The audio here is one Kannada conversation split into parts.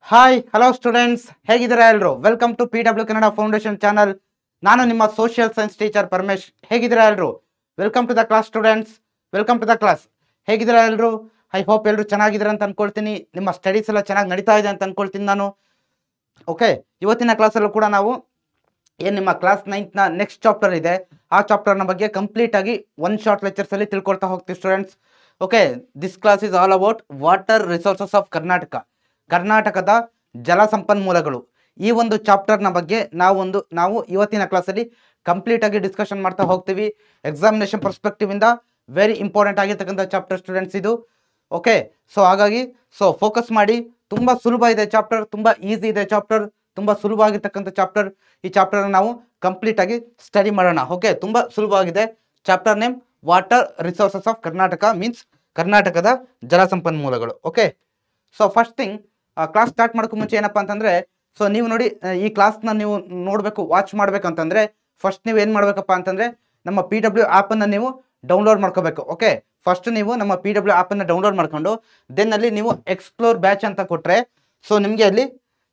ಹಾಯ್ ಹಲೋ ಸ್ಟೂಡೆಂಟ್ಸ್, ಹೇಗಿದ್ದೀರಾ ಎಲ್ಲರೂ? Welcome to PW Kannada foundation channel. ನಾನು ನಿಮ್ಮ ಸೋಷಿಯಲ್ ಸೈನ್ಸ್ ಟೀಚರ್ ಪರಮೇಶ್. ಹೇಗಿದ್ದೀರಾ ಎಲ್ಲರೂ? Welcome to the class students, welcome to the class. ಹೇಗಿದ್ದೀರಾ ಎಲ್ಲರೂ? ಐ ಹೋಪ್ ಎಲ್ಲರೂ ಚೆನ್ನಾಗಿದ್ದೀರಾ ಅಂತ ಅನ್ಕೊಳ್ತೀನಿ. ನಿಮ್ಮ ಸ್ಟಡೀಸ್ ಎಲ್ಲ ಚೆನ್ನಾಗಿ ನಡೀತಾ ಇದೆ ಅಂತ ಅನ್ಕೊಳ್ತೀನಿ ನಾನು. ಓಕೆ, ಇವತ್ತಿನ ಕ್ಲಾಸಲ್ಲೂ ಕೂಡ ನಾವು ಏನು ನಿಮ್ಮ ಕ್ಲಾಸ್ 9th ನೆಕ್ಸ್ಟ್ ಚಾಪ್ಟರ್ ಇದೆ, ಆ ಚಾಪ್ಟರ್ನ ಬಗ್ಗೆ ಕಂಪ್ಲೀಟ್ ಆಗಿ ಒನ್ ಶಾರ್ಟ್ ಲೆಕ್ಚರ್ಸ್ ಅಲ್ಲಿ ತಿಳ್ಕೊಳ್ತಾ ಹೋಗ್ತೀವಿ students. Okay, this class is all about water resources of Karnataka, ಕರ್ನಾಟಕದ ಜಲ ಸಂಪನ್ಮೂಲಗಳು. ಈ ಒಂದು ಚಾಪ್ಟರ್ನ ಬಗ್ಗೆ ನಾವು ಇವತ್ತಿನ ಕ್ಲಾಸಲ್ಲಿ ಕಂಪ್ಲೀಟ್ ಆಗಿ ಡಿಸ್ಕಷನ್ ಮಾಡ್ತಾ ಹೋಗ್ತೀವಿ. ಎಕ್ಸಾಮಿನೇಷನ್ ಪರ್ಸ್ಪೆಕ್ಟಿವ್ ಇಂದ ವೆರಿ ಇಂಪಾರ್ಟೆಂಟ್ ಆಗಿರ್ತಕ್ಕಂಥ ಚಾಪ್ಟರ್ ಸ್ಟೂಡೆಂಟ್ಸ್ ಇದು. ಓಕೆ, ಸೊ ಹಾಗಾಗಿ ಫೋಕಸ್ ಮಾಡಿ. ತುಂಬಾ ಸುಲಭ ಇದೆ ಚಾಪ್ಟರ್, ತುಂಬಾ ಈಸಿ ಇದೆ ಚಾಪ್ಟರ್, ತುಂಬಾ ಸುಲಭವಾಗಿರ್ತಕ್ಕಂಥ ಚಾಪ್ಟರ್. ಈ ಚಾಪ್ಟರ್ ನಾವು ಕಂಪ್ಲೀಟ್ ಆಗಿ ಸ್ಟಡಿ ಮಾಡೋಣ. ಓಕೆ, ತುಂಬಾ ಸುಲಭವಾಗಿದೆ. Chapter name water resources of Karnataka, means ಕರ್ನಾಟಕದ ಜಲ ಸಂಪನ್ಮೂಲಗಳು. Okay, so first thing, class start ಮಾಡೋಕ್ಕೂ ಮುಂಚೆ ಏನಪ್ಪಾ ಅಂತಂದ್ರೆ, ಸೊ ನೀವು ನೋಡಿ, ಈ ಕ್ಲಾಸ್ನ ನೀವು ನೋಡಬೇಕು, ವಾಚ್ ಮಾಡ್ಬೇಕಂತಂದ್ರೆ ಫಸ್ಟ್ ನೀವು ಏನು ಮಾಡ್ಬೇಕಪ್ಪ ಅಂತಂದ್ರೆ ನಮ್ಮ PW ಆ್ಯಪನ್ನು ನೀವು ಡೌನ್ಲೋಡ್ ಮಾಡ್ಕೋಬೇಕು. ಓಕೆ, ಫಸ್ಟ್ ನೀವು ನಮ್ಮ PW ಆ್ಯಪನ್ನು ಡೌನ್ಲೋಡ್ ಮಾಡ್ಕೊಂಡು ದೆನ್ ಅಲ್ಲಿ ನೀವು ಎಕ್ಸ್ಪ್ಲೋರ್ ಬ್ಯಾಚ್ ಅಂತ ಕೊಟ್ಟರೆ, ಸೊ ನಿಮಗೆ ಅಲ್ಲಿ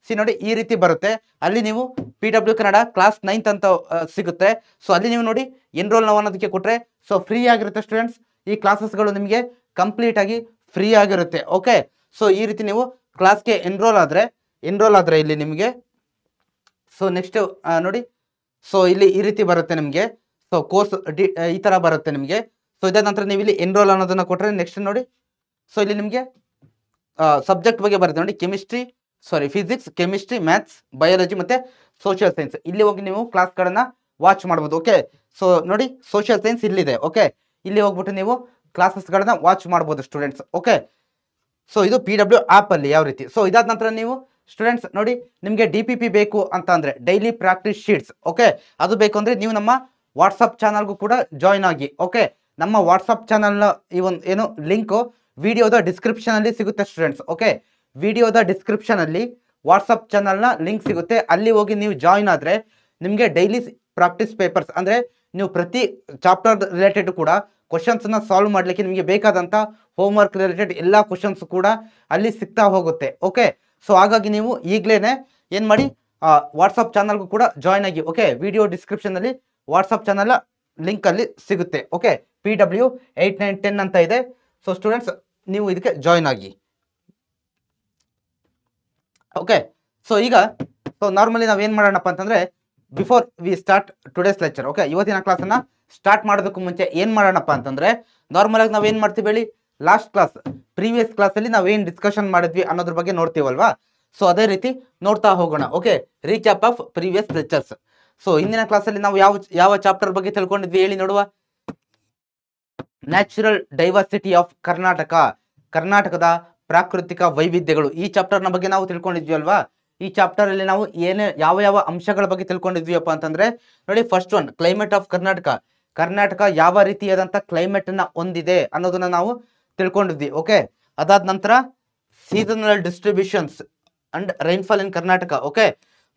ನೋಡಿ ಈ ರೀತಿ ಬರುತ್ತೆ. ಅಲ್ಲಿ ನೀವು PW ಕನ್ನಡ ಕ್ಲಾಸ್ 9th ಅಂತ ಸಿಗುತ್ತೆ. ಸೊ ಅಲ್ಲಿ ನೀವು ನೋಡಿ ಎನ್ರೋಲ್ ನಾವು ಅನ್ನೋದಕ್ಕೆ ಕೊಟ್ಟರೆ ಸೊ ಫ್ರೀ ಆಗಿರುತ್ತೆ ಸ್ಟೂಡೆಂಟ್ಸ್. ಈ ಕ್ಲಾಸಸ್ಗಳು ನಿಮಗೆ ಕಂಪ್ಲೀಟ್ ಆಗಿ ಫ್ರೀ ಆಗಿರುತ್ತೆ. ಓಕೆ, ಸೊ ಈ ರೀತಿ ನೀವು ಕ್ಲಾಸ್ಗೆ ಎನ್ರೋಲ್ ಆದರೆ ಇಲ್ಲಿ ನಿಮಗೆ ಸೊ ನೆಕ್ಸ್ಟ್ ನೋಡಿ, ಸೊ ಇಲ್ಲಿ ಈ ರೀತಿ ಬರುತ್ತೆ ನಿಮಗೆ. ಸೊ ಕೋರ್ಸ್ ಈ ಥರ ಬರುತ್ತೆ ನಿಮಗೆ. ಸೊ ಇದಾದ ನಂತರ ನೀವು ಇಲ್ಲಿ ಎನ್ರೋಲ್ ಅನ್ನೋದನ್ನು ಕೊಟ್ಟರೆ ನೆಕ್ಸ್ಟ್ ನೋಡಿ, ಸೊ ಇಲ್ಲಿ ನಿಮಗೆ ಸಬ್ಜೆಕ್ಟ್ ಬಗ್ಗೆ ಬರುತ್ತೆ ನೋಡಿ, ಫಿಸಿಕ್ಸ್, ಕೆಮಿಸ್ಟ್ರಿ, ಮ್ಯಾಥ್ಸ್, ಬಯಾಲಜಿ ಮತ್ತು ಸೋಷಿಯಲ್ ಸೈನ್ಸ್. ಇಲ್ಲಿ ಹೋಗಿ ನೀವು ಕ್ಲಾಸ್ಗಳನ್ನು ವಾಚ್ ಮಾಡ್ಬೋದು. ಓಕೆ, ಸೊ ನೋಡಿ ಸೋಷಿಯಲ್ ಸೈನ್ಸ್ ಇಲ್ಲಿದೆ. ಓಕೆ, ಇಲ್ಲಿ ಹೋಗ್ಬಿಟ್ಟು ನೀವು ಕ್ಲಾಸಸ್ಗಳನ್ನ ವಾಚ್ ಮಾಡ್ಬೋದು ಸ್ಟೂಡೆಂಟ್ಸ್. ಓಕೆ, ಸೊ ಇದು PW ಆ್ಯಪಲ್ಲಿ ಯಾವ ರೀತಿ. ಸೊ ಇದಾದ ನಂತರ ನೀವು ಸ್ಟೂಡೆಂಟ್ಸ್ ನೋಡಿ, ನಿಮಗೆ DPP ಬೇಕು ಅಂತ ಅಂದರೆ ಡೈಲಿ ಪ್ರಾಕ್ಟೀಸ್ ಶೀಟ್ಸ್, ಓಕೆ, ಅದು ಬೇಕು ಅಂದರೆ ನೀವು ನಮ್ಮ ವಾಟ್ಸಪ್ ಚಾನಲ್ಗೂ ಕೂಡ ಜಾಯ್ನ್ ಆಗಿ. ಓಕೆ, ನಮ್ಮ ವಾಟ್ಸಪ್ ಚಾನಲ್ನ ಈ ಒಂದು ಏನು ಲಿಂಕು ವಿಡಿಯೋದ ಡಿಸ್ಕ್ರಿಪ್ಷನಲ್ಲಿ ಸಿಗುತ್ತೆ ಸ್ಟೂಡೆಂಟ್ಸ್. ಓಕೆ, ವಿಡಿಯೋದ ಡಿಸ್ಕ್ರಿಪ್ಷನಲ್ಲಿ ವಾಟ್ಸಪ್ ಚಾನಲ್ನ ಲಿಂಕ್ ಸಿಗುತ್ತೆ. ಅಲ್ಲಿ ಹೋಗಿ ನೀವು ಜಾಯ್ನ್ ಆದರೆ ನಿಮಗೆ ಡೈಲಿ ಪ್ರಾಕ್ಟೀಸ್ ಪೇಪರ್ಸ್, ಅಂದರೆ ನೀವು ಪ್ರತಿ ಚಾಪ್ಟರ್ ರಿಲೇಟೆಡ್ ಕೂಡ ಕ್ವಶನ್ಸ್ನ ಸಾಲ್ವ್ ಮಾಡಲಿಕ್ಕೆ ನಿಮಗೆ ಬೇಕಾದಂಥ ಹೋಮ್ವರ್ಕ್ ರಿಲೇಟೆಡ್ ಎಲ್ಲ ಕ್ವಶನ್ಸ್ ಕೂಡ ಅಲ್ಲಿ ಸಿಗ್ತಾ ಹೋಗುತ್ತೆ. ಓಕೆ, ಸೊ ಹಾಗಾಗಿ ನೀವು ಈಗಲೇ ಏನು ಮಾಡಿ, ವಾಟ್ಸಪ್ ಚಾನಲ್ಗೂ ಕೂಡ ಜಾಯ್ನ್ ಆಗಿ. ಓಕೆ, ವಿಡಿಯೋ ಡಿಸ್ಕ್ರಿಪ್ಷನಲ್ಲಿ ವಾಟ್ಸಪ್ ಚಾನಲ್ ಲಿಂಕಲ್ಲಿ ಸಿಗುತ್ತೆ. ಓಕೆ, PW 8, 9, 10 ಅಂತ ಇದೆ. ಸೊ ಸ್ಟೂಡೆಂಟ್ಸ್ ನೀವು ಇದಕ್ಕೆ ಜಾಯ್ನ್ ಆಗಿ. ಓಕೆ, ಸೊ ಈಗ ನಾರ್ಮಲಿ ನಾವೇನು ಮಾಡೋಣಪ್ಪ ಅಂತಂದರೆ, before we start today's lecture, okay, ಇವತ್ತಿನ ಕ್ಲಾಸನ್ನು ಸ್ಟಾರ್ಟ್ ಮಾಡೋದಕ್ಕೂ ಮುಂಚೆ ಏನು ಮಾಡೋಣಪ್ಪ ಅಂತಂದರೆ, ನಾರ್ಮಲಾಗಿ ನಾವೇನು ಮಾಡ್ತೀವಿ ಹೇಳಿ, ಲಾಸ್ಟ್ ಕ್ಲಾಸ್ ಪ್ರೀವಿಯಸ್ ಕ್ಲಾಸಲ್ಲಿ ನಾವೇನು ಡಿಸ್ಕಷನ್ ಮಾಡಿದ್ವಿ ಅನ್ನೋದ್ರ ಬಗ್ಗೆ ನೋಡ್ತೀವಲ್ವಾ. ಸೊ ಅದೇ ರೀತಿ ನೋಡ್ತಾ ಹೋಗೋಣ. Okay, recap of previous lectures. So ಇಂದಿನ ಕ್ಲಾಸಲ್ಲಿ ನಾವು ಯಾವ ಚಾಪ್ಟರ್ ಬಗ್ಗೆ ತಿಳ್ಕೊಂಡಿದ್ವಿ ಹೇಳಿ ನೋಡುವ. ನ್ಯಾಚುರಲ್ ಡೈವರ್ಸಿಟಿ ಆಫ್ ಕರ್ನಾಟಕ, ಕರ್ನಾಟಕದ ಪ್ರಾಕೃತಿಕ ವೈವಿಧ್ಯಗಳು. ಈ ಚಾಪ್ಟರ್ನ ಬಗ್ಗೆ ನಾವು ತಿಳ್ಕೊಂಡಿದ್ವಿ ಅಲ್ವಾ. ಈ ಚಾಪ್ಟರ್ ಅಲ್ಲಿ ನಾವು ಯಾವ ಅಂಶಗಳ ಬಗ್ಗೆ ತಿಳ್ಕೊಂಡಿದ್ವಿಯಪ್ಪ ಅಂತಂದ್ರೆ ನೋಡಿ, first one climate of Karnataka. Karnataka ಯಾವ ರೀತಿಯಾದಂಥ ಕ್ಲೈಮೇಟ್ ಅನ್ನ ಹೊಂದಿದೆ ಅನ್ನೋದನ್ನ ನಾವು ತಿಳ್ಕೊಂಡಿದ್ವಿ. ಓಕೆ, ಅದಾದ ನಂತರ seasonal distributions and rainfall in Karnataka. Okay,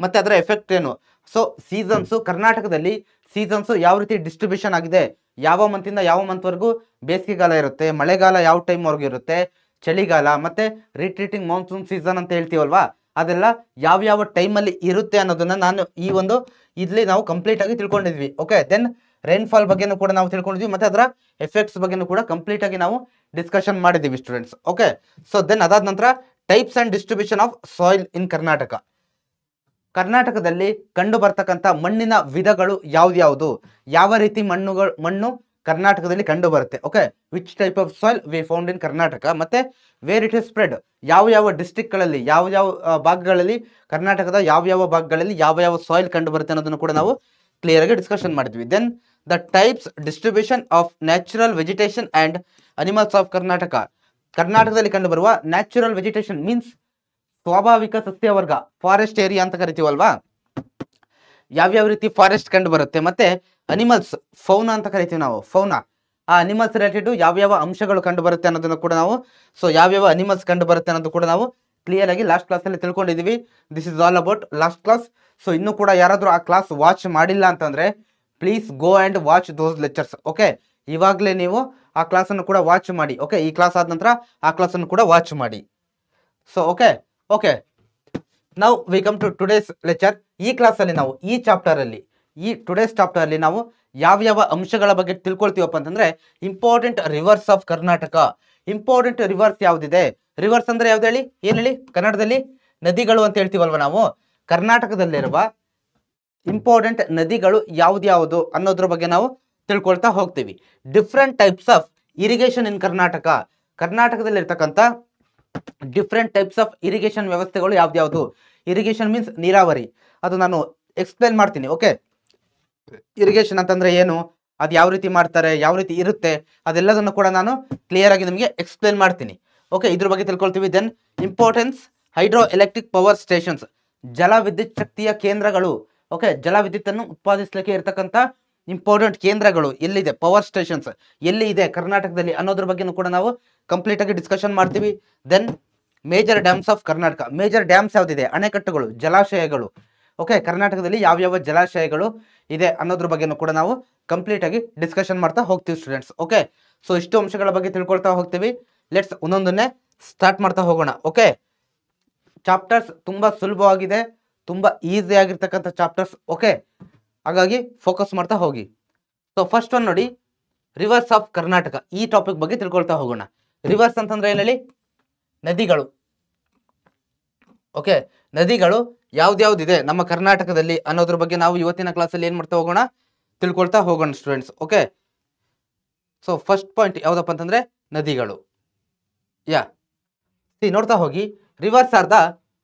ಮತ್ತೆ ಅದರ ಎಫೆಕ್ಟ್ ಏನು. ಸೊ ಸೀಸನ್ಸು, ಕರ್ನಾಟಕದಲ್ಲಿ ಸೀಸನ್ಸು ಯಾವ ರೀತಿ ಡಿಸ್ಟ್ರಿಬ್ಯೂಷನ್ ಆಗಿದೆ, ಯಾವ ಮಂತಿಂದ ಯಾವ ಮಂತ್ವರೆಗೂ ಬೇಸಿಗೆಗಾಲ ಇರುತ್ತೆ, ಮಳೆಗಾಲ ಯಾವ ಟೈಮ್ವರೆಗೂ ಇರುತ್ತೆ, ಚಳಿಗಾಲ, ಮತ್ತೆ ರಿಟ್ರೀಟಿಂಗ್ ಮಾನ್ಸೂನ್ ಸೀಸನ್ ಅಂತ ಹೇಳ್ತೀವಲ್ವಾ, ಅದೆಲ್ಲ ಯಾವ ಟೈಮಲ್ಲಿ ಇರುತ್ತೆ ಅನ್ನೋದನ್ನ ನಾನು ಇಲ್ಲಿ ನಾವು ಕಂಪ್ಲೀಟ್ ಆಗಿ ತಿಳ್ಕೊಂಡಿದ್ವಿ. ಓಕೆ, ದೆನ್ ರೈನ್ಫಾಲ್ ಬಗ್ಗೆನೂ ಕೂಡ ನಾವು ತಿಳ್ಕೊಂಡಿದ್ವಿ, ಮತ್ತೆ ಅದರ ಎಫೆಕ್ಟ್ಸ್ ಬಗ್ಗೆನೂ ಕೂಡ ಕಂಪ್ಲೀಟ್ ಆಗಿ ನಾವು ಡಿಸ್ಕಷನ್ ಮಾಡಿದ್ದೀವಿ ಸ್ಟೂಡೆಂಟ್ಸ್. ಓಕೆ, ಸೊ ದೆನ್ ಅದಾದ ನಂತರ types and distribution of soil in Karnataka. ಕರ್ನಾಟಕದಲ್ಲಿ ಕಂಡು ಬರ್ತಕ್ಕಂಥ ಮಣ್ಣಿನ ವಿಧಗಳು ಯಾವ್ದು, ಯಾವ ರೀತಿ ಮಣ್ಣು ಕರ್ನಾಟಕದಲ್ಲಿ ಕಂಡು ಬರುತ್ತೆ. Okay, which type of soil we found in Karnataka, ಮತ್ತೆ ವೇರ್ ಇಟ್ ಇಸ್ ಸ್ಪ್ರೆಡ್, ಯಾವ ಡಿಸ್ಟ್ರಿಕ್ಟ್ಗಳಲ್ಲಿ, ಯಾವ ಭಾಗಗಳಲ್ಲಿ, ಕರ್ನಾಟಕದ ಯಾವ ಭಾಗಗಳಲ್ಲಿ ಯಾವ ಸಾಯಿಲ್ ಕಂಡು ಬರುತ್ತೆ ಅನ್ನೋದನ್ನು ಕೂಡ ನಾವು ಕ್ಲಿಯರ್ ಆಗಿ ಡಿಸ್ಕಷನ್ ಮಾಡಿದ್ವಿ. Then the types distribution of natural vegetation and animals of Karnataka. ಕರ್ನಾಟಕದಲ್ಲಿ ಕಂಡು ಬರುವ ನ್ಯಾಚುರಲ್ ವೆಜಿಟೇಷನ್ ಮೀನ್ಸ್ ಸ್ವಾಭಾವಿಕ ಸಸ್ಯವರ್ಗ, ಫಾರೆಸ್ಟ್ ಏರಿಯಾ ಅಂತ ಕರಿತೀವಲ್ವಾ, ಯಾವ್ಯಾವ ರೀತಿ ಫಾರೆಸ್ಟ್ ಕಂಡು ಬರುತ್ತೆ, ಮತ್ತೆ ಅನಿಮಲ್ಸ್, ಫೌನಾ ಅಂತ ಕರಿತೀವಿ ನಾವು, ಫೌನಾ, ಆ ಅನಿಮಲ್ಸ್ ರಿಲೇಟೆಡ್ ಯಾವ ಅಂಶಗಳು ಕಂಡು ಬರುತ್ತೆ ಅನ್ನೋದನ್ನು ಕೂಡ ನಾವು, ಸೊ ಯಾವ ಅನಿಮಲ್ಸ್ ಕಂಡು ಬರುತ್ತೆ ಅನ್ನೋದು ಕೂಡ ನಾವು ಕ್ಲಿಯರ್ ಆಗಿ ಲಾಸ್ಟ್ ಕ್ಲಾಸಲ್ಲಿ ತಿಳ್ಕೊಂಡಿದ್ದೀವಿ. This is all about last class. So ಇನ್ನೂ ಕೂಡ ಯಾರಾದರೂ ಆ ಕ್ಲಾಸ್ ವಾಚ್ ಮಾಡಿಲ್ಲ ಅಂತಂದ್ರೆ please go and watch those lectures. Okay, ಇವಾಗಲೇ ನೀವು ಆ ಕ್ಲಾಸನ್ನು ಕೂಡ ವಾಚ್ ಮಾಡಿ. ಓಕೆ, ಈ ಕ್ಲಾಸ್ ಆದ ನಂತರ ಆ ಕ್ಲಾಸನ್ನು ಕೂಡ ವಾಚ್ ಮಾಡಿ. ಸೊ ಓಕೆ, ನಾವು we come to today's lecture. ಈ ಕ್ಲಾಸಲ್ಲಿ ನಾವು ಈ ಚಾಪ್ಟರಲ್ಲಿ ಟುಡೇಸ್ ಚಾಪ್ಟರಲ್ಲಿ ನಾವು ಯಾವ ಅಂಶಗಳ ಬಗ್ಗೆ ತಿಳ್ಕೊಳ್ತೀವಪ್ಪ ಅಂತಂದ್ರೆ important rivers of Karnataka. Important rivers ಯಾವ್ದಿದೆ, ರಿವರ್ಸ್ ಅಂದ್ರೆ ಯಾವ್ದು ಹೇಳಿ, ಏನ್ ಹೇಳಿ, ಕನ್ನಡದಲ್ಲಿ ನದಿಗಳು ಅಂತ ಹೇಳ್ತೀವಲ್ವ ನಾವು. ಕರ್ನಾಟಕದಲ್ಲಿರುವ ಇಂಪಾರ್ಟೆಂಟ್ ನದಿಗಳು ಯಾವ್ದು ಅನ್ನೋದ್ರ ಬಗ್ಗೆ ನಾವು ತಿಳ್ಕೊಳ್ತಾ ಹೋಗ್ತೀವಿ. Different types of irrigation in Karnataka. ಕರ್ನಾಟಕದಲ್ಲಿರ್ತಕ್ಕಂಥ ಡಿಫ್ರೆಂಟ್ ಟೈಪ್ಸ್ ಆಫ್ ಇರಿಗೇಷನ್ ವ್ಯವಸ್ಥೆಗಳು ಯಾವ್ದು. ಇರಿಗೇಷನ್ ಮೀನ್ಸ್ ನೀರಾವರಿ, ಅದು ನಾನು ಎಕ್ಸ್ಪ್ಲೇನ್ ಮಾಡ್ತೀನಿ. ಓಕೆ, ಇರಿಗೇಷನ್ ಅಂತಂದ್ರೆ ಏನು, ಅದು ಯಾವ ರೀತಿ ಮಾಡ್ತಾರೆ, ಯಾವ ರೀತಿ ಇರುತ್ತೆ, ಅದೆಲ್ಲದನ್ನು ಕೂಡ ನಾನು ಕ್ಲಿಯರ್ ಆಗಿ ನಿಮಗೆ ಎಕ್ಸ್ಪ್ಲೇನ್ ಮಾಡ್ತೀನಿ. ಓಕೆ, ಇದ್ರ ಬಗ್ಗೆ ತಿಳ್ಕೊಳ್ತೀವಿ. Then importance hydro electric power stations, ಜಲ ವಿದ್ಯುತ್ ಶಕ್ತಿಯ ಕೇಂದ್ರಗಳು. ಓಕೆ, ಜಲ ವಿದ್ಯುತ್ ಅನ್ನು ಉತ್ಪಾದಿಸಲಿಕ್ಕೆ ಇರತಕ್ಕಂಥ ಇಂಪಾರ್ಟೆಂಟ್ ಕೇಂದ್ರಗಳು ಎಲ್ಲಿದೆ, ಪವರ್ ಸ್ಟೇಷನ್ಸ್ ಎಲ್ಲಿ ಇದೆ ಕರ್ನಾಟಕದಲ್ಲಿ ಅನ್ನೋದ್ರ ಬಗ್ಗೆ ಕೂಡ ನಾವು ಕಂಪ್ಲೀಟ್ ಆಗಿ ಡಿಸ್ಕಷನ್ ಮಾಡ್ತೀವಿ. Then major dams of Karnataka. Major dams ಯಾವ್ದಿದೆ, ಅಣೆಕಟ್ಟುಗಳು, ಜಲಾಶಯಗಳು. ಓಕೆ, ಕರ್ನಾಟಕದಲ್ಲಿ ಯಾವ ಜಲಾಶಯಗಳು ಇದೆ ಅನ್ನೋದ್ರ ಬಗ್ಗೆನೂ ಕೂಡ ನಾವು ಕಂಪ್ಲೀಟ್ ಆಗಿ ಡಿಸ್ಕಷನ್ ಮಾಡ್ತಾ ಹೋಗ್ತೀವಿ ಸ್ಟೂಡೆಂಟ್ಸ್. ಓಕೆ, ಸೊ ಇಷ್ಟು ಅಂಶಗಳ ಬಗ್ಗೆ ತಿಳ್ಕೊಳ್ತಾ ಹೋಗ್ತೀವಿ. ಲೆಟ್ಸ್ ಒಂದೊಂದನ್ನೇ ಸ್ಟಾರ್ಟ್ ಮಾಡ್ತಾ ಹೋಗೋಣ. ಓಕೆ, ಚಾಪ್ಟರ್ಸ್ ತುಂಬಾ ಸುಲಭವಾಗಿದೆ, ತುಂಬಾ ಈಸಿ ಆಗಿರ್ತಕ್ಕಂಥ ಚಾಪ್ಟರ್ಸ್. ಓಕೆ, ಹಾಗಾಗಿ ಫೋಕಸ್ ಮಾಡ್ತಾ ಹೋಗಿ. ಸೊ ಫಸ್ಟ್ ಒನ್ ನೋಡಿ, ರಿವರ್ಸ್ ಆಫ್ ಕರ್ನಾಟಕ. ಈ ಟಾಪಿಕ್ ಬಗ್ಗೆ ತಿಳ್ಕೊಳ್ತಾ ಹೋಗೋಣ. ರಿವರ್ಸ್ ಅಂತಂದ್ರೆ ಏನ್ ಹೇಳಿ, ನದಿಗಳು. ಓಕೆ, ನದಿಗಳು ಯಾವ್ದ್ಯಾವ್ದಿದೆ ನಮ್ಮ ಕರ್ನಾಟಕದಲ್ಲಿ ಅನ್ನೋದ್ರ ಬಗ್ಗೆ ನಾವು ಇವತ್ತಿನ ಕ್ಲಾಸಲ್ಲಿ ಏನ್ ಮಾಡ್ತಾ ಹೋಗೋಣ, ತಿಳ್ಕೊಳ್ತಾ ಹೋಗೋಣ students. Okay, so first point ಯಾವ್ದಪ್ಪ ಅಂತಂದ್ರೆ ನದಿಗಳು. ನೋಡ್ತಾ ಹೋಗಿ. Reverse are the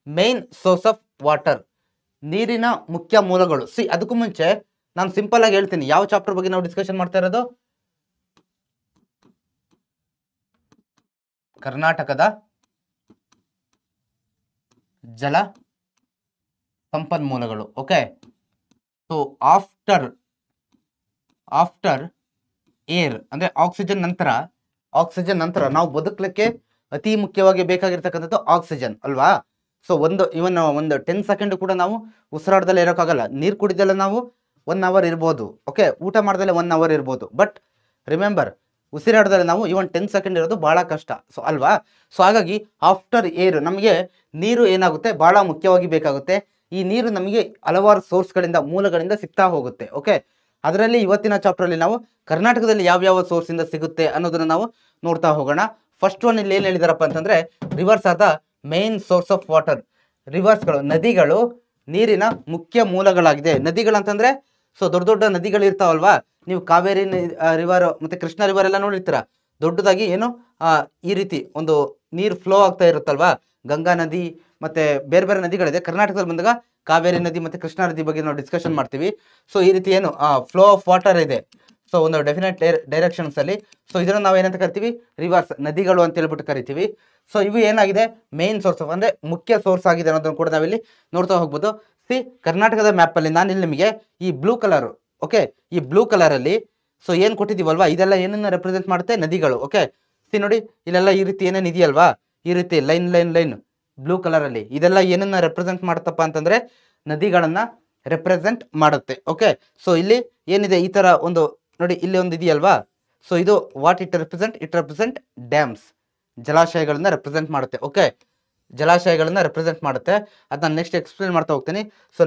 main source of water. ನೀರಿನ ಮುಖ್ಯ ಮೂಲಗಳು. ಅದಕ್ಕೂ ಮುಂಚೆ ನಾನು ಸಿಂಪಲ್ ಆಗಿ ಹೇಳ್ತೀನಿ ಯಾವ ಚಾಪ್ಟರ್ ಬಗ್ಗೆ ನಾವು ಡಿಸ್ಕಷನ್ ಮಾಡ್ತಾ ಇರೋದು. ಕರ್ನಾಟಕದ ಜಲ ಸಂಪನ್ಮೂಲಗಳು. ಓಕೆ, ಸೊ ಆಫ್ಟರ್ ಏರ್ ಅಂದ್ರೆ ಆಕ್ಸಿಜನ್ ನಂತರ ನಾವು ಬದುಕಲಿಕ್ಕೆ ಅತಿ ಮುಖ್ಯವಾಗಿ ಬೇಕಾಗಿರ್ತಕ್ಕಂಥದ್ದು ಆಕ್ಸಿಜನ್ ಅಲ್ವಾ. ಸೊ ಒಂದು 10 ಸೆಕೆಂಡ್ ಕೂಡ ನಾವು ಉಸಿರಾಡದಲ್ಲೇ ಇರೋಕ್ಕಾಗಲ್ಲ. ನೀರು ಕುಡಿದಲ್ಲ ನಾವು 1 ಅವರ್ ಇರ್ಬೋದು. ಓಕೆ, ಊಟ ಮಾಡ್ದಲ್ಲೇ 1 ಅವರ್ ಇರ್ಬೋದು. ಬಟ್ ರಿಮೆಂಬರ್, ಉಸಿರಾಡದಲ್ಲಿ ನಾವು 10 ಸೆಕೆಂಡ್ ಇರೋದು ಬಹಳ ಕಷ್ಟ. ಸೊ ಅಲ್ವಾ, ಸೊ ಹಾಗಾಗಿ ಆಫ್ಟರ್ ಏರ್ ನಮಗೆ ನೀರು ಏನಾಗುತ್ತೆ, ಬಹಳ ಮುಖ್ಯವಾಗಿ ಬೇಕಾಗುತ್ತೆ. ಈ ನೀರು ನಮಗೆ ಹಲವಾರು ಸೋರ್ಸ್ಗಳಿಂದ, ಮೂಲಗಳಿಂದ ಸಿಗ್ತಾ ಹೋಗುತ್ತೆ. ಓಕೆ, ಅದರಲ್ಲಿ ಇವತ್ತಿನ ಚಾಪ್ಟರ್ ಅಲ್ಲಿ ನಾವು ಕರ್ನಾಟಕದಲ್ಲಿ ಯಾವ ಸೋರ್ಸ್ ಇಂದ ಸಿಗುತ್ತೆ ಅನ್ನೋದನ್ನ ನಾವು ನೋಡ್ತಾ ಹೋಗೋಣ. ಫಸ್ಟ್ ಒನ್ ಇಲ್ಲಿ ಏನ್ ಹೇಳಿದಾರಪ್ಪ ಅಂತಂದ್ರೆ, rivers are the main source of water. ರಿವರ್ಸ್ಗಳು, ನದಿಗಳು ನೀರಿನ ಮುಖ್ಯ ಮೂಲಗಳಾಗಿದೆ. ನದಿಗಳಂತಂದ್ರೆ ಸೊ ದೊಡ್ಡ ನದಿಗಳು ಇರ್ತಾವಲ್ವಾ, ನೀವು ಕಾವೇರಿ ರಿವರ್ ಮತ್ತೆ ಕೃಷ್ಣ ರಿವರ್ ಎಲ್ಲ ನೋಡಿರ್ತೀರ. ದೊಡ್ಡದಾಗಿ ಏನು ಈ ರೀತಿ ಒಂದು ನೀರು ಫ್ಲೋ ಆಗ್ತಾ ಇರುತ್ತಲ್ವಾ. ಗಂಗಾ ನದಿ ಮತ್ತೆ ಬೇರೆ ನದಿಗಳಿದೆ. ಕರ್ನಾಟಕದಲ್ಲಿ ಬಂದಾಗ ಕಾವೇರಿ ನದಿ ಮತ್ತೆ ಕೃಷ್ಣಾ ನದಿ ಬಗ್ಗೆ ನಾವು ಡಿಸ್ಕಷನ್ ಮಾಡ್ತೀವಿ. ಸೊ ಈ ರೀತಿ ಏನು ಫ್ಲೋ ಆಫ್ ವಾಟರ್ ಇದೆ. ಸೊ ಒಂದು ಡೆಫಿನೆಟ್ ಡೈರೆಕ್ಷನ್ಸ್ ಅಲ್ಲಿ. ಸೊ ಇದನ್ನ ನಾವು ಏನಂತ ಕರಿತೀವಿ, ರಿವರ್ಸ್, ನದಿಗಳು ಅಂತ ಹೇಳ್ಬಿಟ್ಟು ಕರಿತೀವಿ. ಸೊ ಇವು ಏನಾಗಿದೆ, ಮೇನ್ ಸೋರ್ಸ್ ಅಂದ್ರೆ ಮುಖ್ಯ ಸೋರ್ಸ್ ಆಗಿದೆ ಅನ್ನೋದನ್ನು ಕೂಡ ನಾವಿಲ್ಲಿ ನೋಡ್ತಾ ಹೋಗ್ಬೋದು. ಕರ್ನಾಟಕದ ಮ್ಯಾಪ್ ಅಲ್ಲಿ ನಾನು ಇಲ್ಲಿ ನಿಮಗೆ ಈ ಬ್ಲೂ ಕಲರ್, ಓಕೆ, ಈ ಬ್ಲೂ ಕಲರ್ ಅಲ್ಲಿ ಸೊ ಏನ್ ಕೊಟ್ಟಿದೀವಲ್ವಾ, ಇದೆಲ್ಲ ಏನನ್ನ ರೆಪ್ರೆಸೆಂಟ್ ಮಾಡುತ್ತೆ, ನದಿಗಳು. ಓಕೆ, ನೋಡಿ ಇಲ್ಲೆಲ್ಲ ಈ ರೀತಿ ಏನೇನು ಇದೆಯಲ್ವಾ, ಈ ರೀತಿ ಲೈನ್ ಬ್ಲೂ ಕಲರ್ ಅಲ್ಲಿ ಇದೆಲ್ಲ ಏನನ್ನ ರೆಪ್ರೆಸೆಂಟ್ ಮಾಡುತ್ತಪ್ಪ ಅಂತಂದ್ರೆ ನದಿಗಳನ್ನ ರೆಪ್ರೆಸೆಂಟ್ ಮಾಡುತ್ತೆ. ಓಕೆ, ಸೊ ಇಲ್ಲಿ ಏನಿದೆ, ಈ ತರ ಒಂದು ನೋಡಿ, ಇಲ್ಲಿ ಒಂದು ಇದೆಯಲ್ವಾ. ಸೊ ಇದು ವಾಟ್ ಇಟ್ ರೆಪ್ರೆಸೆಂಟ್ ಡ್ಯಾಮ್ಸ್, ಜಲಾಶಯಗಳನ್ನ ರೆಪ್ರೆಸೆಂಟ್ ಮಾಡುತ್ತೆ. ಓಕೆ, ಜಲಾಶಯಗಳನ್ನ ರೆಪ್ರೆಸೆಂಟ್ ಮಾಡುತ್ತೆ. ಅದನ್ನ ನೆಕ್ಸ್ಟ್ ಎಕ್ಸ್ಪ್ಲೇನ್ ಮಾಡ್ತಾ ಹೋಗ್ತೀನಿ. ಸೊ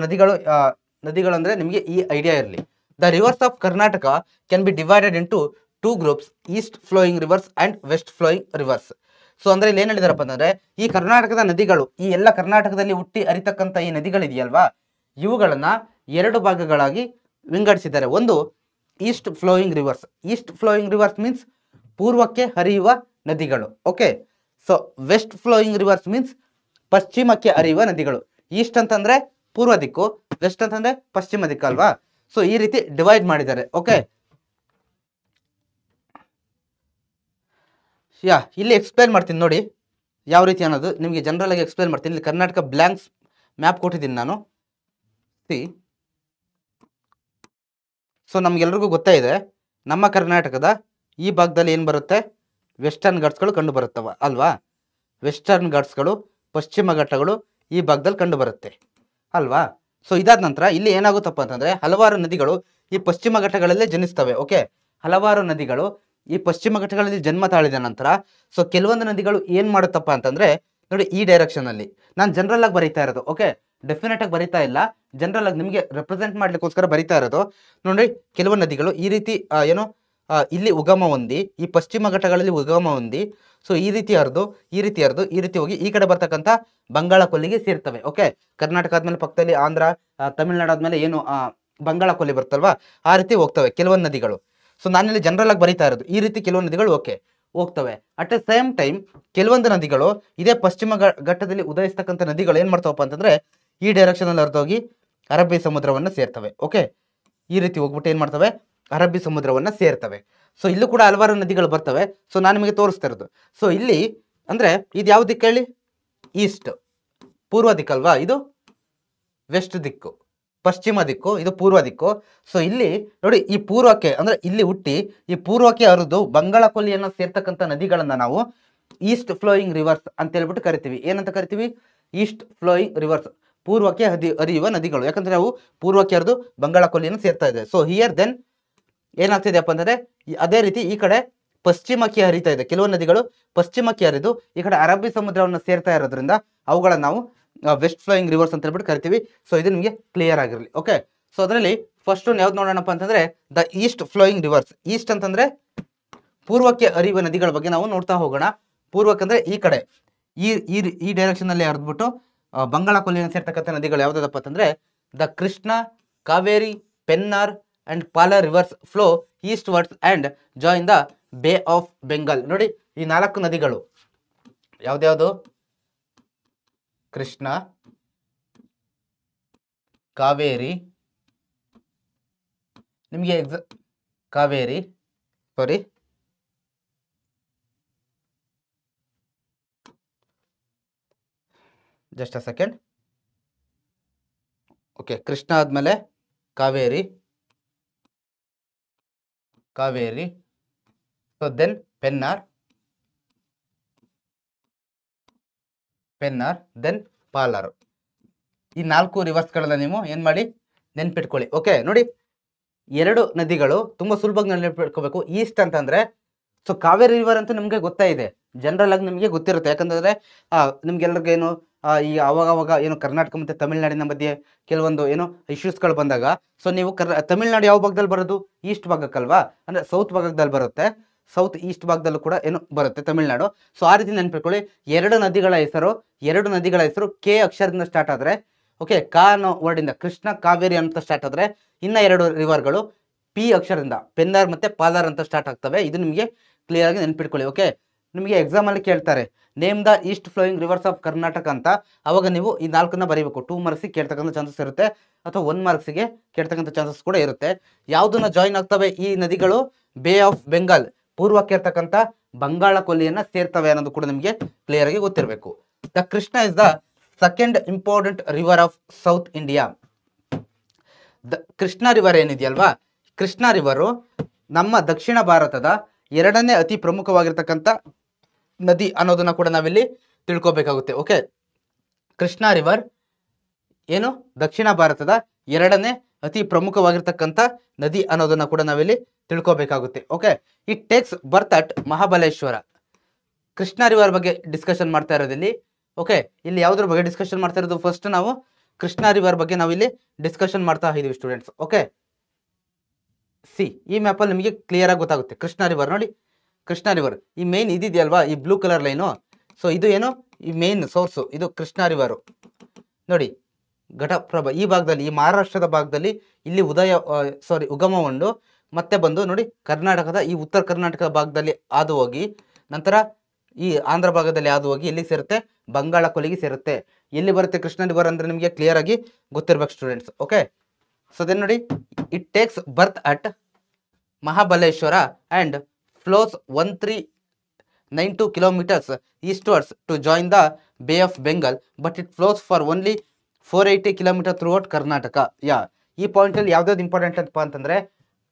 ನದಿಗಳು ಅಂದ್ರೆ ನಿಮಗೆ ಈ ಐಡಿಯಾ ಇರಲಿ. The rivers of Karnataka can be divided into 2 groups, east flowing rivers and west flowing rivers. So ಅಂದ್ರೆ ಇಲ್ಲಿ ಏನ್ ಹೇಳಿದಾರಪ್ಪ ಅಂತಂದ್ರೆ, ಈ ಕರ್ನಾಟಕದ ನದಿಗಳು, ಈ ಎಲ್ಲ ಕರ್ನಾಟಕದಲ್ಲಿ ಹುಟ್ಟಿ ಹರಿತಕ್ಕಂಥ ಈ ನದಿಗಳಿದೆಯಲ್ವಾ, ಇವುಗಳನ್ನ 2 ಭಾಗಗಳಾಗಿ ವಿಂಗಡಿಸಿದ್ದಾರೆ. ಒಂದು east flowing rivers. East flowing rivers means ಪೂರ್ವಕ್ಕೆ ಹರಿಯುವ ನದಿಗಳು. Okay, so west flowing rivers means ಪಶ್ಚಿಮಕ್ಕೆ ಹರಿಯುವ ನದಿಗಳು. ಈಸ್ಟ್ ಅಂತಂದ್ರೆ ಪೂರ್ವ ದಿಕ್ಕು, ವೆಸ್ಟ್ ಅಂತಂದ್ರೆ ಪಶ್ಚಿಮ ದಿಕ್ಕು ಅಲ್ವಾ. ಸೊ ಈ ರೀತಿ ಡಿವೈಡ್ ಮಾಡಿದ್ದಾರೆ. ಓಕೆ, ಇಲ್ಲಿ ಎಕ್ಸ್ಪ್ಲೇನ್ ಮಾಡ್ತೀನಿ ನೋಡಿ ಯಾವ ರೀತಿ ಅನ್ನೋದು ನಿಮಗೆ ಜನರಲ್ ಆಗಿ ಎಕ್ಸ್ಪ್ಲೇನ್ ಮಾಡ್ತೀನಿ. ಇಲ್ಲಿ ಕರ್ನಾಟಕ ಬ್ಲ್ಯಾಂಕ್ಸ್ ಮ್ಯಾಪ್ ಕೊಟ್ಟಿದ್ದೀನಿ ನಾನು. ಸೊ ನಮ್ಗೆಲ್ರಿಗೂ ಗೊತ್ತಾ ಇದೆ, ನಮ್ಮ ಕರ್ನಾಟಕದ ಈ ಭಾಗದಲ್ಲಿ ಏನು ಬರುತ್ತೆ, ವೆಸ್ಟರ್ನ್ ಘಾಟ್ಸ್ಗಳು ಕಂಡು ಬರುತ್ತವ ಅಲ್ವಾ. ವೆಸ್ಟರ್ನ್ ಘಾಟ್ಸ್ಗಳು, ಪಶ್ಚಿಮ ಘಟ್ಟಗಳು ಈ ಭಾಗದಲ್ಲಿ ಕಂಡು ಬರುತ್ತೆ ಅಲ್ವಾ. ಸೊ ಇದಾದ ನಂತರ ಇಲ್ಲಿ ಏನಾಗುತ್ತಪ್ಪ ಅಂತಂದ್ರೆ, ಹಲವಾರು ನದಿಗಳು ಈ ಪಶ್ಚಿಮ ಘಟ್ಟಗಳಲ್ಲೇ ಜನಿಸ್ತವೆ. ಓಕೆ, ಹಲವಾರು ನದಿಗಳು ಈ ಪಶ್ಚಿಮ ಘಟ್ಟಗಳಲ್ಲಿ ಜನ್ಮ ತಾಳಿದ ನಂತರ ಸೊ ಕೆಲವೊಂದು ನದಿಗಳು ಏನ್ ಮಾಡುತ್ತಪ್ಪ ಅಂತಂದ್ರೆ, ನೋಡಿ ಈ ಡೈರೆಕ್ಷನ್ ಅಲ್ಲಿ ನಾನು ಜನರಲ್ ಆಗಿ ಬರೀತಾ ಇರೋದು. ಓಕೆ, ಡೆಫಿನೆಟ್ ಆಗಿ ಬರೀತಾ ಇಲ್ಲ, ಜನರಲ್ ಆಗಿ ನಿಮಗೆ ರೆಪ್ರೆಸೆಂಟ್ ಮಾಡ್ಲಿಕ್ಕೋಸ್ಕರ ಬರೀತಾ ಇರೋದು. ನೋಡಿ ಕೆಲವು ನದಿಗಳು ಈ ರೀತಿ ಇಲ್ಲಿ ಉಗಮ ಹೊಂದಿ, ಈ ಪಶ್ಚಿಮ ಘಟ್ಟಗಳಲ್ಲಿ ಉಗಮ ಹೊಂದಿ, ಸೊ ಈ ರೀತಿ ಹರಿದು ಈ ರೀತಿ ಹೋಗಿ ಈ ಕಡೆ ಬರ್ತಕ್ಕಂಥ ಬಂಗಾಳ ಕೊಲ್ಲಿಗೆ ಸೇರ್ತವೆ. ಓಕೆ, ಕರ್ನಾಟಕ ಆದ್ಮೇಲೆ ಪಕ್ಕದಲ್ಲಿ ಆಂಧ್ರ, ತಮಿಳ್ನಾಡು ಆದ್ಮೇಲೆ ಏನು ಬಂಗಾಳ ಕೊಲ್ಲಿ ಬರ್ತಲ್ವಾ, ಆ ರೀತಿ ಹೋಗ್ತವೆ ಕೆಲವೊಂದು ನದಿಗಳು. ಸೊ ನಾನಿಲ್ಲಿ ಜನರಲ್ ಆಗಿ ಬರೀತಾ ಇರೋದು ಈ ರೀತಿ ಕೆಲವೊಂದು ನದಿಗಳು ಓಕೆ ಹೋಗ್ತವೆ. ಅಟ್ ದ ಸೇಮ್ ಟೈಮ್ ಕೆಲವೊಂದು ನದಿಗಳು ಇದೇ ಪಶ್ಚಿಮ ಘಟ್ಟದಲ್ಲಿ ಉದಯಿಸ್ತಕ್ಕಂಥ ನದಿಗಳು ಏನ್ ಮಾಡ್ತಾವಪ್ಪ ಅಂತಂದ್ರೆ ಈ ಡೈರೆಕ್ಷನ್ ಅಲ್ಲಿ ಹರಿದೋಗಿ ಅರಬ್ಬಿ ಸಮುದ್ರವನ್ನ ಸೇರ್ತವೆ. ಓಕೆ, ಈ ರೀತಿ ಹೋಗ್ಬಿಟ್ಟು ಏನ್ ಮಾಡ್ತವೆ, ಅರಬ್ಬಿ ಸಮುದ್ರವನ್ನ ಸೇರ್ತವೆ. ಸೊ ಇಲ್ಲೂ ಕೂಡ ಹಲವಾರು ನದಿಗಳು ಬರ್ತವೆ. ಸೊ ನಾನು ನಿಮಗೆ ತೋರಿಸ್ತಾ ಇರೋದು. ಸೊ ಇಲ್ಲಿ ಅಂದ್ರೆ ಇದು ಯಾವ ದಿಕ್ಕು ಹೇಳಿ, ಈಸ್ಟ್ ಪೂರ್ವ ದಿಕ್ಕಲ್ವಾ, ಇದು ವೆಸ್ಟ್ ದಿಕ್ಕು, ಪಶ್ಚಿಮ ದಿಕ್ಕು, ಇದು ಪೂರ್ವ ದಿಕ್ಕು. ಸೊ ಇಲ್ಲಿ ನೋಡಿ ಈ ಪೂರ್ವಕ್ಕೆ ಅಂದ್ರೆ ಇಲ್ಲಿ ಹುಟ್ಟಿ ಈ ಪೂರ್ವಕ್ಕೆ ಹರಿದು ಬಂಗಾಳ ಕೊಲ್ಲಿಯನ್ನು ಸೇರ್ತಕ್ಕಂಥ ನದಿಗಳನ್ನ ನಾವು ಈಸ್ಟ್ ಫ್ಲೋಯಿಂಗ್ ರಿವರ್ಸ್ ಅಂತ ಹೇಳ್ಬಿಟ್ಟು ಕರಿತೀವಿ. ಏನಂತ ಕರಿತೀವಿ, ಈಸ್ಟ್ ಫ್ಲೋಯಿಂಗ್ ರಿವರ್ಸ್, ಪೂರ್ವಕ್ಕೆ ಹರಿಯುವ ನದಿಗಳು. ಯಾಕಂದ್ರೆ ಅವು ಪೂರ್ವಕ್ಕೆ ಹರಿದು ಬಂಗಾಳ ಕೊಲ್ಲಿಯನ್ನು ಸೇರ್ತಾ ಇದೆ. ಸೊ ಹಿಯರ್ ದೆನ್ ಏನಾಗ್ತಿದೆಯಪ್ಪ ಅಂತಂದ್ರೆ ಅದೇ ರೀತಿ ಈ ಕಡೆ ಪಶ್ಚಿಮಕ್ಕೆ ಹರಿತಾ ಇದೆ. ಕೆಲವು ನದಿಗಳು ಪಶ್ಚಿಮಕ್ಕೆ ಹರಿದು ಈ ಕಡೆ ಅರಬ್ಬಿ ಸಮುದ್ರವನ್ನು ಸೇರ್ತಾ ಇರೋದ್ರಿಂದ ಅವುಗಳನ್ನ ನಾವು ವೆಸ್ಟ್ ಫ್ಲೋಯಿಂಗ್ ರಿವರ್ಸ್ ಅಂತ ಹೇಳ್ಬಿಟ್ಟು ಕರಿತೀವಿ. ಸೊ ಇದು ನಿಮಗೆ ಕ್ಲಿಯರ್ ಆಗಿರಲಿ. ಓಕೆ, ಸೊ ಅದರಲ್ಲಿ ಫಸ್ಟ್ ಒಂದು ಯಾವ್ದು ನೋಡೋಣಪ್ಪ ಅಂತಂದ್ರೆ the east flowing rivers. East ಅಂತಂದ್ರೆ ಪೂರ್ವಕ್ಕೆ ಹರಿಯುವ ನದಿಗಳ ಬಗ್ಗೆ ನಾವು ನೋಡ್ತಾ ಹೋಗೋಣ. ಪೂರ್ವಕ್ಕೆ ಅಂದ್ರೆ ಈ ಕಡೆ ಈ ಡೈರೆಕ್ಷನ್ ಅಲ್ಲಿ ಹರಿದ್ಬಿಟ್ಟು ಬಂಗಾಳ ಕೊಲ್ಲಿಯನ್ನು ಸೇರ್ತಕ್ಕಂಥ ನದಿಗಳು ಯಾವ್ದಪ್ಪ ಅಂತಂದ್ರೆ the Krishna, Kaveri, Pennar and Palar rivers flow eastwards and join the bay of Bengal. ನೋಡಿ ಈ 4 ನದಿಗಳು ಯಾವ್ದ್ಯಾವ್ದು, ಕೃಷ್ಣ, ಕಾವೇರಿ, ನಿಮಗೆ Kaveri sorry just a second. Okay, Krishna ಆದ್ಮೇಲೆ Kaveri, so then Pennar, then Palar. ಈ 4 ರಿವರ್ಸ್ಗಳನ್ನ ನೀವು ಏನ್ ಮಾಡಿ ನೆನ್ಪಿಟ್ಕೊಳ್ಳಿ. ಓಕೆ, ನೋಡಿ 2 ನದಿಗಳು ತುಂಬಾ ಸುಲಭವಾಗಿ ನೆನ್ಪಿಟ್ಕೋಬೇಕು. ಈಸ್ಟ್ ಅಂತಂದ್ರೆ ಸೊ ಕಾವೇರಿ ರಿವರ್ ಅಂತ ನಿಮ್ಗೆ ಗೊತ್ತಾ ಇದೆ, ಜನರಲ್ ಆಗಿ ನಿಮಗೆ ಗೊತ್ತಿರುತ್ತೆ. ಯಾಕಂತಂದ್ರೆ ನಿಮ್ಗೆಲ್ರಿಗೂ ಏನು ಈ ಅವಾಗ ಏನು ಕರ್ನಾಟಕ ಮತ್ತೆ ತಮಿಳ್ನಾಡಿನ ಮಧ್ಯೆ ಕೆಲವೊಂದು ಏನು ಇಶ್ಯೂಸ್ಗಳು ಬಂದಾಗ ಸೊ ನೀವು ತಮಿಳ್ನಾಡು ಯಾವ ಭಾಗದಲ್ಲಿ ಬರೋದು, ಈಸ್ಟ್ ಭಾಗಕ್ಕಲ್ವಾ, ಅಂದ್ರೆ ಸೌತ್ ಭಾಗದಲ್ಲಿ ಬರುತ್ತೆ. ಸೌತ್ ಈಸ್ಟ್ ಭಾಗದಲ್ಲೂ ಕೂಡ ಏನು ಬರುತ್ತೆ ತಮಿಳ್ನಾಡು. ಸೊ ಆ ರೀತಿ ನೆನ್ಪಿಟ್ಕೊಳ್ಳಿ. 2 ನದಿಗಳ ಹೆಸರು ಕೆ ಅಕ್ಷರದಿಂದ ಸ್ಟಾರ್ಟ್ ಆದ್ರೆ, ಓಕೆ, ಕಾ ಅನ್ನೋ ವರ್ಡಿಂದ ಕೃಷ್ಣ, ಕಾವೇರಿ ಅಂತ ಸ್ಟಾರ್ಟ್ ಆದ್ರೆ, ಇನ್ನ 2 ರಿವರ್ಗಳು ಪಿ ಅಕ್ಷರದಿಂದ ಪೆನ್ನಾರ್ ಮತ್ತೆ ಪಾಲಾರ್ ಅಂತ ಸ್ಟಾರ್ಟ್ ಆಗ್ತವೆ. ಇದು ನಿಮಗೆ ಕ್ಲಿಯರ್ ಆಗಿ ನೆನ್ಪಿಟ್ಕೊಳ್ಳಿ. ಓಕೆ, ನಿಮಗೆ ಎಕ್ಸಾಮ್ ಅಲ್ಲಿ ಕೇಳ್ತಾರೆ name the east flowing rivers of Karnataka ಅಂತ, ಅವಾಗ ನೀವು ಈ 4ನ್ನ ಬರೀಬೇಕು. 2 ಮಾರ್ಕ್ಸಿಗೆ ಕೇಳ್ತಕ್ಕಂಥ ಚಾನ್ಸಸ್ ಇರುತ್ತೆ, ಅಥವಾ 1 ಮಾರ್ಕ್ಸಿಗೆ ಕೇಳ್ತಕ್ಕಂಥ ಚಾನ್ಸಸ್ ಕೂಡ ಇರುತ್ತೆ. ಯಾವ್ದನ್ನ ಜಾಯಿನ್ ಆಗ್ತವೆ ಈ ನದಿಗಳು, ಬೇ ಆಫ್ ಬೆಂಗಾಲ್, ಪೂರ್ವಕ್ಕೆ ಇರ್ತಕ್ಕಂಥ ಬಂಗಾಳ ಕೊಲ್ಲಿಯನ್ನ ಸೇರ್ತವೆ ಅನ್ನೋದು ಕೂಡ ನಿಮಗೆ ಕ್ಲಿಯರ್ ಆಗಿ ಗೊತ್ತಿರಬೇಕು. The Krishna is the second important river of South India. Krishna river ಏನಿದೆಯಲ್ವಾ, ಕೃಷ್ಣ ರಿವರು ನಮ್ಮ ದಕ್ಷಿಣ ಭಾರತದ 2ನೇ ಅತಿ ಪ್ರಮುಖವಾಗಿರ್ತಕ್ಕಂಥ ನದಿ ಅನ್ನೋದನ್ನ ಕೂಡ ನಾವಿಲ್ಲಿ ತಿಳ್ಕೊಬೇಕಾಗುತ್ತೆ. ಓಕೆ, ಕೃಷ್ಣ ರಿವರ್ ಏನು ದಕ್ಷಿಣ ಭಾರತದ 2ನೇ ಅತಿ ಪ್ರಮುಖವಾಗಿರ್ತಕ್ಕಂಥ ನದಿ ಅನ್ನೋದನ್ನ ಕೂಡ ನಾವಿಲ್ಲಿ ತಿಳ್ಕೊಬೇಕಾಗುತ್ತೆ. Okay, it takes birth at Mahabaleshwar. Krishna river ಬಗ್ಗೆ ಡಿಸ್ಕಷನ್ ಮಾಡ್ತಾ ಇರೋದಿಲ್ಲಿ. ಓಕೆ, ಇಲ್ಲಿ ಯಾವುದ್ರ ಬಗ್ಗೆ ಡಿಸ್ಕಷನ್ ಮಾಡ್ತಾ ಇರೋದು, ಫಸ್ಟ್ ನಾವು ಕೃಷ್ಣ ರಿವರ್ ಬಗ್ಗೆ ನಾವಿಲ್ಲಿ ಡಿಸ್ಕಷನ್ ಮಾಡ್ತಾ ಇದ್ದೀವಿ ಸ್ಟೂಡೆಂಟ್ಸ್. ಓಕೆ, ಸಿ ಈ ಮ್ಯಾಪಲ್ಲಿ ನಿಮಗೆ ಕ್ಲಿಯರ್ ಆಗಿ ಗೊತ್ತಾಗುತ್ತೆ. ಕೃಷ್ಣ ರಿವರ್ ನೋಡಿ, ಕೃಷ್ಣ ರಿವರ್ ಈ ಮೇನ್ ಇದೆಯಲ್ವಾ, ಈ ಬ್ಲೂ ಕಲರ್ ಲೈನು, ಸೊ ಇದು ಏನು ಈ ಮೇನ್ ಸೋರ್ಸು, ಇದು ಕೃಷ್ಣ ರಿವರು. ನೋಡಿ ಘಟಪ್ರಭಾ ಈ ಭಾಗದಲ್ಲಿ, ಈ ಮಹಾರಾಷ್ಟ್ರದ ಭಾಗದಲ್ಲಿ ಇಲ್ಲಿ ಉಗಮಗೊಂಡು ಮತ್ತೆ ಬಂದು ನೋಡಿ ಕರ್ನಾಟಕದ ಈ ಉತ್ತರ ಕರ್ನಾಟಕ ಭಾಗದಲ್ಲಿ ಹಾದು ಹೋಗಿ ನಂತರ ಈ ಆಂಧ್ರ ಭಾಗದಲ್ಲಿ ಹಾದು ಹೋಗಿ ಎಲ್ಲಿಗೆ ಸೇರುತ್ತೆ, ಬಂಗಾಳ ಕೊಲ್ಲಿಗೆ ಸೇರುತ್ತೆ. ಎಲ್ಲಿ ಬರುತ್ತೆ ಕೃಷ್ಣ ರಿವರ್ ಅಂದ್ರೆ ನಿಮಗೆ ಕ್ಲಿಯರ್ ಆಗಿ ಗೊತ್ತಿರ್ಬೇಕು ಸ್ಟೂಡೆಂಟ್ಸ್. ಓಕೆ, ಸೊ ದೆನ್ ನೋಡಿ it takes birth at Mahabaleshwar and flows 1392 kilometers eastwards to join the Bay of Bengal, but it flows for only 480 kilometers throughout Karnataka. ಈ ಪಾಯಿಂಟ್ ಅಲ್ಲಿ ಯಾವ್ದಾವ್ದು ಇಂಪಾರ್ಟೆಂಟ್ ಅಂತ ಅಂತಂದ್ರೆ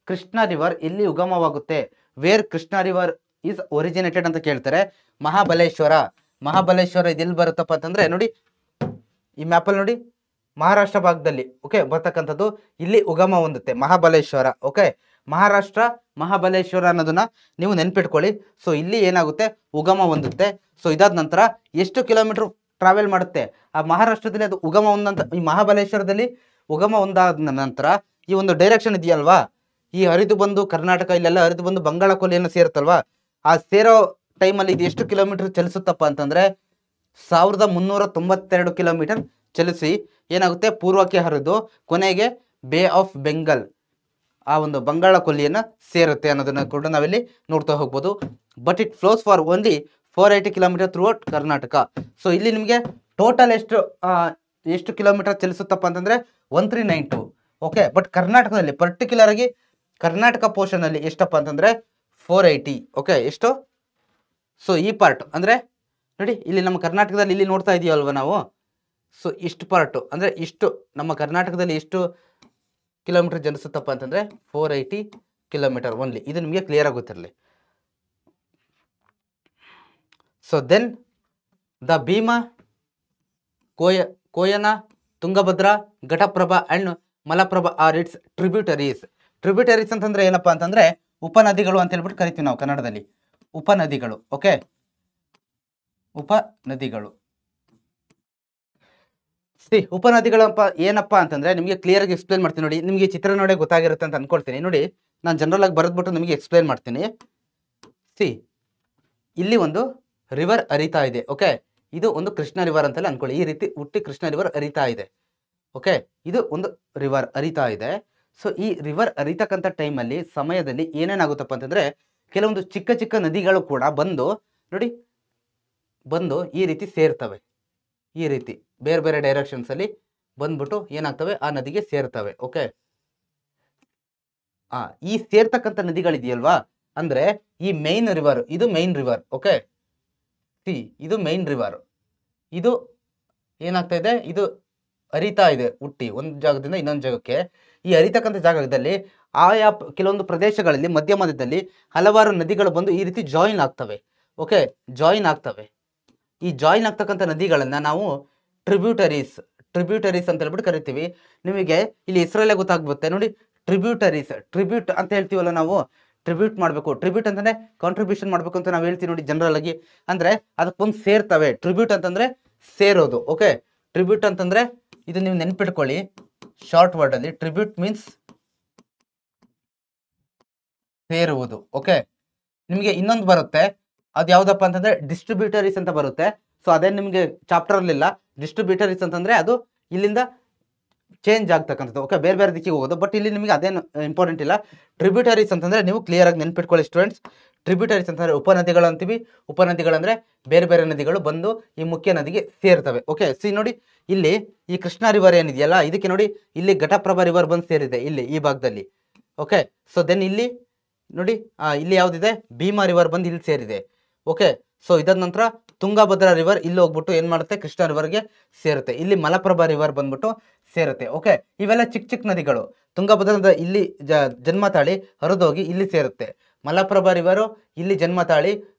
ಕೃಷ್ಣ ರಿವರ್ ಎಲ್ಲಿ ಉಗಮವಾಗುತ್ತೆ, where Krishna river is originated ಅಂತ ಕೇಳ್ತಾರೆ. ಮಹಾಬಲೇಶ್ವರ ಇದೆಲ್ಲಿ ಬರುತ್ತಪ್ಪ ಅಂತಂದ್ರೆ ನೋಡಿ ಈ ಮ್ಯಾಪಲ್ಲಿ ನೋಡಿ ಮಹಾರಾಷ್ಟ್ರ ಭಾಗದಲ್ಲಿ ಓಕೆ ಬರ್ತಕ್ಕಂಥದ್ದು, ಇಲ್ಲಿ ಉಗಮ ಹೊಂದುತ್ತೆ ಮಹಾಬಲೇಶ್ವರ. ಓಕೆ, ಮಹಾರಾಷ್ಟ್ರ ಮಹಾಬಲೇಶ್ವರ ಅನ್ನೋದನ್ನ ನೀವು ನೆನ್ಪಿಟ್ಕೊಳ್ಳಿ. ಸೊ ಇಲ್ಲಿ ಏನಾಗುತ್ತೆ, ಉಗಮ ಹೊಂದುತ್ತೆ. ಸೊ ಇದಾದ ನಂತರ ಎಷ್ಟು ಕಿಲೋಮೀಟರ್ ಟ್ರಾವೆಲ್ ಮಾಡುತ್ತೆ, ಆ ಮಹಾರಾಷ್ಟ್ರದಲ್ಲಿ ಅದು ಉಗಮ ಹೊಂದಂತ, ಈ ಮಹಾಬಲೇಶ್ವರದಲ್ಲಿ ಉಗಮ ಹೊಂದಾದ ನಂತರ ಈ ಒಂದು ಡೈರೆಕ್ಷನ್ ಇದೆಯಲ್ವಾ, ಈ ಹರಿದು ಬಂದು ಕರ್ನಾಟಕ ಇಲ್ಲೆಲ್ಲ ಹರಿದು ಬಂದು ಬಂಗಾಳ ಕೊಲ್ಲಿಯನ್ನು ಸೇರುತ್ತಲ್ವಾ, ಆ ಸೇರೋ ಟೈಮಲ್ಲಿ ಇದು ಎಷ್ಟು ಕಿಲೋಮೀಟರ್ ಚಲಿಸುತ್ತಪ್ಪ ಅಂತಂದ್ರೆ 1392 ಕಿಲೋಮೀಟರ್ ಚಲಿಸಿ ಏನಾಗುತ್ತೆ, ಪೂರ್ವಕ್ಕೆ ಹರಿದು ಕೊನೆಗೆ ಬೇ ಆಫ್ ಬೆಂಗಾಲ್ ಆ ಒಂದು ಬಂಗಾಳ ಕೊಲ್ಲಿಯನ್ನು ಸೇರುತ್ತೆ ಅನ್ನೋದನ್ನ ಕೂಡ ನಾವಿಲ್ಲಿ ನೋಡ್ತಾ ಹೋಗ್ಬೋದು. But it flows for only 480 kilometre through out Karnataka. So ಇಲ್ಲಿ ನಿಮಗೆ ಟೋಟಲ್ ಎಷ್ಟು ಕಿಲೋಮೀಟರ್ ಚಲಿಸುತ್ತಪ್ಪ ಅಂತಂದ್ರೆ 1392. ಓಕೆ, ಬಟ್ ಕರ್ನಾಟಕದಲ್ಲಿ ಪರ್ಟಿಕ್ಯುಲರ್ ಆಗಿ ಕರ್ನಾಟಕ ಪೋರ್ಷನ್ ಅಲ್ಲಿ ಎಷ್ಟಪ್ಪ ಅಂತಂದ್ರೆ 480. ಓಕೆ, ಎಷ್ಟು? ಸೊ ಈ ಪಾರ್ಟ್ ಅಂದ್ರೆ ನೋಡಿ, ಇಲ್ಲಿ ನಮ್ಮ ಕರ್ನಾಟಕದಲ್ಲಿ ಇಲ್ಲಿ ನೋಡ್ತಾ ಇದೀವಲ್ವ ನಾವು. ಸೊ ಇಷ್ಟು ಪಾರ್ಟು ಅಂದ್ರೆ ಇಷ್ಟು ನಮ್ಮ ಕರ್ನಾಟಕದಲ್ಲಿ ಎಷ್ಟು ಕಿಲೋಮೀಟರ್ ಚಲಿಸುತ್ತಪ್ಪ ಅಂತಂದ್ರೆ 480 ಕಿಲೋಮೀಟರ್ ಓನ್ಲಿ. ಇದು ನಿಮಗೆ ಕ್ಲಿಯರ್ ಆಗುತ್ತಿರಲಿ. So then the Bhima, Koyna, Tungabhadra, Ghataprabha and Malaprabha are its tributaries. Tributaries ಅಂತಂದ್ರೆ ಏನಪ್ಪಾ ಅಂತಂದ್ರೆ ಉಪನದಿಗಳು ಅಂತ ಹೇಳ್ಬಿಟ್ಟು ಕರಿತೀವಿ ನಾವು ಕನ್ನಡದಲ್ಲಿ. ಉಪನದಿಗಳು. ಓಕೆ, ಉಪನದಿಗಳು. ಉಪನದಿಗಳಪ್ಪ ಏನಪ್ಪಾ ಅಂತಂದ್ರೆ ನಿಮಗೆ ಕ್ಲಿಯರ್ ಆಗಿ ಎಕ್ಸ್ಪ್ಲೇನ್ ಮಾಡ್ತೀನಿ ನೋಡಿ. ನಿಮಗೆ ಚಿತ್ರ ನೋಡಿ ಗೊತ್ತಾಗಿರುತ್ತೆ ಅಂತ ಅನ್ಕೊಳ್ತೀನಿ. ನೋಡಿ, ನಾನು ಜನರಲ್ ಆಗಿ ಬರೆದ್ಬಿಟ್ಟು ನಿಮಗೆ ಎಕ್ಸ್ಪ್ಲೇನ್ ಮಾಡ್ತೀನಿ. ಇಲ್ಲಿ ಒಂದು ರಿವರ್ ಹರಿತಾ ಇದೆ. ಓಕೆ, ಇದು ಒಂದು ಕೃಷ್ಣ ರಿವರ್ ಅಂತೆಲ್ಲ ಅನ್ಕೊಳ್ಳಿ. ಈ ರೀತಿ ಹುಟ್ಟಿ ಕೃಷ್ಣ ರಿವರ್ ಹರಿತಾ ಇದೆ. ಓಕೆ, ಇದು ಒಂದು ರಿವರ್ ಹರಿತಾ ಇದೆ. ಸೊ ಈ ರಿವರ್ ಹರಿತಕ್ಕಂಥ ಟೈಮಲ್ಲಿ ಸಮಯದಲ್ಲಿ ಏನೇನಾಗುತ್ತಪ್ಪ ಅಂತಂದ್ರೆ ಕೆಲವೊಂದು ಚಿಕ್ಕ ಚಿಕ್ಕ ನದಿಗಳು ಕೂಡ ಬಂದು ನೋಡಿ, ಬಂದು ಈ ರೀತಿ ಸೇರ್ತವೆ. ಈ ರೀತಿ ಬೇರೆ ಬೇರೆ ಡೈರೆಕ್ಷನ್ಸ್ ಅಲ್ಲಿ ಬಂದ್ಬಿಟ್ಟು ಏನಾಗ್ತವೆ, ಆ ನದಿಗೆ ಸೇರ್ತವೆ. ಓಕೆ, ಈ ಸೇರ್ತಕ್ಕಂಥ ನದಿಗಳಿದೆಯಲ್ವಾ, ಅಂದ್ರೆ ಈ ಮೈನ್ ರಿವರ್, ಇದು ಮೈನ್ ರಿವರ್. ಓಕೆ, ಇದು ಮೈನ್ ರಿವರ್. ಇದು ಏನಾಗ್ತಾ ಇದೆ, ಇದು ಹರಿತಾ ಇದೆ ಹುಟ್ಟಿ ಒಂದು ಜಾಗದಿಂದ ಇನ್ನೊಂದು ಜಾಗಕ್ಕೆ. ಈ ಹರಿತಕ್ಕಂಥ ಜಾಗದಲ್ಲಿ ಆಯಾ ಕೆಲವೊಂದು ಪ್ರದೇಶಗಳಲ್ಲಿ ಮಧ್ಯ ಮಧ್ಯದಲ್ಲಿ ಹಲವಾರು ನದಿಗಳು ಬಂದು ಈ ರೀತಿ ಜಾಯಿನ್ ಆಗ್ತವೆ. ಓಕೆ, ಜಾಯಿನ್ ಆಗ್ತವೆ. ಈ ಜಾಯಿನ್ ಆಗ್ತಕ್ಕಂಥ ನದಿಗಳನ್ನ ನಾವು ಟ್ರಿಬ್ಯೂಟರೀಸ್ ಅಂತ ಹೇಳ್ಬಿಟ್ಟು ಕರಿತೀವಿ. ನಿಮಗೆ ಇಲ್ಲಿ ಹೆಸರಲ್ಲೇ ಗೊತ್ತಾಗ್ಬಿಡುತ್ತೆ ನೋಡಿ, ಟ್ರಿಬ್ಯೂಟ್ ಅಂತ ಹೇಳ್ತೀವಲ್ಲ ನಾವು. ಟ್ರಿಬ್ಯೂಟ್ ಮಾಡಬೇಕು, ಟ್ರಿಬ್ಯೂಟ್ ಅಂತಂದ್ರೆ ಕಾಂಟ್ರಿಬ್ಯೂಷನ್ ಮಾಡಬೇಕು ಅಂತ ನಾವು ಹೇಳ್ತೀವಿ ನೋಡಿ ಜನರಲ್ ಆಗಿ. ಅಂದ್ರೆ ಅದಕ್ಕೊಂದು ಸೇರ್ತವೆ. ಟ್ರಿಬ್ಯೂಟ್ ಅಂತಂದ್ರೆ ಸೇರೋದು. ಓಕೆ, ಟ್ರಿಬ್ಯೂಟ್ ಅಂತಂದ್ರೆ ಇದು ನೀವು ನೆನ್ಪಿಟ್ಕೊಳ್ಳಿ ಶಾರ್ಟ್ ವರ್ಡ್ ಅಲ್ಲಿ. ಟ್ರಿಬ್ಯೂಟ್ ಮೀನ್ಸ್ ಸೇರುವುದು. ಓಕೆ, ನಿಮಗೆ ಇನ್ನೊಂದು ಬರುತ್ತೆ, ಅದು ಯಾವ್ದಪ್ಪ ಅಂತಂದ್ರೆ ಡಿಸ್ಟ್ರಿಬ್ಯೂಟರೀಸ್ ಅಂತ ಬರುತ್ತೆ. ಸೊ ಅದೇ ನಿಮಗೆ ಚಾಪ್ಟರ್ ಅಲ್ಲಿಲ್ಲ. ಡಿಸ್ಟ್ರಿಬ್ಯೂಟರೀಸ್ ಅಂತಂದ್ರೆ ಅದು ಇಲ್ಲಿಂದ ಚೇಂಜ್ ಆಗ್ತಕ್ಕಂಥದ್ದು. ಓಕೆ, ಬೇರೆ ಬೇರೆ ದಿಕ್ಕಿಗೆ ಹೋಗೋದು. ಬಟ್ ಇಲ್ಲಿ ನಿಮಗೆ ಅದೇನು ಇಂಪಾರ್ಟೆಂಟ್ ಇಲ್ಲ. ಟ್ರಿಬ್ಯೂಟರೀಸ್ ಅಂತಂದ್ರೆ ನೀವು ಕ್ಲಿಯರ್ ಆಗಿ ನೆನ್ಪಿಟ್ಕೊಳ್ಳಿ ಸ್ಟೂಡೆಂಟ್ಸ್. ಟ್ರಿಬ್ಯೂಟರೀಸ್ ಅಂತಂದ್ರೆ ಉಪನದಿಗಳು ಅಂತೀವಿ. ಉಪನದಿಗಳಂದ್ರೆ ಬೇರೆ ಬೇರೆ ನದಿಗಳು ಬಂದು ಈ ಮುಖ್ಯ ನದಿಗೆ ಸೇರ್ತವೆ. ಓಕೆ, ನೋಡಿ ಇಲ್ಲಿ ಈ ಕೃಷ್ಣ ರಿವರ್ ಏನಿದೆಯಲ್ಲ, ಇದಕ್ಕೆ ನೋಡಿ ಇಲ್ಲಿ ಘಟಪ್ರಭಾ ರಿವರ್ ಬಂದು ಸೇರಿದೆ ಇಲ್ಲಿ ಈ ಭಾಗದಲ್ಲಿ. ಓಕೆ, ಸೊ ದೆನ್ ಇಲ್ಲಿ ನೋಡಿ ಇಲ್ಲಿ ಯಾವ್ದಿದೆ, ಭೀಮಾ ರಿವರ್ ಬಂದು ಇಲ್ಲಿ ಸೇರಿದೆ. ಓಕೆ, ಸೊ ಇದಾದ ನಂತರ ತುಂಗಭದ್ರಾ ರಿವರ್ ಇಲ್ಲಿ ಹೋಗ್ಬಿಟ್ಟು ಏನ್ ಮಾಡುತ್ತೆ, ಕೃಷ್ಣ ರಿವರ್ಗೆ ಸೇರುತ್ತೆ. ಇಲ್ಲಿ ಮಲಪ್ರಭಾ ರಿವರ್ ಬಂದ್ಬಿಟ್ಟು ಸೇರುತ್ತೆ. ಓಕೆ, ಇವೆಲ್ಲ ಚಿಕ್ಕ ಚಿಕ್ಕ ನದಿಗಳು. ತುಂಗಭದ್ರದ ಇಲ್ಲಿ ಜನ್ಮ ತಾಳಿ ಹರಿದೋಗಿ ಇಲ್ಲಿ ಸೇರುತ್ತೆ. ಮಲಪ್ರಭಾ ರಿವರು ಇಲ್ಲಿ ಜನ್ಮ ತಾಳಿ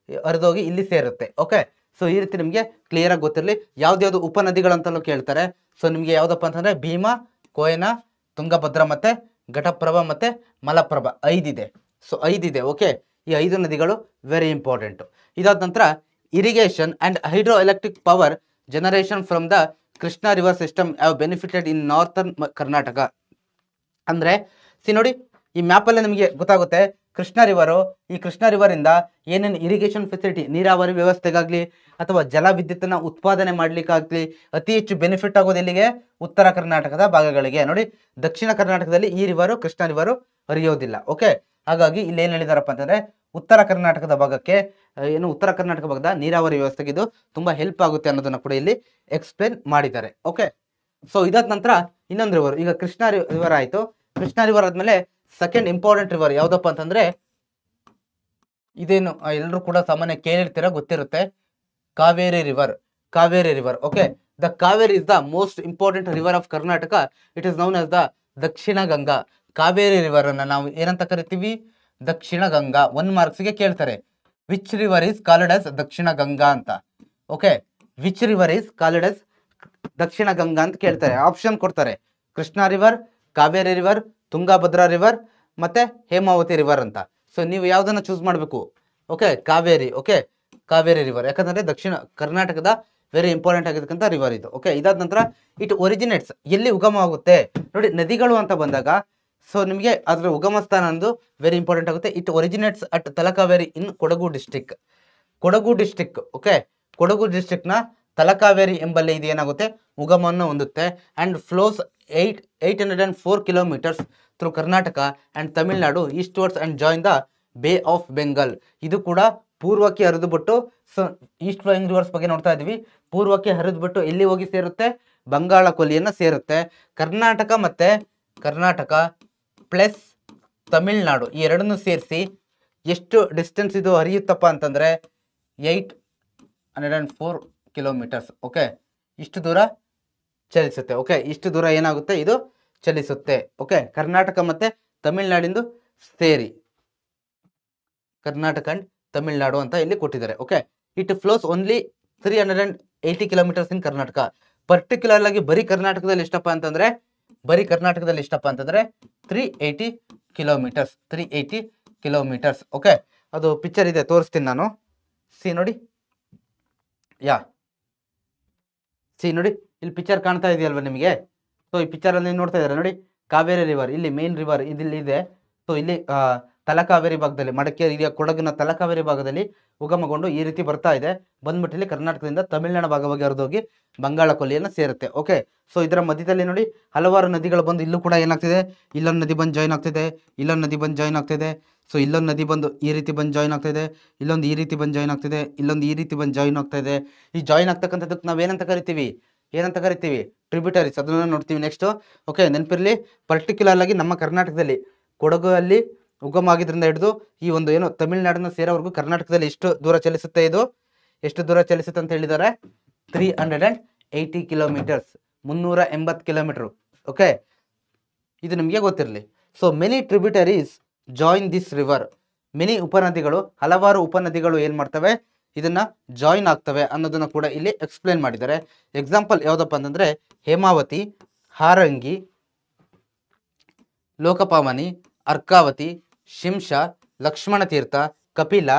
ಹರಿದೋಗಿ ಇಲ್ಲಿ ಸೇರುತ್ತೆ. ಓಕೆ, ಸೊ ಈ ರೀತಿ ನಿಮಗೆ ಕ್ಲಿಯರ್ ಆಗಿ ಗೊತ್ತಿರಲಿ. ಯಾವ್ದ್ಯಾವ್ದು ಉಪನದಿಗಳಂತಲೂ ಕೇಳ್ತಾರೆ. ಸೊ ನಿಮ್ಗೆ ಯಾವ್ದಪ್ಪ ಅಂತಂದ್ರೆ ಭೀಮಾ, ಕೋಯನಾ, ತುಂಗಭದ್ರಾ ಮತ್ತೆ ಘಟಪ್ರಭಾ ಮತ್ತೆ ಮಲಪ್ರಭಾ 5 ಇದೆ. ಸೊ 5 ಇದೆ. ಓಕೆ, ಈ 5 ನದಿಗಳು ವೆರಿ ಇಂಪಾರ್ಟೆಂಟ್. ಇದಾದ ನಂತರ irrigation and hydro electric power generation from the Krishna river system have benefited in northern Karnataka. ಅಂದ್ರೆ ನೋಡಿ, ಈ ಮ್ಯಾಪ್ ಅಲ್ಲೇ ನಿಮಗೆ ಗೊತ್ತಾಗುತ್ತೆ ಕೃಷ್ಣ ರಿವರು. ಈ ಕೃಷ್ಣ ರಿವರ್ ಇಂದ ಏನೇನು ಇರಿಗೇಷನ್ ಫೆಸಿಲಿಟಿ, ನೀರಾವರಿ ವ್ಯವಸ್ಥೆಗಾಗ್ಲಿ ಅಥವಾ ಜಲ ವಿದ್ಯುತ್ತನ್ನ ಉತ್ಪಾದನೆ ಮಾಡ್ಲಿಕ್ಕಾಗ್ಲಿ ಅತಿ ಹೆಚ್ಚು ಬೆನಿಫಿಟ್ ಆಗೋದು ಎಲ್ಲಿಗೆ, ಉತ್ತರ ಕರ್ನಾಟಕದ ಭಾಗಗಳಿಗೆ. ನೋಡಿ, ದಕ್ಷಿಣ ಕರ್ನಾಟಕದಲ್ಲಿ ಈ ರಿವರು ಕೃಷ್ಣ ರಿವರು ಹರಿಯೋದಿಲ್ಲ. ಓಕೆ, ಹಾಗಾಗಿ ಇಲ್ಲಿ ಏನ್ ಹೇಳಿದಾರಪ್ಪ ಅಂತಂದ್ರೆ ಉತ್ತರ ಕರ್ನಾಟಕದ ಭಾಗಕ್ಕೆ ಉತ್ತರ ಕರ್ನಾಟಕ ಭಾಗದ ನೀರಾವರಿ ವ್ಯವಸ್ಥೆಗೆ ಇದು ತುಂಬಾ ಹೆಲ್ಪ್ ಆಗುತ್ತೆ ಅನ್ನೋದನ್ನ ಕೂಡ ಇಲ್ಲಿ ಎಕ್ಸ್ಪ್ಲೇನ್ ಮಾಡಿದ್ದಾರೆ. ಓಕೆ, ಸೊ ಇದಾದ ನಂತರ ಇನ್ನೊಂದು ರಿವರ್, ಈಗ ಕೃಷ್ಣ ರಿವರ್ ಆಯ್ತು. ಕೃಷ್ಣ ರಿವರ್ ಆದ್ಮೇಲೆ ಸೆಕೆಂಡ್ ಇಂಪಾರ್ಟೆಂಟ್ ರಿವರ್ ಯಾವ್ದಪ್ಪ ಅಂತಂದ್ರೆ ಇದೇನು ಎಲ್ಲರೂ ಕೂಡ ಸಾಮಾನ್ಯ ಕೇಳಿರ್ತೀರ, ಗೊತ್ತಿರುತ್ತೆ, Kaveri river. Okay, the Kaveri is the most important river of Karnataka. It is known as the Dakshina Ganga. Kaveri river ಅನ್ನ ನಾವು ಏನಂತ ಕರಿತೀವಿ, ದಕ್ಷಿಣ ಗಂಗಾ. 1 ಮಾರ್ಕ್ಸ್ಗೆ ಕೇಳ್ತಾರೆ, which river is called as ದಕ್ಷಿಣ ಗಂಗಾ ಅಂತ. Okay, which river is called as ದಕ್ಷಿಣ ಗಂಗಾ ಅಂತ ಕೇಳ್ತಾರೆ. ಆಪ್ಷನ್ ಕೊಡ್ತಾರೆ, Krishna river, Kaveri river, Tungabhadra river ಮತ್ತೆ ಹೇಮಾವತಿ ರಿವರ್ ಅಂತ. ಸೊ ನೀವು ಯಾವ್ದನ್ನ ಚೂಸ್ ಮಾಡಬೇಕು? Okay, Kaveri. Okay, Kaveri river, ಯಾಕಂದ್ರೆ ದಕ್ಷಿಣ ಕರ್ನಾಟಕದ ವೆರಿ ಇಂಪಾರ್ಟೆಂಟ್ ಆಗಿರ್ತಕ್ಕಂಥ ರಿವರ್ ಇದು. ಓಕೆ, ಇದಾದ ನಂತರ ಇಟ್ ಒರಿಜಿನೇಟ್ಸ್, ಎಲ್ಲಿ ಉಗಮವಾಗುತ್ತೆ ನೋಡಿ. ನದಿಗಳು ಅಂತ ಬಂದಾಗ ಸೊ ನಿಮಗೆ ಅದರ ಉಗಮ ಸ್ಥಾನ ಅಂದು ವೆರಿ ಇಂಪಾರ್ಟೆಂಟ್ ಆಗುತ್ತೆ. It originates at Talakaveri in Kodagu district. Kodagu district, okay, Kodagu district ನ ತಲಕಾವೇರಿ ಎಂಬಲ್ಲಿ ಇದು ಏನಾಗುತ್ತೆ, ಉಗಮವನ್ನು ಹೊಂದುತ್ತೆ. And flows 804 kilometres through Karnataka and Tamil Nadu eastwards and join the bay of Bengal. ಇದು ಕೂಡ ಪೂರ್ವಕ್ಕೆ ಹರಿದುಬಿಟ್ಟು, ಸೊ ಈಸ್ಟ್ ಫ್ಲೋಯಿಂಗ್ ರಿವರ್ಸ್ ಬಗ್ಗೆ ನೋಡ್ತಾ ಇದ್ವಿ, ಪೂರ್ವಕ್ಕೆ ಹರಿದುಬಿಟ್ಟು ಎಲ್ಲಿ ಹೋಗಿ ಸೇರುತ್ತೆ, ಬಂಗಾಳ ಕೊಲ್ಲಿಯನ್ನು ಸೇರುತ್ತೆ. ಕರ್ನಾಟಕ ಪ್ಲಸ್ ತಮಿಳ್ನಾಡು ಈ ಎರಡನ್ನೂ ಸೇರಿಸಿ ಎಷ್ಟು ಡಿಸ್ಟೆನ್ಸ್ ಇದು ಹರಿಯುತ್ತಪ್ಪ ಅಂತಂದರೆ 804 ಕಿಲೋಮೀಟರ್ಸ್. ಓಕೆ, ಇಷ್ಟು ದೂರ ಚಲಿಸುತ್ತೆ. ಓಕೆ, ಇಷ್ಟು ದೂರ ಏನಾಗುತ್ತೆ, ಇದು ಚಲಿಸುತ್ತೆ. ಓಕೆ, ಕರ್ನಾಟಕ ಮತ್ತು ತಮಿಳ್ನಾಡಿಂದು ಸೇರಿ ಕರ್ನಾಟಕ ಅಂಡ್ ತಮಿಳ್ನಾಡು ಅಂತ ಇಲ್ಲಿ ಕೊಟ್ಟಿದ್ದಾರೆ. Okay, it flows only 380 kilometers in Karnataka. Particular ಆಗಿ ಬರೀ ಕರ್ನಾಟಕದಲ್ಲಿ ಎಷ್ಟಪ್ಪ ಅಂತಂದರೆ 380 ಕಿಲೋಮೀಟರ್ಸ್. ಓಕೆ, ಅದು ಪಿಕ್ಚರ್ ಇದೆ, ತೋರಿಸ್ತೀನಿ ನಾನು. ನೋಡಿ, ನೋಡಿ ಇಲ್ಲಿ ಪಿಕ್ಚರ್ ಕಾಣ್ತಾ ಇದೆಯಲ್ವ ನಿಮಗೆ? ಸೊ ಈ ಪಿಕ್ಚರಲ್ಲಿ ನೋಡ್ತಾ ಇದ್ದಾರೆ ನೋಡಿ, ಕಾವೇರಿ ರಿವರ್ ಇಲ್ಲಿ ಮೇನ್ ರಿವರ್ ಇಲ್ಲಿ ಇದೆ. ಸೊ ಇಲ್ಲಿ ತಲಕಾವೇರಿ ಭಾಗದಲ್ಲಿ, ಮಡಿಕೇರಿ ಕೊಡಗಿನ ತಲಕಾವೇರಿ ಭಾಗದಲ್ಲಿ ಉಗಮಗೊಂಡು ಈ ರೀತಿ ಬರ್ತಾ ಇದೆ. ಬಂದ್ಬಿಟ್ಟು ಇಲ್ಲಿ ಕರ್ನಾಟಕದಿಂದ ತಮಿಳುನಾಡು ಭಾಗವಾಗಿ ಹರಿದೋಗಿ ಬಂಗಾಳ ಕೊಲ್ಲಿಯನ್ನು ಸೇರುತ್ತೆ. ಓಕೆ, ಸೊ ಇದರ ಮಧ್ಯದಲ್ಲಿ ನೋಡಿ ಹಲವಾರು ನದಿಗಳು ಬಂದು ಇಲ್ಲೂ ಕೂಡ ಏನಾಗ್ತಿದೆ, ಇಲ್ಲೊಂದು ನದಿ ಬಂದು ಜಾಯಿನ್ ಆಗ್ತಿದೆ, ಇಲ್ಲೊಂದು ನದಿ ಬಂದು ಜಾಯಿನ್ ಆಗ್ತಿದೆ. ಸೊ ಇಲ್ಲೊಂದು ನದಿ ಬಂದು ಈ ರೀತಿ ಬಂದು ಜಾಯಿನ್ ಆಗ್ತಿದೆ, ಇಲ್ಲೊಂದು ಈ ರೀತಿ ಬಂದು ಜಾಯಿನ್ ಆಗ್ತಿದೆ, ಇಲ್ಲೊಂದು ಈ ರೀತಿ ಬಂದು ಜಾಯಿನ್ ಆಗ್ತಾ ಇದೆ. ಈ ಜಾಯಿನ್ ಆಗ್ತಕ್ಕಂಥದ್ದಕ್ಕೆ ನಾವೇನಂತ ಕರಿತೀವಿ, ಟ್ರಿಬ್ಯೂಟರೀಸ್. ಅದನ್ನು ನೋಡ್ತೀವಿ ನೆಕ್ಸ್ಟ್. ಓಕೆ, ನೆನಪಿರಲಿ, ಪರ್ಟಿಕ್ಯುಲರ್ ಆಗಿ ನಮ್ಮ ಕರ್ನಾಟಕದಲ್ಲಿ ಕೊಡಗು ಅಲ್ಲಿ ಉಗಮ ಆಗಿದ್ರಿಂದ ಹಿಡಿದು ಈ ಒಂದು ಏನು ತಮಿಳುನಾಡನ್ನ ಸೇರೋವರೆಗೂ ಕರ್ನಾಟಕದಲ್ಲಿ ಎಷ್ಟು ದೂರ ಚಲಿಸುತ್ತೆ, ಇದು ಎಷ್ಟು ದೂರ ಚಲಿಸುತ್ತೆ ಅಂತ ಹೇಳಿದ್ದಾರೆ, 380 ಕಿಲೋಮೀಟರ್ಸ್, 380 ಕಿಲೋಮೀಟರ್. ಓಕೆ, ಇದು ನಿಮಗೆ ಗೊತ್ತಿರಲಿ. So many tributaries join this river. Many ಉಪನದಿಗಳು, ಹಲವಾರು ಉಪನದಿಗಳು ಏನು ಮಾಡ್ತವೆ, ಇದನ್ನ ಜಾಯಿನ್ ಆಗ್ತವೆ ಅನ್ನೋದನ್ನ ಕೂಡ ಇಲ್ಲಿ ಎಕ್ಸ್ಪ್ಲೇನ್ ಮಾಡಿದ್ದಾರೆ. ಎಕ್ಸಾಂಪಲ್ ಯಾವುದಪ್ಪ ಅಂತಂದ್ರೆ Hemavati, Harangi, Lokapavani, Arkavati, Shimsha, Lakshmana Tirtha, Kapila,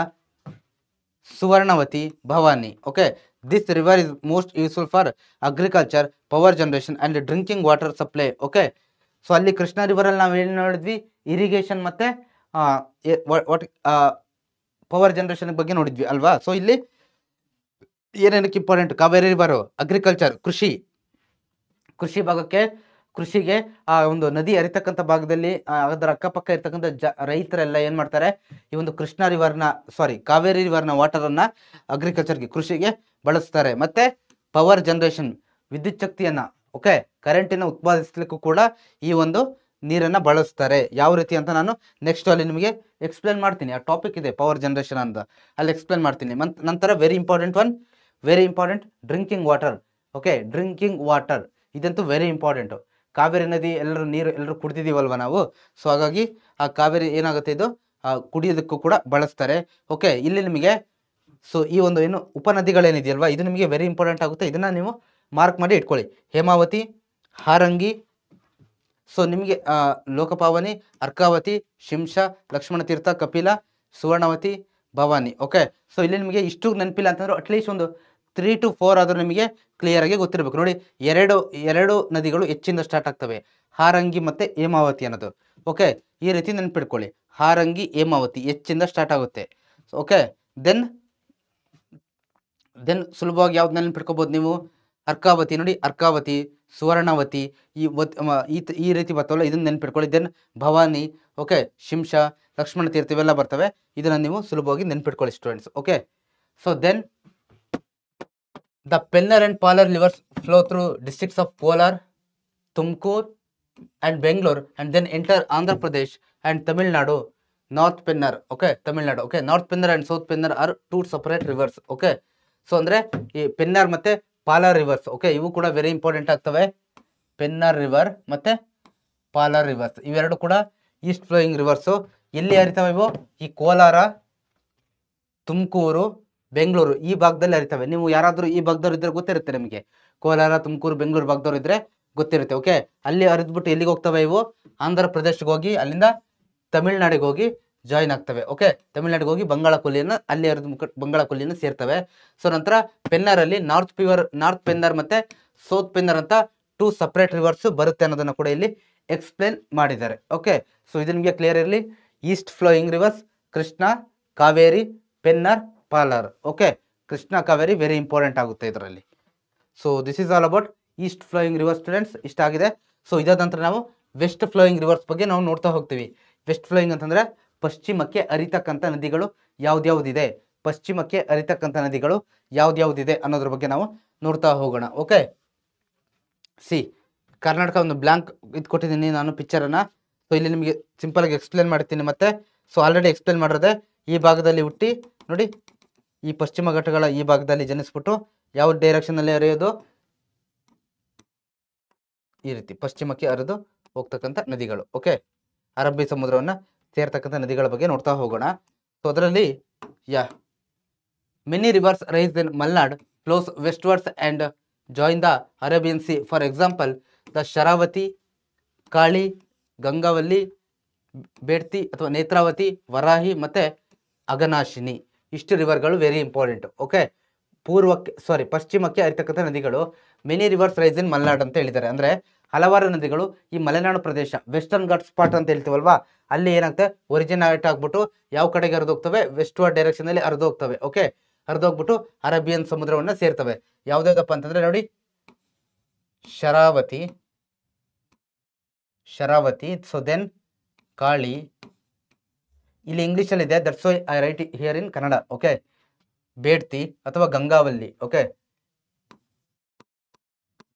Suvarnavati, Bhavani. Okay, this river is most useful for agriculture, power generation and drinking water supply. Okay, so ಅಲ್ಲಿ ಕೃಷ್ಣ ರಿವರಲ್ಲಿ ನಾವು ಏನು ನೋಡಿದ್ವಿ, ಇರಿಗೇಷನ್ ಮತ್ತೆ ಪವರ್ ಜನರೇಷನ್ ಬಗ್ಗೆ ನೋಡಿದ್ವಿ ಅಲ್ವಾ? ಸೊ ಇಲ್ಲಿ ಏನೇನಕ್ಕೆ ಇಂಪಾರ್ಟೆಂಟ್, ಕಾವೇರಿ ರಿವರ್ ಅಗ್ರಿಕಲ್ಚರ್, ಕೃಷಿ ಭಾಗಕ್ಕೆ, ಕೃಷಿಗೆ ಆ ಒಂದು ನದಿ ಹರಿತಕ್ಕಂಥ ಭಾಗದಲ್ಲಿ ಅದರ ಅಕ್ಕಪಕ್ಕ ಇರ್ತಕ್ಕಂಥ ರೈತರೆಲ್ಲ ಏನು ಮಾಡ್ತಾರೆ, ಈ ಒಂದು ಕಾವೇರಿ ರಿವರ್ನ ವಾಟರನ್ನು ಅಗ್ರಿಕಲ್ಚರ್ಗೆ, ಕೃಷಿಗೆ ಬಳಸ್ತಾರೆ. ಮತ್ತೆ ಪವರ್ ಜನರೇಷನ್, ವಿದ್ಯುತ್ ಶಕ್ತಿಯನ್ನು, ಓಕೆ, ಕರೆಂಟಿನ ಉತ್ಪಾದಿಸಲಿಕ್ಕೂ ಕೂಡ ಈ ಒಂದು ನೀರನ್ನು ಬಳಸ್ತಾರೆ. ಯಾವ ರೀತಿ ಅಂತ ನಾನು ನೆಕ್ಸ್ಟ್ ಅಲ್ಲಿ ನಿಮಗೆ ಎಕ್ಸ್ಪ್ಲೇನ್ ಮಾಡ್ತೀನಿ. ಆ ಟಾಪಿಕ್ ಇದೆ ಪವರ್ ಜನರೇಷನ್ ಅಂತ, ಅಲ್ಲಿ ಎಕ್ಸ್ಪ್ಲೇನ್ ಮಾಡ್ತೀನಿ. ನಂತರ very important drinking water. Okay, drinking water ಇದಂತೂ ವೆರಿ ಇಂಪಾರ್ಟೆಂಟು. ಕಾವೇರಿ ನದಿ ಎಲ್ಲರೂ ಕುಡಿದಿದ್ದೀವಲ್ವ ನಾವು. ಸೊ ಹಾಗಾಗಿ ಆ ಕಾವೇರಿ ಏನಾಗುತ್ತೆ, ಇದು ಕುಡಿಯೋದಕ್ಕೂ ಕೂಡ ಬಳಸ್ತಾರೆ. ಓಕೆ, ಇಲ್ಲಿ ನಿಮಗೆ ಸೊ ಈ ಒಂದು ಏನು ಉಪನದಿಗಳೇನಿದೆಯಲ್ವಾ, ಇದು ನಿಮಗೆ ವೆರಿ ಇಂಪಾರ್ಟೆಂಟ್ ಆಗುತ್ತೆ. ಇದನ್ನು ನೀವು ಮಾರ್ಕ್ ಮಾಡಿ ಇಟ್ಕೊಳ್ಳಿ. ಹೇಮಾವತಿ, ಹಾರಂಗಿ, ಸೊ ನಿಮಗೆ ಲೋಕಪಾವನಿ, ಅರ್ಕಾವತಿ, ಶಿಂಷಾ, ಲಕ್ಷ್ಮಣ ತೀರ್ಥ, ಕಪಿಲ, ಸುವರ್ಣವತಿ, ಭವಾನಿ. ಓಕೆ, ಸೊ ಇಲ್ಲಿ ನಿಮಗೆ ಇಷ್ಟು ನೆನಪಿಲ್ಲ ಅಂತಂದ್ರೆ ಅಟ್ಲೀಸ್ಟ್ ಒಂದು 3 to 4 ಆದರೂ ನಿಮಗೆ ಕ್ಲಿಯರ್ ಆಗಿ ಗೊತ್ತಿರಬೇಕು. ನೋಡಿ, ಎರಡು ನದಿಗಳು ಹೆಚ್ಚಿಂದ ಸ್ಟಾರ್ಟ್ ಆಗ್ತವೆ, ಹಾರಂಗಿ ಮತ್ತು ಹೇಮಾವತಿ ಅನ್ನೋದು. ಓಕೆ, ಈ ರೀತಿ ನೆನಪಿಟ್ಕೊಳ್ಳಿ, ಹಾರಂಗಿ, ಹೇಮಾವತಿ ಹೆಚ್ಚಿಂದ ಸ್ಟಾರ್ಟ್ ಆಗುತ್ತೆ. ಓಕೆ, ದೆನ್ ಸುಲಭವಾಗಿ ಯಾವ್ದು ನೆನಪಿಟ್ಕೋಬೋದು ನೀವು, ಅರ್ಕಾವತಿ. ನೋಡಿ, ಅರ್ಕಾವತಿ, ಸುವರ್ಣವತಿ ಈ ರೀತಿ ಬರ್ತಾವಲ್ಲ, ಇದನ್ನು ನೆನ್ಪಿಟ್ಕೊಳ್ಳಿ. ದೆನ್ ಭವಾನಿ, ಓಕೆ, ಶಿಂಷಾ, ಲಕ್ಷ್ಮಣ ತೀರ್ಥ ಇವೆಲ್ಲ ಬರ್ತವೆ. ಇದನ್ನು ನೀವು ಸುಲಭವಾಗಿ ನೆನ್ಪಿಟ್ಕೊಳ್ಳಿ students. Okay, so then the Pennar and Palar rivers flow through districts of Kolar, Tumakuru and Bengaluru and then enter Andhra Pradesh and Tamil Nadu. North Pennar, okay, Tamil Nadu. Okay, north Pennar and south Pennar are 2 separate rivers. Okay, so ಅಂದರೆ ಈ ಪೆನ್ನರ್ ಮತ್ತು ಪಾಲಾರ್ ರಿವರ್ಸ್. ಓಕೆ, ಇವು ಕೂಡ ವೆರಿ ಇಂಪಾರ್ಟೆಂಟ್ ಆಗ್ತವೆ. ಪೆನ್ನರ್ ರಿವರ್ ಮತ್ತು ಪಾಲಾರ್ ರಿವರ್ಸ್ ಇವೆರಡು ಕೂಡ ಈಸ್ಟ್ ಫ್ಲೋಯಿಂಗ್ ರಿವರ್ಸು. ಎಲ್ಲಿ ಹರಿತವೆ ಇವು, ಈ ಕೋಲಾರ, ತುಮಕೂರು, ಬೆಂಗಳೂರು ಈ ಭಾಗದಲ್ಲಿ ಹರಿತವೆ. ನೀವು ಯಾರಾದರೂ ಈ ಭಾಗದವ್ರು ಇದ್ದರೆ ಗೊತ್ತಿರುತ್ತೆ ನಿಮಗೆ, ಕೋಲಾರ, ತುಮಕೂರು, ಬೆಂಗಳೂರು ಭಾಗದವ್ರು ಇದ್ದರೆ ಗೊತ್ತಿರುತ್ತೆ. ಓಕೆ, ಅಲ್ಲಿ ಹರಿದ್ಬಿಟ್ಟು ಎಲ್ಲಿಗೆ ಹೋಗ್ತವೆ ಇವು, ಆಂಧ್ರ ಪ್ರದೇಶಕ್ಕೆ ಹೋಗಿ ಅಲ್ಲಿಂದ ತಮಿಳ್ನಾಡಿಗೆ ಹೋಗಿ ಜಾಯಿನ್ ಆಗ್ತವೆ. ಓಕೆ, ತಮಿಳ್ನಾಡಿಗೆ ಹೋಗಿ ಬಂಗಾಳ ಕೊಲ್ಲಿಯನ್ನು ಅಲ್ಲಿ ಹರಿದು ಬಂಗಾಳ ಕೊಲ್ಲಿಯನ್ನು ಸೇರ್ತವೆ. ಸೊ ನಂತರ ಪೆನ್ನರಲ್ಲಿ ನಾರ್ತ್ ಪೆನ್ನರ್ ಮತ್ತೆ ಸೌತ್ ಪೆನ್ನರ್ ಅಂತ 2 ಸಪ್ರೇಟ್ ರಿವರ್ಸ್ ಬರುತ್ತೆ ಅನ್ನೋದನ್ನ ಕೂಡ ಇಲ್ಲಿ ಎಕ್ಸ್ಪ್ಲೇನ್ ಮಾಡಿದ್ದಾರೆ. ಓಕೆ, ಸೊ ಇದು ನಿಮಗೆ ಕ್ಲಿಯರ್ ಇರಲಿ. East flowing rivers Krishna, Kaveri, Pennar, Palar. Okay, Krishna Kaveri very important ಆಗುತ್ತೆ ಇದರಲ್ಲಿ. So this is all about east flowing rivers students. ಇಷ್ಟ ಆಗಿದೆ. ಸೊ ಇದಾದ ನಂತರ ನಾವು ವೆಸ್ಟ್ ಫ್ಲೋಯಿಂಗ್ ರಿವರ್ಸ್ ಬಗ್ಗೆ ನಾವು ನೋಡ್ತಾ ಹೋಗ್ತೀವಿ. ವೆಸ್ಟ್ ಫ್ಲೋಯಿಂಗ್ ಅಂತಂದ್ರೆ ಪಶ್ಚಿಮಕ್ಕೆ ಹರಿತಕ್ಕಂಥ ನದಿಗಳು ಯಾವ್ದ್ಯಾವ್ದಿದೆ, ಪಶ್ಚಿಮಕ್ಕೆ ಹರಿತಕ್ಕಂಥ ನದಿಗಳು ಯಾವ್ದ್ಯಾವ್ದಿದೆ ಅನ್ನೋದ್ರ ಬಗ್ಗೆ ನಾವು ನೋಡ್ತಾ ಹೋಗೋಣ. ಓಕೆ, ಸಿ ಕರ್ನಾಟಕ ಒಂದು ಬ್ಲಾಂಕ್ ಇದು ಕೊಟ್ಟಿದ್ದೀನಿ ನಾನು ಪಿಕ್ಚರನ್ನು. ಸೊ ಇಲ್ಲಿ ನಿಮಗೆ ಸಿಂಪಲ್ ಆಗಿ ಎಕ್ಸ್ಪ್ಲೇನ್ ಮಾಡ್ತೀನಿ ಮತ್ತೆ. ಸೊ ಆಲ್ರೆಡಿ ಎಕ್ಸ್ಪ್ಲೇನ್ ಮಾಡಿರೋದೆ. ಈ ಭಾಗದಲ್ಲಿ ಹುಟ್ಟಿ ನೋಡಿ, ಈ ಪಶ್ಚಿಮ ಘಟ್ಟಗಳ ಈ ಭಾಗದಲ್ಲಿ ಜನಿಸ್ಬಿಟ್ಟು ಯಾವ ಡೈರೆಕ್ಷನಲ್ಲಿ ಹರಿಯೋದು, ಈ ರೀತಿ ಪಶ್ಚಿಮಕ್ಕೆ ಹರಿದು ಹೋಗ್ತಕ್ಕಂಥ ನದಿಗಳು. ಓಕೆ, ಅರಬ್ಬಿ ಸಮುದ್ರವನ್ನು ಸೇರ್ತಕ್ಕಂಥ ನದಿಗಳ ಬಗ್ಗೆ ನೋಡ್ತಾ ಹೋಗೋಣ. ಸೊ ಅದರಲ್ಲಿ many rivers rise in Malnad flows westwards and join the Arabian sea. For example the Sharavati, Kali, Gangavalli, Bedti ಅಥವಾ ನೇತ್ರಾವತಿ, ವರಾಹಿ ಮತ್ತು ಅಘನಾಶಿನಿ. ಇಷ್ಟು ರಿವರ್ಗಳು ವೆರಿ ಇಂಪಾರ್ಟೆಂಟ್. ಓಕೆ, ಪಶ್ಚಿಮಕ್ಕೆ ಹರಿತಕ್ಕಂಥ ನದಿಗಳು ಮೆನಿ ರಿವರ್ಸ್ ರೈಸ್ ಇನ್ ಮಲೆನಾಡ್ ಅಂತ ಹೇಳಿದ್ದಾರೆ. ಅಂದರೆ ಹಲವಾರು ನದಿಗಳು ಈ ಮಲೆನಾಡು ಪ್ರದೇಶ ವೆಸ್ಟರ್ನ್ ಘಾಟ್ ಸ್ಪಾಟ್ ಅಂತ ಹೇಳ್ತೀವಲ್ವಾ, ಅಲ್ಲಿ ಏನಾಗುತ್ತೆ ಒರಿಜಿನೇಟ್ ಆಗ್ಬಿಟ್ಟು ಯಾವ ಕಡೆಗೆ ಹರಿದು ಹೋಗ್ತವೆ, ವೆಸ್ಟ್ವರ್ಡ್ ಡೈರೆಕ್ಷನಲ್ಲಿ ಹರಿದು ಹೋಗ್ತವೆ. ಓಕೆ, ಹರಿದು ಹೋಗ್ಬಿಟ್ಟು ಅರೇಬಿಯನ್ ಸಮುದ್ರವನ್ನು ಸೇರ್ತವೆ. ಯಾವುದ್ಯಾವುದಪ್ಪ ಅಂತಂದರೆ ನೋಡಿ, ಶರಾವತಿ, ಸೊ ದೆನ್ ಕಾಳಿ, ಇಲ್ಲಿ ಇಂಗ್ಲೀಷಲ್ಲಿ ಇದೆ, that's why I write here in Kannada. Okay, Bedti ಅಥವಾ ಗಂಗಾವಲ್ಲಿ. ಓಕೆ,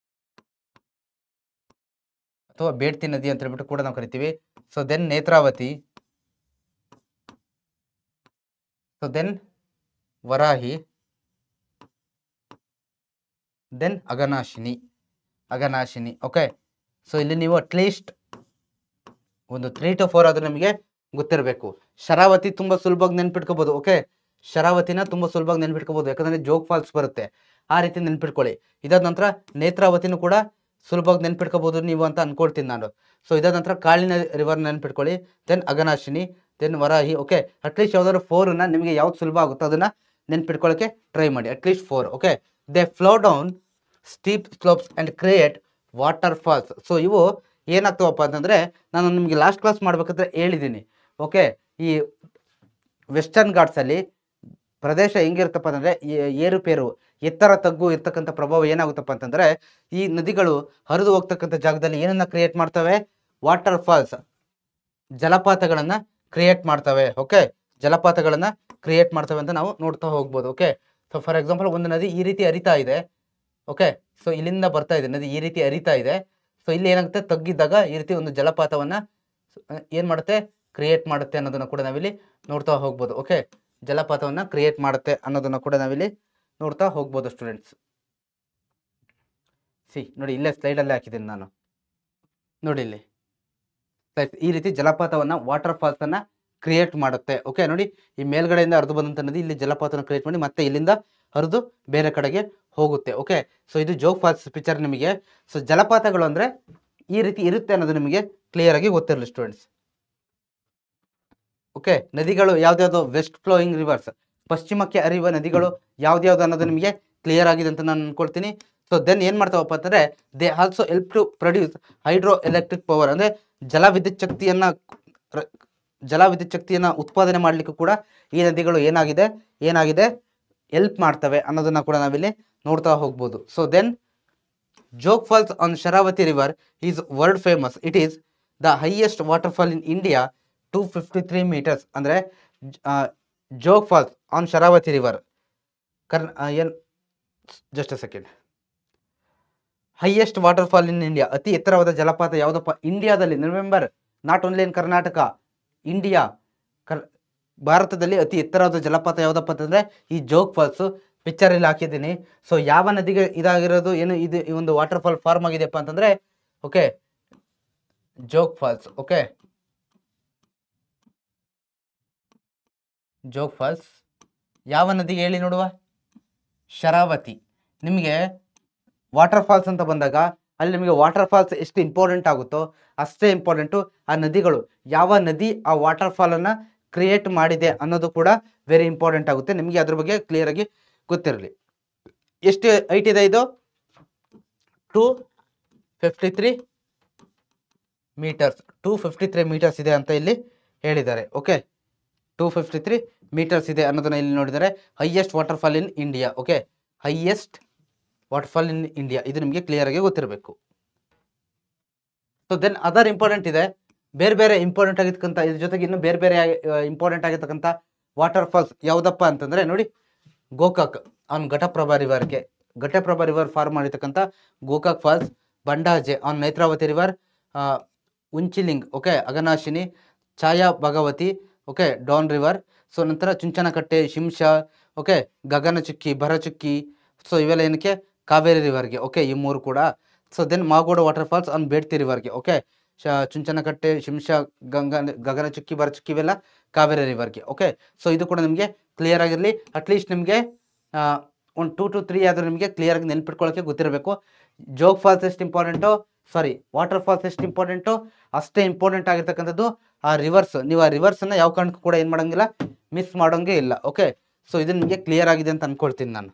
ಅಥವಾ ಬೇಡ್ತಿ ನದಿ ಅಂತ ಹೇಳ್ಬಿಟ್ಟು ಕೂಡ ನಾವು ಕರಿತೀವಿ. So then Netravati, so then Varahi, then Aghanashini. Okay, so ಇಲ್ಲಿ ನೀವು ಅಟ್ಲೀಸ್ಟ್ ಒಂದು 3 to 4 ಆದರೂ ನಿಮಗೆ ಗೊತ್ತಿರಬೇಕು. ಶರಾವತಿ ತುಂಬ ಸುಲಭವಾಗಿ ನೆನ್ಪಿಟ್ಕೋಬೋದು. ಓಕೆ, ಶರಾವತಿನ ತುಂಬ ಸುಲಭವಾಗಿ ನೆನ್ಪಿಟ್ಕೋಬೋದು, ಯಾಕಂದರೆ ಜೋಗ್ ಫಾಲ್ಸ್ ಬರುತ್ತೆ, ಆ ರೀತಿ ನೆನ್ಪಿಟ್ಕೊಳ್ಳಿ. ಇದಾದ ನಂತರ ನೇತ್ರಾವತಿನೂ ಕೂಡ ಸುಲಭವಾಗಿ ನೆನ್ಪಿಟ್ಕೋಬೋದು ನೀವು ಅಂತ ಅನ್ಕೊಳ್ತೀನಿ ನಾನು. ಸೊ ಇದಾದ ನಂತರ ಕಾಳಿನ ರಿವರ್ ನೆನ್ಪಿಟ್ಕೊಳ್ಳಿ, then Aghanashini, then Varahi. Okay, at least ಯಾವುದಾದ್ರು 4 ನಿಮಗೆ ಯಾವ್ದು ಸುಲಭ ಆಗುತ್ತೋ ಅದನ್ನು ನೆನ್ಪಿಟ್ಕೊಳ್ಳೋಕ್ಕೆ ಟ್ರೈ ಮಾಡಿ, at least 4. Okay, they flow down steep slopes and create waterfalls. So ಇವು ಏನಾಗ್ತವಪ್ಪ ಅಂತಂದರೆ, ನಾನು ನಿಮಗೆ ಲಾಸ್ಟ್ ಕ್ಲಾಸ್ ಮಾಡ್ಬೇಕಾದ್ರೆ ಹೇಳಿದ್ದೀನಿ. ಓಕೆ, ಈ ವೆಸ್ಟರ್ನ್ ಘಾಟ್ಸಲ್ಲಿ ಪ್ರದೇಶ ಹೆಂಗಿರುತ್ತಪ್ಪ ಅಂತಂದರೆ ಏರುಪೇರು, ಎತ್ತರ ತಗ್ಗು ಇರ್ತಕ್ಕಂಥ ಪ್ರಭಾವ ಏನಾಗುತ್ತಪ್ಪ ಅಂತಂದರೆ, ಈ ನದಿಗಳು ಹರಿದು ಹೋಗ್ತಕ್ಕಂಥ ಜಾಗದಲ್ಲಿ ಏನನ್ನ ಕ್ರಿಯೇಟ್ ಮಾಡ್ತವೆ, ವಾಟರ್ ಫಾಲ್ಸ್, ಜಲಪಾತಗಳನ್ನು ಕ್ರಿಯೇಟ್ ಮಾಡ್ತವೆ. ಓಕೆ, ಜಲಪಾತಗಳನ್ನು ಕ್ರಿಯೇಟ್ ಮಾಡ್ತವೆ ಅಂತ ನಾವು ನೋಡ್ತಾ ಹೋಗ್ಬೋದು. ಓಕೆ, ಸೊ ಫಾರ್ ಎಕ್ಸಾಂಪಲ್ ಒಂದು ನದಿ ಈ ರೀತಿ ಹರಿತಾ ಇದೆ. ಓಕೆ, ಸೊ ಇಲ್ಲಿಂದ ಬರ್ತಾ ಇದೆ ನದಿ, ಈ ರೀತಿ ಹರಿತಾ ಇದೆ. ಸೊ ಇಲ್ಲಿ ಏನಾಗುತ್ತೆ, ತಗ್ಗಿದ್ದಾಗ ಈ ರೀತಿ ಒಂದು ಜಲಪಾತವನ್ನು ಏನು ಮಾಡುತ್ತೆ, ಕ್ರಿಯೇಟ್ ಮಾಡುತ್ತೆ ಅನ್ನೋದನ್ನು ಕೂಡ ನಾವಿಲ್ಲಿ ನೋಡ್ತಾ ಹೋಗ್ಬೋದು. ಓಕೆ, ಜಲಪಾತವನ್ನು ಕ್ರಿಯೇಟ್ ಮಾಡುತ್ತೆ ಅನ್ನೋದನ್ನು ಕೂಡ ನಾವಿಲ್ಲಿ ನೋಡ್ತಾ ಹೋಗ್ಬೋದು ಸ್ಟೂಡೆಂಟ್ಸ್. ನೋಡಿ, ಇಲ್ಲೇ ಸ್ಲೈಡಲ್ಲೇ ಹಾಕಿದ್ದೀನಿ ನಾನು. ನೋಡಿ ಇಲ್ಲಿ ಈ ರೀತಿ ಜಲಪಾತವನ್ನು, ವಾಟರ್ ಫಾಲ್ಸನ್ನು ಕ್ರಿಯೇಟ್ ಮಾಡುತ್ತೆ. ಓಕೆ, ನೋಡಿ ಈ ಮೇಲ್ಗಡೆಯಿಂದ ಹರಿದು ಬಂದಂಥ ನದಿ ಇಲ್ಲಿ ಜಲಪಾತವನ್ನು ಕ್ರಿಯೇಟ್ ಮಾಡಿ ಮತ್ತೆ ಇಲ್ಲಿಂದ ಹರಿದು ಬೇರೆ ಕಡೆಗೆ ಹೋಗುತ್ತೆ. ಓಕೆ, ಸೊ ಇದು ಜೋಗ್ ಫಾಲ್ಸ್ ಪಿಕ್ಚರ್ ನಿಮಗೆ. ಸೊ ಜಲಪಾತಗಳು ಅಂದರೆ ಈ ರೀತಿ ಇರುತ್ತೆ ಅನ್ನೋದು ನಿಮಗೆ ಕ್ಲಿಯರ್ ಆಗಿ ಗೊತ್ತಿರಲಿ ಸ್ಟೂಡೆಂಟ್ಸ್. ಓಕೆ, ನದಿಗಳು ಯಾವ್ದ್ಯಾವ್ದು ವೆಸ್ಟ್ ಫ್ಲೋಯಿಂಗ್ ರಿವರ್ಸ್, ಪಶ್ಚಿಮಕ್ಕೆ ಹರಿಯುವ ನದಿಗಳು ಯಾವ್ದ್ಯಾವ್ದು ಅನ್ನೋದು ನಿಮಗೆ ಕ್ಲಿಯರ್ ಆಗಿದೆ ಅಂತ ನಾನು ಅನ್ಕೊಳ್ತೀನಿ. ಸೊ ದೆನ್ ಏನು ಮಾಡ್ತಾವಪ್ಪ ಅಂತಂದರೆ, they also help to produce hydro electric power. ಅಂದರೆ ಜಲವಿದ್ಯುತ್ ಶಕ್ತಿಯನ್ನು ಉತ್ಪಾದನೆ ಮಾಡಲಿಕ್ಕೂ ಕೂಡ ಈ ನದಿಗಳು ಏನಾಗಿದೆ ಹೆಲ್ಪ್ ಮಾಡ್ತವೆ ಅನ್ನೋದನ್ನು ಕೂಡ ನಾವಿಲ್ಲಿ ನೋಡ್ತಾ ಹೋಗ್ಬೋದು. So then Jog falls on Sharavati river is world famous. It is the highest waterfall in India, 253 meters. ಅಂದರೆ Jog falls on Sharavati river just a second. Highest waterfall in India, ಅತಿ ಎತ್ತರವಾದ ಜಲಪಾತ ಯಾವುದಪ್ಪ ಇಂಡಿಯಾದಲ್ಲಿ. Remember, not only in Karnataka, India, ಭಾರತದಲ್ಲಿ ಅತಿ ಎತ್ತರವಾದ ಜಲಪಾತ ಯಾವುದಪ್ಪ ಅಂತಂದರೆ ಈ ಜೋಗ್ ಫಾಲ್ಸು. ಪಿಕ್ಚರಲ್ಲಿ ಹಾಕಿದ್ದೀನಿ. ಸೊ ಯಾವ ನದಿಗೆ ಇದಾಗಿರೋದು, ಏನು ಇದು ಈ ಒಂದು ವಾಟರ್ ಫಾಲ್ ಫಾರ್ಮ್ ಆಗಿದೆಯಪ್ಪ ಅಂತಂದರೆ, okay, Jog falls. Okay, Jog falls ಯಾವ ನದಿಗೆ ಹೇಳಿ ನೋಡುವ, ಶರಾವತಿ. ನಿಮಗೆ ವಾಟರ್ ಫಾಲ್ಸ್ ಅಂತ ಬಂದಾಗ ಅಲ್ಲಿ ನಿಮಗೆ ವಾಟರ್ ಫಾಲ್ಸ್ ಎಷ್ಟು ಇಂಪಾರ್ಟೆಂಟ್ ಆಗುತ್ತೋ ಅಷ್ಟೇ ಇಂಪಾರ್ಟೆಂಟು ಆ ನದಿಗಳು, ಯಾವ ನದಿ ಆ ವಾಟರ್ ಫಾಲನ್ನು ಕ್ರಿಯೇಟ್ ಮಾಡಿದೆ ಅನ್ನೋದು ಕೂಡ ವೆರಿ ಇಂಪಾರ್ಟೆಂಟ್ ಆಗುತ್ತೆ. ನಿಮಗೆ ಅದ್ರ ಬಗ್ಗೆ ಕ್ಲಿಯರಾಗಿ ಗೊತ್ತಿರಲಿ. ಎಷ್ಟು ಹೈಟ್ ಇದೆ ಇದು? 253 ಮೀಟರ್ಸ್. 253 ಮೀಟರ್ಸ್ ಇದೆ ಅಂತ ಇಲ್ಲಿ ಹೇಳಿದ್ದಾರೆ. ಓಕೆ, 253 ಮೀಟರ್ಸ್ ಇದೆ ಅನ್ನೋದನ್ನ ಇಲ್ಲಿ ನೋಡಿದರೆ. Highest waterfall in India. Okay, highest waterfall in India, ಇದು ನಿಮಗೆ ಕ್ಲಿಯರ್ ಆಗಿ ಗೊತ್ತಿರಬೇಕು. ಸೊ ದೆನ್ ಅದರ್ ಇಂಪಾರ್ಟೆಂಟ್ ಇದೆ, ಬೇರೆ ಬೇರೆ ಇಂಪಾರ್ಟೆಂಟ್ ಆಗಿರ್ತಕ್ಕಂಥ, ಇದ್ರ ಜೊತೆಗೆ ಇನ್ನು ಬೇರೆ ಬೇರೆ ಇಂಪಾರ್ಟೆಂಟ್ ಆಗಿರ್ತಕ್ಕಂಥ ವಾಟರ್ ಫಾಲ್ಸ್ ಯಾವುದಪ್ಪ ಅಂತಂದರೆ ನೋಡಿ, ಗೋಕಾಕ್ ಆನ್ ಘಟಪ್ರಭಾ ರಿವರ್ಗೆ, ಘಟಪ್ರಭಾ ರಿವರ್ ಫಾರ್ಮ್ ಮಾಡಿರ್ತಕ್ಕಂಥ Gokak falls, Bandaje on Netravati river, Unchalli, okay, Aghanashini, Chaya Bhagavati, okay, Don river. So ನಂತರ ಚುಂಚನಕಟ್ಟೆ, ಶಿಂಷಾ, ಓಕೆ, ಗಗನಚುಕ್ಕಿ, ಭರಚುಕ್ಕಿ. ಸೊ ಇವೆಲ್ಲ ಏನಕ್ಕೆ? ಕಾವೇರಿ ರಿವರ್ಗೆ. ಓಕೆ, ಈ ಮೂರು ಕೂಡ. So then Magodu water falls on Bedti ರಿವರ್ಗೆ. ಓಕೆ, ಚುಂಚನಕಟ್ಟೆ, ಶಿಂಷಾ, ಗಗನಚುಕ್ಕಿ, ಭರಚುಕ್ಕಿ ಇವೆಲ್ಲ ಕಾವೇರಿ ರಿವರ್ಗೆ. ಓಕೆ, ಸೊ ಇದು ಕೂಡ ನಿಮಗೆ ಕ್ಲಿಯರ್ ಆಗಿರಲಿ. ಅಟ್ಲೀಸ್ಟ್ ನಿಮಗೆ ಒಂದು 2 to 3 ಆದರೂ ನಿಮಗೆ ಕ್ಲಿಯರಾಗಿ ನೆನ್ಪಿಟ್ಕೊಳ್ಳೋಕ್ಕೆ ಗೊತ್ತಿರಬೇಕು. ಜೋಗ್ ಫಾಲ್ಸ್ ಎಷ್ಟು ಇಂಪಾರ್ಟೆಂಟು, ಸಾರಿ ವಾಟರ್ ಫಾಲ್ಸ್ ಎಷ್ಟು ಇಂಪಾರ್ಟೆಂಟು, ಅಷ್ಟೇ ಇಂಪಾರ್ಟೆಂಟ್ ಆಗಿರ್ತಕ್ಕಂಥದ್ದು ಆ ರಿವರ್ಸ್. ನೀವು ಆ ರಿವರ್ಸನ್ನು ಯಾವ ಕಾರಣಕ್ಕೂ ಕೂಡ ಏನು ಮಾಡೋಂಗಿಲ್ಲ, ಮಿಸ್ ಮಾಡೋಂಗೆ ಇಲ್ಲ. ಓಕೆ, ಸೊ ಇದು ನಿಮಗೆ ಕ್ಲಿಯರ್ ಆಗಿದೆ ಅಂತ ಅಂದ್ಕೊಳ್ತೀನಿ ನಾನು.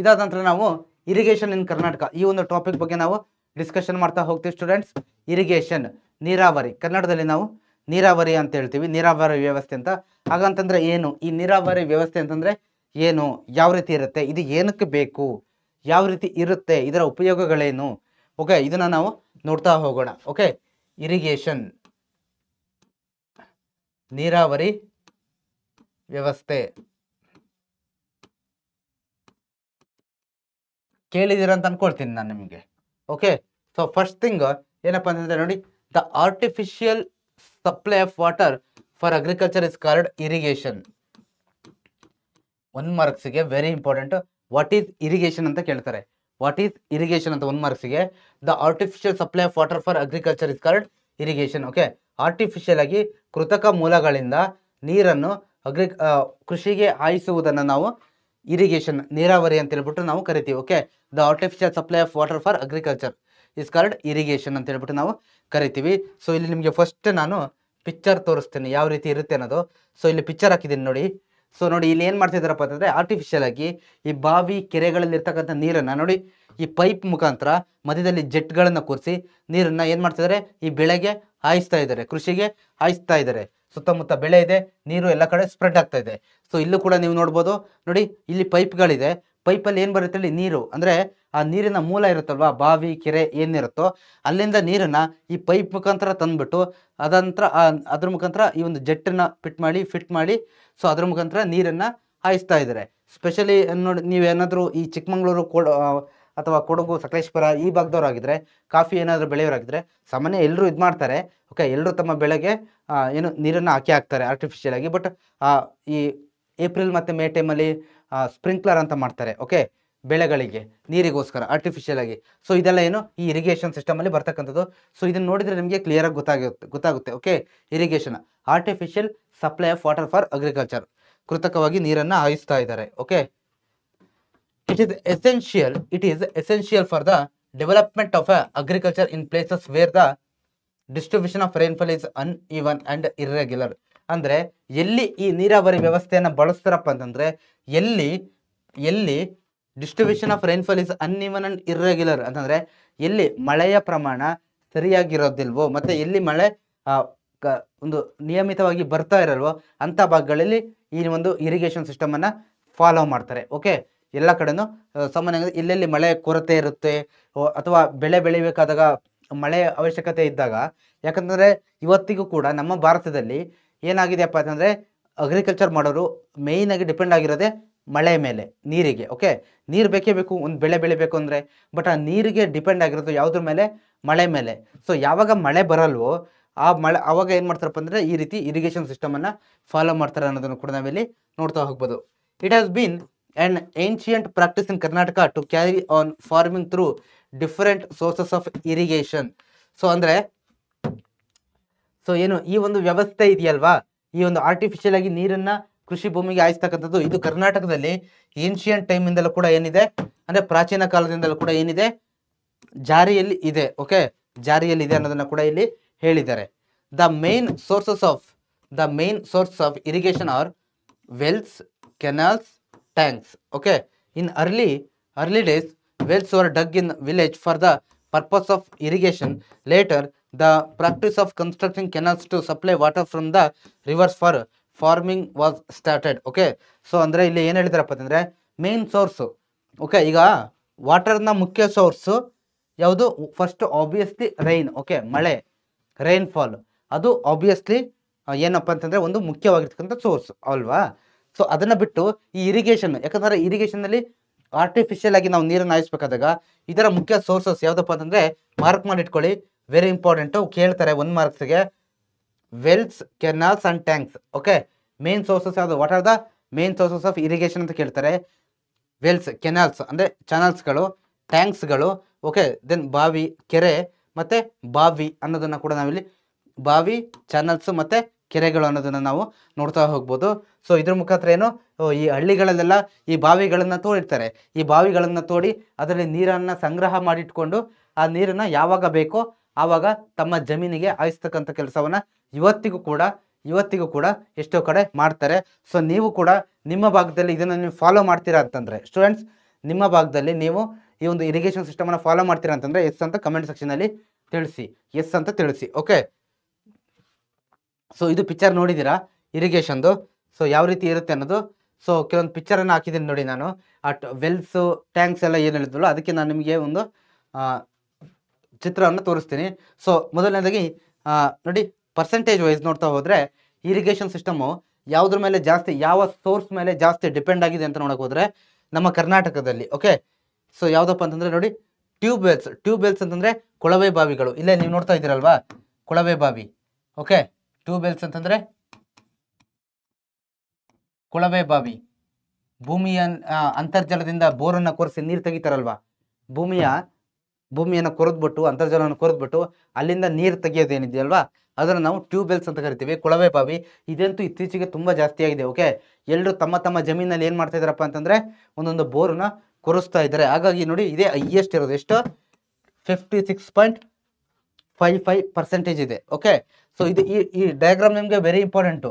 ಇದಾದ ನಂತರ ನಾವು ಇರಿಗೇಷನ್ ಇನ್ ಕರ್ನಾಟಕ, ಈ ಒಂದು ಟಾಪಿಕ್ ಬಗ್ಗೆ ನಾವು ಡಿಸ್ಕಷನ್ ಮಾಡ್ತಾ ಹೋಗ್ತೀವಿ ಸ್ಟೂಡೆಂಟ್ಸ್. ಇರಿಗೇಷನ್, ನೀರಾವರಿ, ಕನ್ನಡದಲ್ಲಿ ನಾವು ನೀರಾವರಿ ಅಂತ ಹೇಳ್ತೀವಿ, ನೀರಾವರಿ ವ್ಯವಸ್ಥೆ ಅಂತ. ಹಾಗಂತಂದ್ರೆ ಏನು ಈ ನೀರಾವರಿ ವ್ಯವಸ್ಥೆ ಅಂತಂದರೆ ಏನು, ಯಾವ ರೀತಿ ಇರುತ್ತೆ, ಇದು ಏನಕ್ಕೆ ಬೇಕು, ಯಾವ ರೀತಿ ಇರುತ್ತೆ, ಇದರ ಉಪಯೋಗಗಳೇನು. ಓಕೆ, ಇದನ್ನು ನಾವು ನೋಡ್ತಾ ಹೋಗೋಣ. ಓಕೆ, ಇರಿಗೇಷನ್, ನೀರಾವರಿ ವ್ಯವಸ್ಥೆ ಕೇಳಿದ್ದೀರ ಅಂತ ಅನ್ಕೊಳ್ತೀನಿ ನಾನು ನಿಮಗೆ. ಓಕೆ, ಸೊ ಫಸ್ಟ್ ಥಿಂಗ್ ಏನಪ್ಪ ಅಂತಂದರೆ ನೋಡಿ, the artificial supply of water for agriculture is called irrigation. 1 ಮಾರ್ಕ್ಸಿಗೆ very important. What is irrigation ಅಂತ ಕೇಳ್ತಾರೆ. ವಾಟ್ ಈಸ್ ಇರಿಗೇಷನ್ ಅಂತ 1 ಮಾರ್ಕ್ಸಿಗೆ. The artificial supply of water for agriculture is called irrigation. Okay, artificial ಆಗಿ ಕೃತಕ ಮೂಲಗಳಿಂದ ನೀರನ್ನು ಕೃಷಿಗೆ ಹಾಯಿಸುವುದನ್ನು ನಾವು ಇರಿಗೇಷನ್, ನೀರಾವರಿ ಅಂತ ಹೇಳ್ಬಿಟ್ಟು ನಾವು ಕರಿತೀವಿ. Okay, the artificial supply of water for agriculture is called irrigation ಅಂತ ಹೇಳ್ಬಿಟ್ಟು ನಾವು ಕರಿತೀವಿ. ಸೊ ಇಲ್ಲಿ ನಿಮಗೆ ಫಸ್ಟ್ ನಾನು ಪಿಕ್ಚರ್ ತೋರಿಸ್ತೀನಿ ಯಾವ ರೀತಿ ಇರುತ್ತೆ ಅನ್ನೋದು. ಸೊ ಇಲ್ಲಿ ಪಿಕ್ಚರ್ ಹಾಕಿದ್ದೀನಿ ನೋಡಿ. ಸೊ ನೋಡಿ ಇಲ್ಲಿ ಏನು ಮಾಡ್ತಿದ್ದಾರಪ್ಪ ಅಂತಂದರೆ, ಆರ್ಟಿಫಿಷಿಯಲ್ ಆಗಿ ಈ ಬಾವಿ ಕೆರೆಗಳಲ್ಲಿ ಇರ್ತಕ್ಕಂಥ ನೀರನ್ನು ನೋಡಿ ಈ ಪೈಪ್ ಮುಖಾಂತರ ಮಧ್ಯದಲ್ಲಿ ಜೆಟ್ಗಳನ್ನು ಕೂರಿಸಿ ನೀರನ್ನು ಏನು ಮಾಡ್ತಿದ್ದಾರೆ, ಈ ಬೆಳೆಗೆ ಹಾಯಿಸ್ತಾ ಇದ್ದಾರೆ, ಕೃಷಿಗೆ ಹಾಯಿಸ್ತಾ ಇದ್ದಾರೆ. ಸುತ್ತಮುತ್ತ ಬೆಳೆ ಇದೆ, ನೀರು ಎಲ್ಲ ಕಡೆ ಸ್ಪ್ರೆಡ್ ಆಗ್ತಾ ಇದೆ. ಸೊ ಇಲ್ಲೂ ಕೂಡ ನೀವು ನೋಡ್ಬೋದು ನೋಡಿ, ಇಲ್ಲಿ ಪೈಪ್ಗಳಿದೆ. ಪೈಪಲ್ಲಿ ಏನು ಬರುತ್ತೆ ಇಲ್ಲಿ ನೀರು, ಅಂದರೆ ಆ ನೀರಿನ ಮೂಲ ಇರುತ್ತಲ್ವಾ, ಬಾವಿ ಕೆರೆ ಏನಿರುತ್ತೋ ಅಲ್ಲಿಂದ ನೀರನ್ನು ಈ ಪೈಪ್ ಮುಖಾಂತರ ತಂದುಬಿಟ್ಟು ಅದ್ರ ಮುಖಾಂತರ ಈ ಒಂದು ಜೆಟ್ಟನ್ನು ಫಿಟ್ ಮಾಡಿ ಸೊ ಅದ್ರ ಮುಖಾಂತರ ನೀರನ್ನು ಹಾಯಿಸ್ತಾ ಇದ್ದಾರೆ. ಸ್ಪೆಷಲಿ ನೋಡಿ, ನೀವೇನಾದರೂ ಈ ಚಿಕ್ಕಮಂಗ್ಳೂರು ಅಥವಾ ಕೊಡಗು, ಸಕಲೇಶ್ಪುರ ಈ ಭಾಗದವರಾಗಿದ್ದರೆ, ಕಾಫಿ ಏನಾದರೂ ಬೆಳೆಯೋರಾಗಿದ್ದರೆ ಸಾಮಾನ್ಯ ಎಲ್ಲರೂ ಇದು ಮಾಡ್ತಾರೆ. ಓಕೆ, ಎಲ್ಲರೂ ತಮ್ಮ ಬೆಳೆಗೆ ಏನು ನೀರನ್ನು ಹಾಕ್ತಾರೆ ಆರ್ಟಿಫಿಷಿಯಲ್ ಆಗಿ. ಬಟ್ ಈ ಏಪ್ರಿಲ್ ಮತ್ತು ಮೇ ಟೈಮಲ್ಲಿ ಸ್ಪ್ರಿಂಕ್ಲರ್ ಅಂತ ಮಾಡ್ತಾರೆ. ಓಕೆ, ಬೆಳೆಗಳಿಗೆ ನೀರಿಗೋಸ್ಕರ ಆರ್ಟಿಫಿಷಿಯಲ್ ಆಗಿ. ಸೊ ಇದೆಲ್ಲ ಏನು ಈ ಇರಿಗೇಷನ್ ಸಿಸ್ಟಮಲ್ಲಿ ಬರ್ತಕ್ಕಂಥದ್ದು. ಸೊ ಇದನ್ನು ನೋಡಿದರೆ ನಿಮಗೆ ಕ್ಲಿಯರಾಗಿ ಗೊತ್ತಾಗುತ್ತೆ. Okay, irrigation, artificial supply of water for agriculture, ಕೃತಕವಾಗಿ ನೀರನ್ನು ಹಾಯಿಸ್ತಾ ಇದ್ದಾರೆ. Okay, it is essential for the development of agriculture in places where the distribution of rainfall is uneven and irregular. ಅಂದರೆ ಎಲ್ಲಿ ಈ ನೀರಾವರಿ ವ್ಯವಸ್ಥೆಯನ್ನು ಬಳಸ್ತಾರಪ್ಪ ಅಂತಂದರೆ, ಎಲ್ಲಿ distribution of rainfall is uneven and irregular ಅಂತಂದರೆ ಎಲ್ಲಿ ಮಳೆಯ ಪ್ರಮಾಣ ಸರಿಯಾಗಿರೋದಿಲ್ವೋ ಮತ್ತು ಎಲ್ಲಿ ಮಳೆ ಒಂದು ನಿಯಮಿತವಾಗಿ ಬರ್ತಾ ಇರಲ್ವೋ ಅಂಥ ಭಾಗಗಳಲ್ಲಿ ಈ ಒಂದು ಇರಿಗೇಷನ್ ಸಿಸ್ಟಮನ್ನು ಫಾಲೋ ಮಾಡ್ತಾರೆ. ಓಕೆ, ಎಲ್ಲ ಕಡೆನೂ ಸಾಮಾನ್ಯವಾಗಿ ಎಲ್ಲೆಲ್ಲಿ ಮಳೆ ಕೊರತೆ ಇರುತ್ತೆ ಅಥವಾ ಬೆಳೆ ಬೆಳಿಬೇಕಾದಾಗ ಮಳೆ ಅವಶ್ಯಕತೆ ಇದ್ದಾಗ, ಯಾಕಂದರೆ ಇವತ್ತಿಗೂ ಕೂಡ ನಮ್ಮ ಭಾರತದಲ್ಲಿ ಏನಾಗಿದೆಯಪ್ಪ ಅಂತಂದರೆ, ಅಗ್ರಿಕಲ್ಚರ್ ಮಾಡೋರು ಮೇಯ್ನಾಗಿ ಡಿಪೆಂಡ್ ಆಗಿರೋದೇ ಮಳೆ ಮೇಲೆ, ನೀರಿಗೆ. ಓಕೆ, ನೀರು ಬೇಕೇ ಬೇಕು ಒಂದು ಬೆಳೆ ಬೆಳಿಬೇಕು ಅಂದರೆ. ಬಟ್ ಆ ನೀರಿಗೆ ಡಿಪೆಂಡ್ ಆಗಿರೋದು ಯಾವುದ್ರ ಮೇಲೆ, ಮಳೆ ಮೇಲೆ. ಸೊ ಯಾವಾಗ ಮಳೆ ಬರಲ್ವೋ ಆವಾಗ ಏನು ಮಾಡ್ತಾರಪ್ಪ ಅಂದರೆ ಈ ರೀತಿ ಇರಿಗೇಷನ್ ಸಿಸ್ಟಮನ್ನು ಫಾಲೋ ಮಾಡ್ತಾರೆ ಅನ್ನೋದನ್ನು ಕೂಡ ನಾವಿಲ್ಲಿ ನೋಡ್ತಾ ಹೋಗ್ಬೋದು. It has been an ancient practice in Karnataka to carry on farming through different sources of irrigation. So ಏನು ಈ ಒಂದು ವ್ಯವಸ್ಥೆ ಇದೆಯಲ್ವಾ, ಈ ಒಂದು ಆರ್ಟಿಫಿಷಿಯಲ್ ಆಗಿ ನೀರನ್ನು ಕೃಷಿ ಭೂಮಿಗೆ ಹಾಯಿಸ್ತಕ್ಕಂಥದ್ದು. ಇದು ಕರ್ನಾಟಕದಲ್ಲಿ ಏನ್ಷಿಯಂಟ್ ಟೈಮಿಂದಲೂ ಕೂಡ ಏನಿದೆ ಅಂದ್ರೆ ಪ್ರಾಚೀನ ಕಾಲದಿಂದಲೂ ಕೂಡ ಏನಿದೆ ಜಾರಿಯಲ್ಲಿ ಇದೆ. ಓಕೆ, ಜಾರಿಯಲ್ಲಿ ಇದೆ ಅನ್ನೋದನ್ನ ಕೂಡ ಇಲ್ಲಿ ಹೇಳಿದ್ದಾರೆ. The main sources of irrigation are wells, canals, tanks. Okay, in early days, wells were dug in village for the purpose of irrigation. Later, the practice of constructing canals to supply water from the rivers for farming was started. Okay, so ಅಂದ್ರೆ ಇಲ್ಲಿ ಏನು ಹೇಳಿದಾರಪ್ಪ ಅಂತಂದ್ರೆ ಮೇನ್ ಸೋರ್ಸು. ಓಕೆ, ಈಗ ವಾಟರ್ನ ಮುಖ್ಯ ಸೋರ್ಸು ಯಾವುದು? First obviously rain. ಓಕೆ, ಮಳೆ, ರೈನ್ಫಾಲ್, ಅದು ಆಬ್ವಿಯಸ್ಲಿ ಏನಪ್ಪ ಅಂತಂದ್ರೆ ಒಂದು ಮುಖ್ಯವಾಗಿರ್ತಕ್ಕಂಥ ಸೋರ್ಸ್ ಅಲ್ವಾ. ಸೊ ಅದನ್ನ ಬಿಟ್ಟು ಈ ಇರಿಗೇಷನ್, ಯಾಕಂದ್ರೆ ಇರಿಗೇಷನ್ನಲ್ಲಿ ಆರ್ಟಿಫಿಷಿಯಲ್ ಆಗಿ ನಾವು ನೀರನ್ನು ಹಾಯಿಸ್ಬೇಕಾದಾಗ ಇದರ ಮುಖ್ಯ ಸೋರ್ಸಸ್ ಯಾವುದಪ್ಪ ಅಂತಂದ್ರೆ ಮಾರ್ಕ್ ಮಾಡಿ ಇಟ್ಕೊಳ್ಳಿ, ವೆರಿ ಇಂಪಾರ್ಟೆಂಟು. ಕೇಳ್ತಾರೆ 1 ಮಾರ್ಕ್ಸ್ಗೆ, wells, canals and tanks. Okay, main sources ಯಾವುದು? What are the main sources of irrigation ಅಂತ ಕೇಳ್ತಾರೆ. ವೆಲ್ಸ್, ಕೆನಾಲ್ಸ್ ಅಂದ್ರೆ ಚಾನಲ್ಸ್ಗಳು, ಟ್ಯಾಂಕ್ಸ್ಗಳು. ಓಕೆ, ದೆನ್ ಬಾವಿ, ಕೆರೆ ಮತ್ತೆ ಬಾವಿ ಅನ್ನೋದನ್ನ ಕೂಡ ನಾವಿಲ್ಲಿ ಬಾವಿ, ಚಾನಲ್ಸ್ ಮತ್ತೆ ಕೆರೆಗಳು ಅನ್ನೋದನ್ನ ನಾವು ನೋಡ್ತಾ ಹೋಗ್ಬೋದು. ಸೊ ಇದ್ರ ಮುಖಾಂತರ ಏನು, ಈ ಹಳ್ಳಿಗಳಲ್ಲೆಲ್ಲ ಈ ಬಾವಿಗಳನ್ನ ತೋಡಿರ್ತಾರೆ. ಈ ಬಾವಿಗಳನ್ನ ತೋಡಿ ಅದರಲ್ಲಿ ನೀರನ್ನ ಸಂಗ್ರಹ ಮಾಡಿಟ್ಕೊಂಡು ಆ ನೀರನ್ನ ಯಾವಾಗ ಬೇಕೋ ಆವಾಗ ತಮ್ಮ ಜಮೀನಿಗೆ ಹಾಯಿಸ್ತಕ್ಕಂಥ ಕೆಲಸವನ್ನ ಇವತ್ತಿಗೂ ಕೂಡ ಎಷ್ಟೋ ಕಡೆ ಮಾಡ್ತಾರೆ. ಸೊ ನೀವು ಕೂಡ ನಿಮ್ಮ ಭಾಗದಲ್ಲಿ ಇದನ್ನು ನೀವು ಫಾಲೋ ಮಾಡ್ತೀರಾ ಅಂತಂದ್ರೆ ಸ್ಟೂಡೆಂಟ್ಸ್, ನಿಮ್ಮ ಭಾಗದಲ್ಲಿ ನೀವು ಈ ಒಂದು ಇರಿಗೇಷನ್ ಸಿಸ್ಟಮ್ ಅನ್ನ ಫಾಲೋ ಮಾಡ್ತೀರಾ ಅಂತಂದ್ರೆ ಎಸ್ ಅಂತ ಕಮೆಂಟ್ ಸೆಕ್ಷನ್ ಅಲ್ಲಿ ತಿಳಿಸಿ, ಎಸ್ ಅಂತ ತಿಳಿಸಿ. ಓಕೆ, ಸೊ ಇದು ಪಿಕ್ಚರ್ ನೋಡಿದ್ದೀರಾ ಇರಿಗೇಷನ್ದು. ಸೊ ಯಾವ ರೀತಿ ಇರುತ್ತೆ ಅನ್ನೋದು. ಸೊ ಕೆಲವೊಂದು ಪಿಕ್ಚರನ್ನು ಹಾಕಿದ್ದೀನಿ ನೋಡಿ ನಾನು. ವೆಲ್ಸು, ಟ್ಯಾಂಕ್ಸ್ ಎಲ್ಲ ಏನು ಹೇಳಿದ್ವಲ್ಲ ಅದಕ್ಕೆ ನಾನು ನಿಮಗೆ ಒಂದು ಚಿತ್ರವನ್ನು ತೋರಿಸ್ತೀನಿ. ಸೊ ಮೊದಲನೇದಾಗಿ ನೋಡಿ, ಪರ್ಸೆಂಟೇಜ್ ವೈಸ್ ನೋಡ್ತಾ ಹೋದರೆ ಇರಿಗೇಷನ್ ಸಿಸ್ಟಮು ಯಾವುದ್ರ ಮೇಲೆ ಜಾಸ್ತಿ, ಯಾವ ಸೋರ್ಸ್ ಮೇಲೆ ಜಾಸ್ತಿ ಡಿಪೆಂಡ್ ಆಗಿದೆ ಅಂತ ನೋಡೋಕೆ ಹೋದರೆ ನಮ್ಮ ಕರ್ನಾಟಕದಲ್ಲಿ. ಓಕೆ, ಸೊ ಯಾವುದಪ್ಪ ಅಂತಂದರೆ ನೋಡಿ, ಟ್ಯೂಬ್ವೆಲ್ಸ್ ಅಂತಂದರೆ ಕೊಳವೆ ಬಾವಿಗಳು. ಇಲ್ಲೇ ನೀವು ನೋಡ್ತಾ ಇದ್ದೀರಲ್ವಾ, ಕೊಳವೆ ಬಾವಿ. ಓಕೆ, ಟ್ಯೂಬ್ವೆಲ್ಸ್ ಅಂತಂದರೆ ಕೊಳವೆ ಬಾವಿ. ಭೂಮಿಯ ಅಂತರ್ಜಲದಿಂದ ಬೋರನ್ನು ಕೊರೆಸಿ ನೀರು ತೆಗಿತಾರಲ್ವಾ, ಭೂಮಿಯನ್ನು ಕೊರೆದ್ಬಿಟ್ಟು, ಅಂತರ್ಜಲವನ್ನು ಕೊರೆದ್ಬಿಟ್ಟು ಅಲ್ಲಿಂದ ನೀರು ತೆಗಿಯೋದೇನಿದೆಯಲ್ವಾ ಅದನ್ನು ನಾವು ಟ್ಯೂಬ್ವೆಲ್ಸ್ ಅಂತ ಕರಿತೀವಿ, ಕೊಳವೆ ಬಾವಿ. ಇದಂತೂ ಇತ್ತೀಚೆಗೆ ತುಂಬ ಜಾಸ್ತಿ ಆಗಿದೆ. ಓಕೆ, ಎಲ್ಲರೂ ತಮ್ಮ ಜಮೀನಲ್ಲಿ ಏನು ಮಾಡ್ತಾ ಇದ್ದಾರಪ್ಪ ಅಂತಂದರೆ ಒಂದೊಂದು ಬೋರನ್ನ ಕೊರೆಸ್ತಾ ಇದ್ದಾರೆ. ಹಾಗಾಗಿ ನೋಡಿ, ಇದೇ ಹೈಯೆಸ್ಟ್ ಇರೋದು. ಎಷ್ಟು? 56.55% ಇದೆ. ಓಕೆ, ಸೊ ಇದು ಈ ಡಯಾಗ್ರಾಮ್ ನಿಮಗೆ ವೆರಿ ಇಂಪಾರ್ಟೆಂಟು.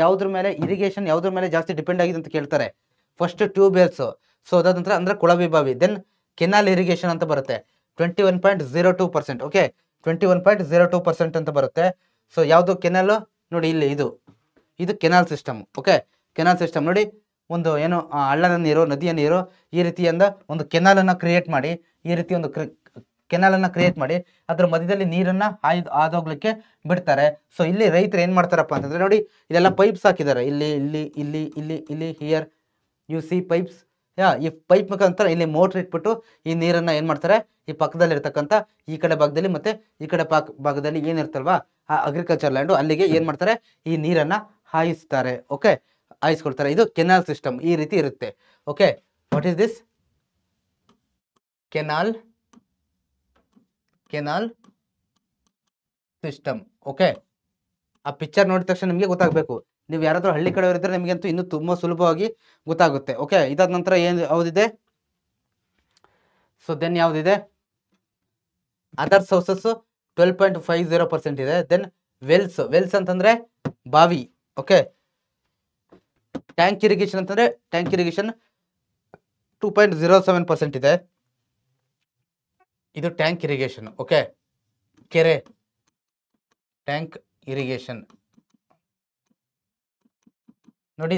ಯಾವುದ್ರ ಮೇಲೆ ಇರಿಗೇಷನ್ ಯಾವುದ್ರ ಮೇಲೆ ಜಾಸ್ತಿ ಡಿಪೆಂಡ್ ಆಗಿದೆ ಅಂತ ಕೇಳ್ತಾರೆ. ಫಸ್ಟ್ ಟ್ಯೂಬ್ವೆಲ್ಸ್, ಸೊ ಅದಾದ ನಂತರ ಅಂದರೆ ಕೊಳವೆ ಬಾವಿ, ದೆನ್ ಕೆನಾಲ್ ಇರಿಗೇಷನ್ ಅಂತ ಬರುತ್ತೆ 21.02%. ಓಕೆ, 21.02% ಅಂತ ಬರುತ್ತೆ. ಸೊ ಯಾವುದು ಕೆನಾಲ್ ನೋಡಿ, ಇಲ್ಲಿ ಇದು canal system. Okay, canal system ನೋಡಿ, ಒಂದು ಏನು ಹಳ್ಳದ ನೀರು, ನದಿಯ ನೀರು, ಈ ರೀತಿಯಿಂದ ಒಂದು ಕೆನಾಲನ್ನು ಕ್ರಿಯೇಟ್ ಮಾಡಿ, ಈ ರೀತಿ ಒಂದು ಕೆನಾಲನ್ನು ಕ್ರಿಯೇಟ್ ಮಾಡಿ ಅದ್ರ ಮಧ್ಯದಲ್ಲಿ ನೀರನ್ನು ಹಾದೋಗ್ಲಿಕ್ಕೆ ಬಿಡ್ತಾರೆ. ಸೊ ಇಲ್ಲಿ ರೈತರು ಏನು ಮಾಡ್ತಾರಪ್ಪ ಅಂತಂದರೆ ನೋಡಿ, ಇದೆಲ್ಲ ಪೈಪ್ಸ್ ಹಾಕಿದ್ದಾರೆ. ಇಲ್ಲಿ ಹಿಯರ್ ಯು ಸಿ ಪೈಪ್ಸ್. ಈ ಪೈಪ್ ಮುಖಾಂತರ ಇಲ್ಲಿ ಮೋಟ್ರ್ ಇಟ್ಬಿಟ್ಟು ಈ ನೀರನ್ನು ಏನು ಮಾಡ್ತಾರೆ, ಈ ಪಕ್ಕದಲ್ಲಿರ್ತಕ್ಕಂಥ ಈ ಕಡೆ ಭಾಗದಲ್ಲಿ ಮತ್ತು ಈ ಕಡೆ ಭಾಗದಲ್ಲಿ ಏನಿರ್ತಲ್ವಾ ಆ ಅಗ್ರಿಕಲ್ಚರ್ ಲ್ಯಾಂಡು, ಅಲ್ಲಿಗೆ ಏನು ಮಾಡ್ತಾರೆ, ಈ ನೀರನ್ನು ಹಾಯಿಸ್ತಾರೆ. ಓಕೆ, ಹಾಯಿಸ್ಕೊಳ್ತಾರೆ. ಇದು ಕೆನಾಲ್ ಸಿಸ್ಟಮ್, ಈ ರೀತಿ ಇರುತ್ತೆ. Okay, what is this? Canal system. Okay, ಆ ಪಿಕ್ಚರ್ ನೋಡಿದ ತಕ್ಷಣ ನಿಮಗೆ ಗೊತ್ತಾಗಬೇಕು. ನೀವು ಯಾರಾದರೂ ಹಳ್ಳಿ ಕಡೆ ಇದ್ದರೆ ನಿಮಗಂತೂ ಇನ್ನೂ ತುಂಬ ಸುಲಭವಾಗಿ ಗೊತ್ತಾಗುತ್ತೆ. ಓಕೆ, ಇದಾದ ನಂತರ ಏನು ಯಾವುದಿದೆ? ಸೊ ದೆನ್ ಯಾವುದಿದೆ? ಅದರ್ ಸೋರ್ಸಸ್ 12.50% ಇದೆ. ದೆನ್ ವೆಲ್ಸ್ ಅಂತಂದರೆ ಬಾವಿ. ಓಕೆ, ಟ್ಯಾಂಕ್ ಇರಿಗೇಷನ್ ಅಂತಂದರೆ 2.07% ಇದೆ. ಇದು ಟ್ಯಾಂಕ್ ಇರಿಗೇಷನ್. ಓಕೆ, ಕೆರೆ, ಟ್ಯಾಂಕ್ ಇರಿಗೇಷನ್ ನೋಡಿ,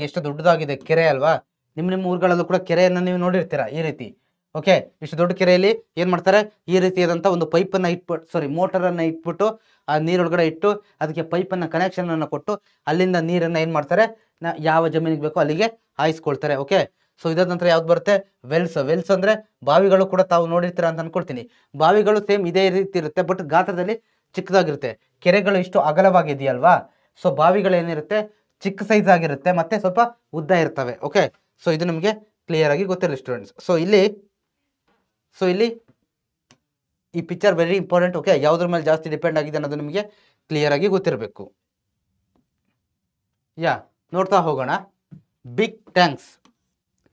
ಎಷ್ಟು ದೊಡ್ಡದಾಗಿದೆ ಕೆರೆ ಅಲ್ವಾ. ನಿಮ್ಮ ಊರುಗಳಲ್ಲೂ ಕೂಡ ಕೆರೆಯನ್ನು ನೀವು ನೋಡಿರ್ತೀರಾ ಈ ರೀತಿ. ಓಕೆ, ಇಷ್ಟು ದೊಡ್ಡ ಕೆರೆಯಲ್ಲಿ ಏನು ಮಾಡ್ತಾರೆ, ಈ ರೀತಿಯಾದಂಥ ಒಂದು ಪೈಪನ್ನು ಮೋಟರನ್ನು ಇಟ್ಬಿಟ್ಟು ಆ ನೀರೊಳಗಡೆ ಇಟ್ಟು ಅದಕ್ಕೆ ಪೈಪನ್ನು ಕನೆಕ್ಷನನ್ನು ಕೊಟ್ಟು ಅಲ್ಲಿಂದ ನೀರನ್ನು ಏನು ಮಾಡ್ತಾರೆ, ಯಾವ ಜಮೀನಿಗೆ ಬೇಕೋ ಅಲ್ಲಿಗೆ ಹಾಯಿಸ್ಕೊಳ್ತಾರೆ. ಓಕೆ, ಸೊ ಇದಾದ ನಂತರ ಯಾವ್ದು ಬರುತ್ತೆ? ವೆಲ್ಸ್ ಅಂದರೆ ಬಾವಿಗಳು ಕೂಡ ತಾವು ನೋಡಿರ್ತೀರ ಅಂತ ಅನ್ಕೊಳ್ತೀನಿ. ಬಾವಿಗಳು ಸೇಮ್ ಇದೇ ರೀತಿ ಇರುತ್ತೆ, ಬಟ್ ಗಾತ್ರದಲ್ಲಿ ಚಿಕ್ಕದಾಗಿರುತ್ತೆ. ಕೆರೆಗಳು ಇಷ್ಟು ಅಗಲವಾಗಿದೆಯಲ್ವಾ, ಸೊ ಬಾವಿಗಳು ಏನಿರುತ್ತೆ ಚಿಕ್ಕ ಸೈಜ್ ಆಗಿರುತ್ತೆ ಮತ್ತೆ ಸ್ವಲ್ಪ ಉದ್ದ ಇರ್ತವೆ. ಓಕೆ, ಸೊ ಇದು ನಿಮಗೆ ಕ್ಲಿಯರ್ ಆಗಿ ಗೊತ್ತಿರಲಿ ಸ್ಟೂಡೆಂಟ್ಸ್. ಸೊ ಇಲ್ಲಿ ಈ ಪಿಕ್ಚರ್ ವೆರಿ ಇಂಪಾರ್ಟೆಂಟ್. ಓಕೆ, ಯಾವುದ್ರ ಮೇಲೆ ಜಾಸ್ತಿ ಡಿಪೆಂಡ್ ಆಗಿದೆ ಅನ್ನೋದು ನಿಮಗೆ ಕ್ಲಿಯರ್ ಆಗಿ ಗೊತ್ತಿರಬೇಕು. ನೋಡ್ತಾ ಹೋಗೋಣ. Big tanks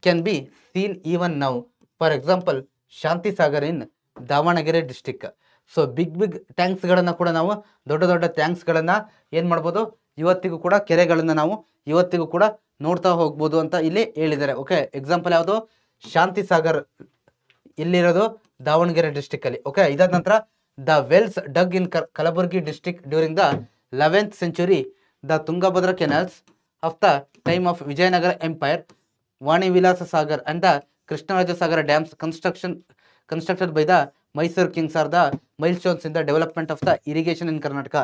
can be seen even now, for example Shanti Sagar in Davanagere district. So big ಟ್ಯಾಂಕ್ಸ್ಗಳನ್ನು ಕೂಡ ನಾವು ದೊಡ್ಡ ದೊಡ್ಡ ಟ್ಯಾಂಕ್ಸ್ಗಳನ್ನು ಏನು ಮಾಡ್ಬೋದು, ಇವತ್ತಿಗೂ ಕೂಡ ಕೆರೆಗಳನ್ನು ನಾವು ಇವತ್ತಿಗೂ ಕೂಡ ನೋಡ್ತಾ ಹೋಗ್ಬೋದು ಅಂತ ಇಲ್ಲಿ ಹೇಳಿದ್ದಾರೆ. ಓಕೆ, ಎಕ್ಸಾಂಪಲ್ ಯಾವುದು, ಶಾಂತಿ ಸಾಗರ್ ಇಲ್ಲಿರೋದು ದಾವಣಗೆರೆ ಡಿಸ್ಟಿಕ್ ಅಲ್ಲಿ. ಓಕೆ, ಇದಾದ ನಂತರ the wells dug in Kalaburagi district during the 11th century, the Tungabhadra canals of the time of Vijayanagara empire, Vani Vilasa Sagar and the Krishnaraja Sagara dams constructed by the Mysuru kings are the milestones in the development of the irrigation in Karnataka.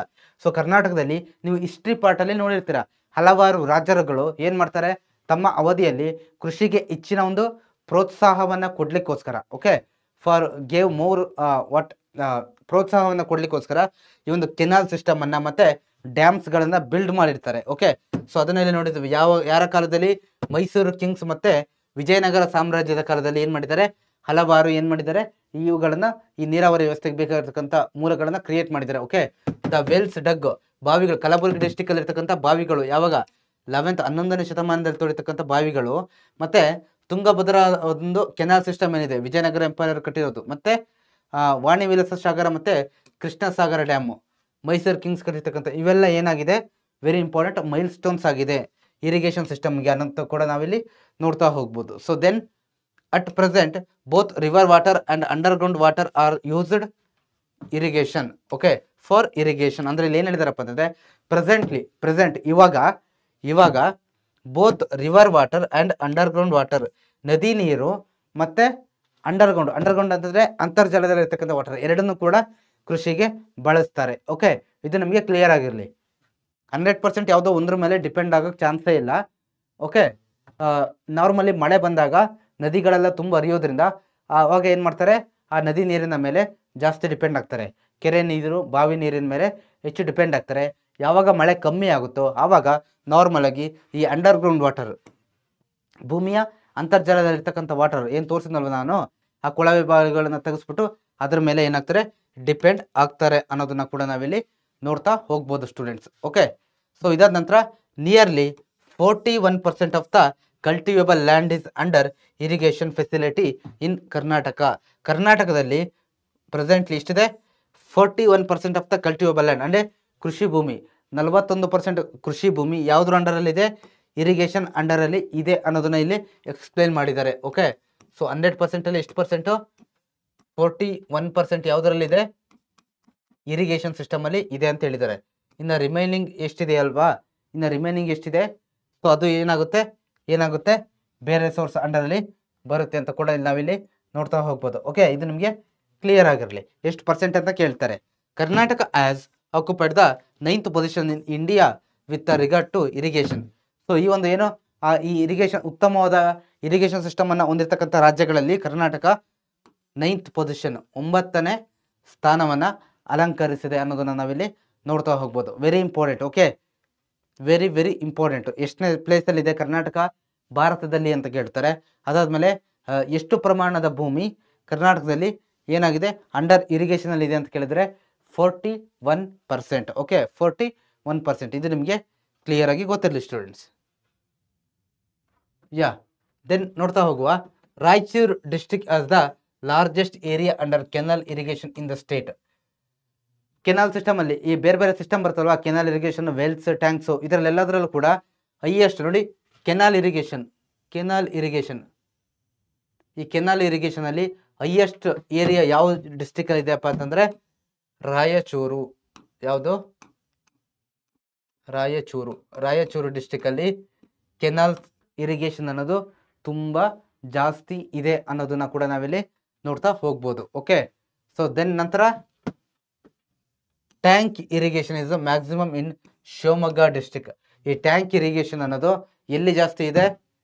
So ಕರ್ನಾಟಕದಲ್ಲಿ ನೀವು ಹಿಸ್ಟ್ರಿ ಪಾರ್ಟಲ್ಲಿ ನೋಡಿರ್ತೀರ, ಹಲವಾರು ರಾಜರುಗಳು ಏನು ಮಾಡ್ತಾರೆ, ತಮ್ಮ ಅವಧಿಯಲ್ಲಿ ಕೃಷಿಗೆ ಹೆಚ್ಚಿನ ಒಂದು ಪ್ರೋತ್ಸಾಹವನ್ನು ಕೊಡ್ಲಿಕ್ಕೋಸ್ಕರ, okay, for gave more what ಪ್ರೋತ್ಸಾಹವನ್ನು ಕೊಡ್ಲಿಕ್ಕೋಸ್ಕರ ಈ ಒಂದು ಕೆನಾಲ್ ಸಿಸ್ಟಮ್ ಅನ್ನ ಮತ್ತೆ ಡ್ಯಾಮ್ಸ್ಗಳನ್ನು ಬಿಲ್ಡ್ ಮಾಡಿರ್ತಾರೆ. ಓಕೆ, ಸೊ ಅದನ್ನೆಲ್ಲ ನೋಡಿದ್ವಿ. ಯಾರ ಕಾಲದಲ್ಲಿ, ಮೈಸೂರು ಕಿಂಗ್ಸ್ ಮತ್ತೆ ವಿಜಯನಗರ ಸಾಮ್ರಾಜ್ಯದ ಕಾಲದಲ್ಲಿ ಏನು ಮಾಡಿದ್ದಾರೆ, ಹಲವಾರು ಏನು ಮಾಡಿದ್ದಾರೆ, ಇವುಗಳನ್ನ ಈ ನೀರಾವರಿ ವ್ಯವಸ್ಥೆಗೆ ಬೇಕಾಗಿರ್ತಕ್ಕಂಥ ಮೂಲಗಳನ್ನ ಕ್ರಿಯೇಟ್ ಮಾಡಿದ್ದಾರೆ. ಓಕೆ, ದ ವೆಲ್ಸ್ ಡಗ್, ಬಾವಿಗಳು, ಕಲಬುರಗಿ ಡಿಸ್ಟಿಕ್ ಅಲ್ಲಿ ಇರ್ತಕ್ಕಂಥ ಬಾವಿಗಳು, ಯಾವಾಗ 11ನೇ ಶತಮಾನದಲ್ಲಿ ತೋಡಿರ್ತಕ್ಕಂಥ ಬಾವಿಗಳು, ಮತ್ತೆ ತುಂಗಭದ್ರಾ ಒಂದು ಕೆನಾಲ್ ಸಿಸ್ಟಮ್ ಏನಿದೆ ವಿಜಯನಗರ ಎಂಪೈರ್ ಕಟ್ಟಿರೋದು, ಮತ್ತೆ ವಾಣಿ ವಿಲಾಸ ಸಾಗರ ಮತ್ತೆ ಕೃಷ್ಣ ಸಾಗರ ಡ್ಯಾಮು ಮೈಸೂರು ಕಿಂಗ್ಸ್ ಕಟ್ಟಿರ್ತಕ್ಕಂಥ ಇವೆಲ್ಲ ಏನಾಗಿದೆ, ವೆರಿ ಇಂಪಾರ್ಟೆಂಟ್ ಮೈಲ್ ಸ್ಟೋನ್ಸ್ ಆಗಿದೆ ಇರಿಗೇಷನ್ ಸಿಸ್ಟಮ್ಗೆ ಅನ್ನೋಂಥ ಕೂಡ ನಾವಿಲ್ಲಿ ನೋಡ್ತಾ ಹೋಗ್ಬೋದು. So then at present both river water and underground water are used irrigation. Okay, for irrigation ಅಂದ್ರೆ ಇಲ್ಲಿ ಏನು ಹೇಳಿದಾರಪ್ಪ ಅಂತಂದ್ರೆ, ಪ್ರೆಸೆಂಟ್ ಇವಾಗ both river water and underground water, ನದಿ ನೀರು ಮತ್ತೆ ಅಂಡರ್ಗ್ರೌಂಡ್ ಅಂತಂದ್ರೆ ಅಂತರ್ಜಲದಲ್ಲಿ ಇರ್ತಕ್ಕಂಥ ವಾಟರ್, ಎರಡನ್ನೂ ಕೂಡ ಕೃಷಿಗೆ ಬಳಸ್ತಾರೆ. ಓಕೆ, ಇದು ನಮಗೆ ಕ್ಲಿಯರ್ ಆಗಿರಲಿ. 100% ಯಾವುದೋ ಒಂದ್ರ ಮೇಲೆ ಡಿಪೆಂಡ್ ಆಗೋಕ್ಕೆ ಚಾನ್ಸೇ ಇಲ್ಲ. ಓಕೆ, ನಾರ್ಮಲಿ ಮಳೆ ಬಂದಾಗ ನದಿಗಳೆಲ್ಲ ತುಂಬ ಹರಿಯೋದ್ರಿಂದ ಆವಾಗ ಏನು ಮಾಡ್ತಾರೆ, ಆ ನದಿ ನೀರಿನ ಮೇಲೆ ಜಾಸ್ತಿ ಡಿಪೆಂಡ್ ಆಗ್ತಾರೆ, ಕೆರೆ ನೀರು ಬಾವಿ ನೀರಿನ ಮೇಲೆ ಹೆಚ್ಚು ಡಿಪೆಂಡ್ ಆಗ್ತಾರೆ. ಯಾವಾಗ ಮಳೆ ಕಮ್ಮಿ ಆಗುತ್ತೋ ಆವಾಗ ನಾರ್ಮಲ್ ಆಗಿ ಈ ಅಂಡರ್ಗ್ರೌಂಡ್ ವಾಟರ್, ಭೂಮಿಯ ಅಂತರ್ಜಲದಲ್ಲಿರ್ತಕ್ಕಂಥ ವಾಟರ್ ಏನು ತೋರಿಸಿದ್ನಲ್ವ ನಾನು, ಆ ಕೊಳವೆ ಬಾವಿಗಳನ್ನು ತೆಗೆಸ್ಬಿಟ್ಟು ಅದ್ರ ಮೇಲೆ ಏನಾಗ್ತಾರೆ, ಡಿಪೆಂಡ್ ಆಗ್ತಾರೆ ಅನ್ನೋದನ್ನ ಕೂಡ ನಾವಿಲ್ಲಿ ನೋಡ್ತಾ ಹೋಗ್ಬೋದು ಸ್ಟೂಡೆಂಟ್ಸ್. ಓಕೆ, ಸೊ ಇದಾದ ನಂತರ nearly 41% of the cultivable land is under irrigation facility in Karnataka. ಕರ್ನಾಟಕದಲ್ಲಿ ಪ್ರೆಸೆಂಟ್ಲಿ ಇಷ್ಟಿದೆ, 41% ಆಫ್ ದ ಕಲ್ಟಿವೇಬಲ್ ಲ್ಯಾಂಡ್ ಅಂದರೆ ಕೃಷಿ ಭೂಮಿ, 41% ಕೃಷಿ ಭೂಮಿ ಯಾವುದ್ರ ಅಂಡರಲ್ಲಿದೆ, ಇರಿಗೇಷನ್ ಅಂಡರಲ್ಲಿ ಇದೆ ಅನ್ನೋದನ್ನ ಇಲ್ಲಿ ಎಕ್ಸ್ಪ್ಲೇನ್ ಮಾಡಿದ್ದಾರೆ. ಓಕೆ, ಸೊ 100%ಅಲ್ಲಿ ಎಷ್ಟು ಪರ್ಸೆಂಟು, 41% ಯಾವುದರಲ್ಲಿದೆ, ಇರಿಗೇಷನ್ ಸಿಸ್ಟಮಲ್ಲಿ ಇದೆ ಅಂತ ಹೇಳಿದ್ದಾರೆ. ಇನ್ನು ರಿಮೈನಿಂಗ್ ಎಷ್ಟಿದೆ ಅಲ್ವಾ, ಇನ್ನು ರಿಮೈನಿಂಗ್ ಎಷ್ಟಿದೆ, ಸೊ ಅದು ಏನಾಗುತ್ತೆ ಬೇರೆ ಸೋರ್ಸ್ ಅಂಡರಲ್ಲಿ ಬರುತ್ತೆ ಅಂತ ಕೂಡ ಇಲ್ಲಿ ನಾವಿಲ್ಲಿ ನೋಡ್ತಾ ಹೋಗ್ಬೋದು. ಓಕೆ, ಇದು ನಿಮಗೆ ಕ್ಲಿಯರ್ ಆಗಿರಲಿ. ಎಷ್ಟು ಪರ್ಸೆಂಟ್ ಅಂತ ಕೇಳ್ತಾರೆ. Karnataka has occupied the 9th position in India with regard to irrigation. So ಈ ಒಂದು ಏನು ಈ ಇರಿಗೇಷನ್, ಉತ್ತಮವಾದ ಇರಿಗೇಷನ್ ಸಿಸ್ಟಮ್ ಅನ್ನು ಹೊಂದಿರತಕ್ಕಂಥ ರಾಜ್ಯಗಳಲ್ಲಿ ಕರ್ನಾಟಕ 9th ಪೊಸಿಷನ್, 9ನೇ ಸ್ಥಾನವನ್ನು ಅಲಂಕರಿಸಿದೆ ಅನ್ನೋದನ್ನು ನಾವಿಲ್ಲಿ ನೋಡ್ತಾ ಹೋಗ್ಬೋದು. Very important. Okay, very important. ಎಷ್ಟನೇ ಪ್ಲೇಸಲ್ಲಿದೆ ಕರ್ನಾಟಕ ಭಾರತದಲ್ಲಿ ಅಂತ ಕೇಳ್ತಾರೆ. ಅದಾದಮೇಲೆ ಎಷ್ಟು ಪ್ರಮಾಣದ ಭೂಮಿ ಕರ್ನಾಟಕದಲ್ಲಿ ಏನಾಗಿದೆ, ಅಂಡರ್ ಇರಿಗೇಷನಲ್ಲಿ ಇದೆ ಅಂತ ಕೇಳಿದರೆ 41%. ಓಕೆ, 41%. ಇದು ನಿಮಗೆ ಕ್ಲಿಯರ್ ಆಗಿ ಗೊತ್ತಿರಲಿ ಸ್ಟೂಡೆಂಟ್ಸ್. ದೆನ್ ನೋಡ್ತಾ ಹೋಗುವ. Raichur district has the largest area under canal irrigation in the state. Canal system ಅಲ್ಲಿ ಈ ಬೇರೆ ಸಿಸ್ಟಮ್ ಬರ್ತಲ್ವಾ, ಕೆನಾಲ್ ಇರಿಗೇಷನ್, ವೆಲ್ಸ್, ಟ್ಯಾಂಕ್ಸು, ಇದರಲ್ಲೆಲ್ಲದರಲ್ಲೂ ಕೂಡ ಹೈಯೆಸ್ಟ್ ನೋಡಿ ಕೆನಾಲ್ ಇರಿಗೇಷನ್. ಈ ಕೆನಾಲ್ ಇರಿಗೇಷನ್ ಅಲ್ಲಿ ಹೈಯೆಸ್ಟ್ ಏರಿಯಾ ಯಾವ ಡಿಸ್ಟ್ರಿಕ್ಟ್ ಅಲ್ಲಿ ಇದೆಯಪ್ಪ ಅಂತಂದ್ರೆ ರಾಯಚೂರು. ಯಾವುದು, ರಾಯಚೂರು ಡಿಸ್ಟ್ರಿಕ್ಟ್ ಅಲ್ಲಿ ಕೆನಾಲ್ ಇರಿಗೇಷನ್ ಅನ್ನೋದು ತುಂಬಾ ಜಾಸ್ತಿ ಇದೆ ಅನ್ನೋದನ್ನ ಕೂಡ ನಾವಿಲ್ಲಿ ನೋಡ್ತಾ ಹೋಗ್ಬೋದು. ಓಕೆ, ಸೊ ದೆನ್ ನಂತರ tank irrigation is maximum in Shivamogga district. ಈ ಟ್ಯಾಂಕ್ ಇರಿಗೇಷನ್ ಅನ್ನೋದು ಎಲ್ಲಿ ಜಾಸ್ತಿ ಇದೆ,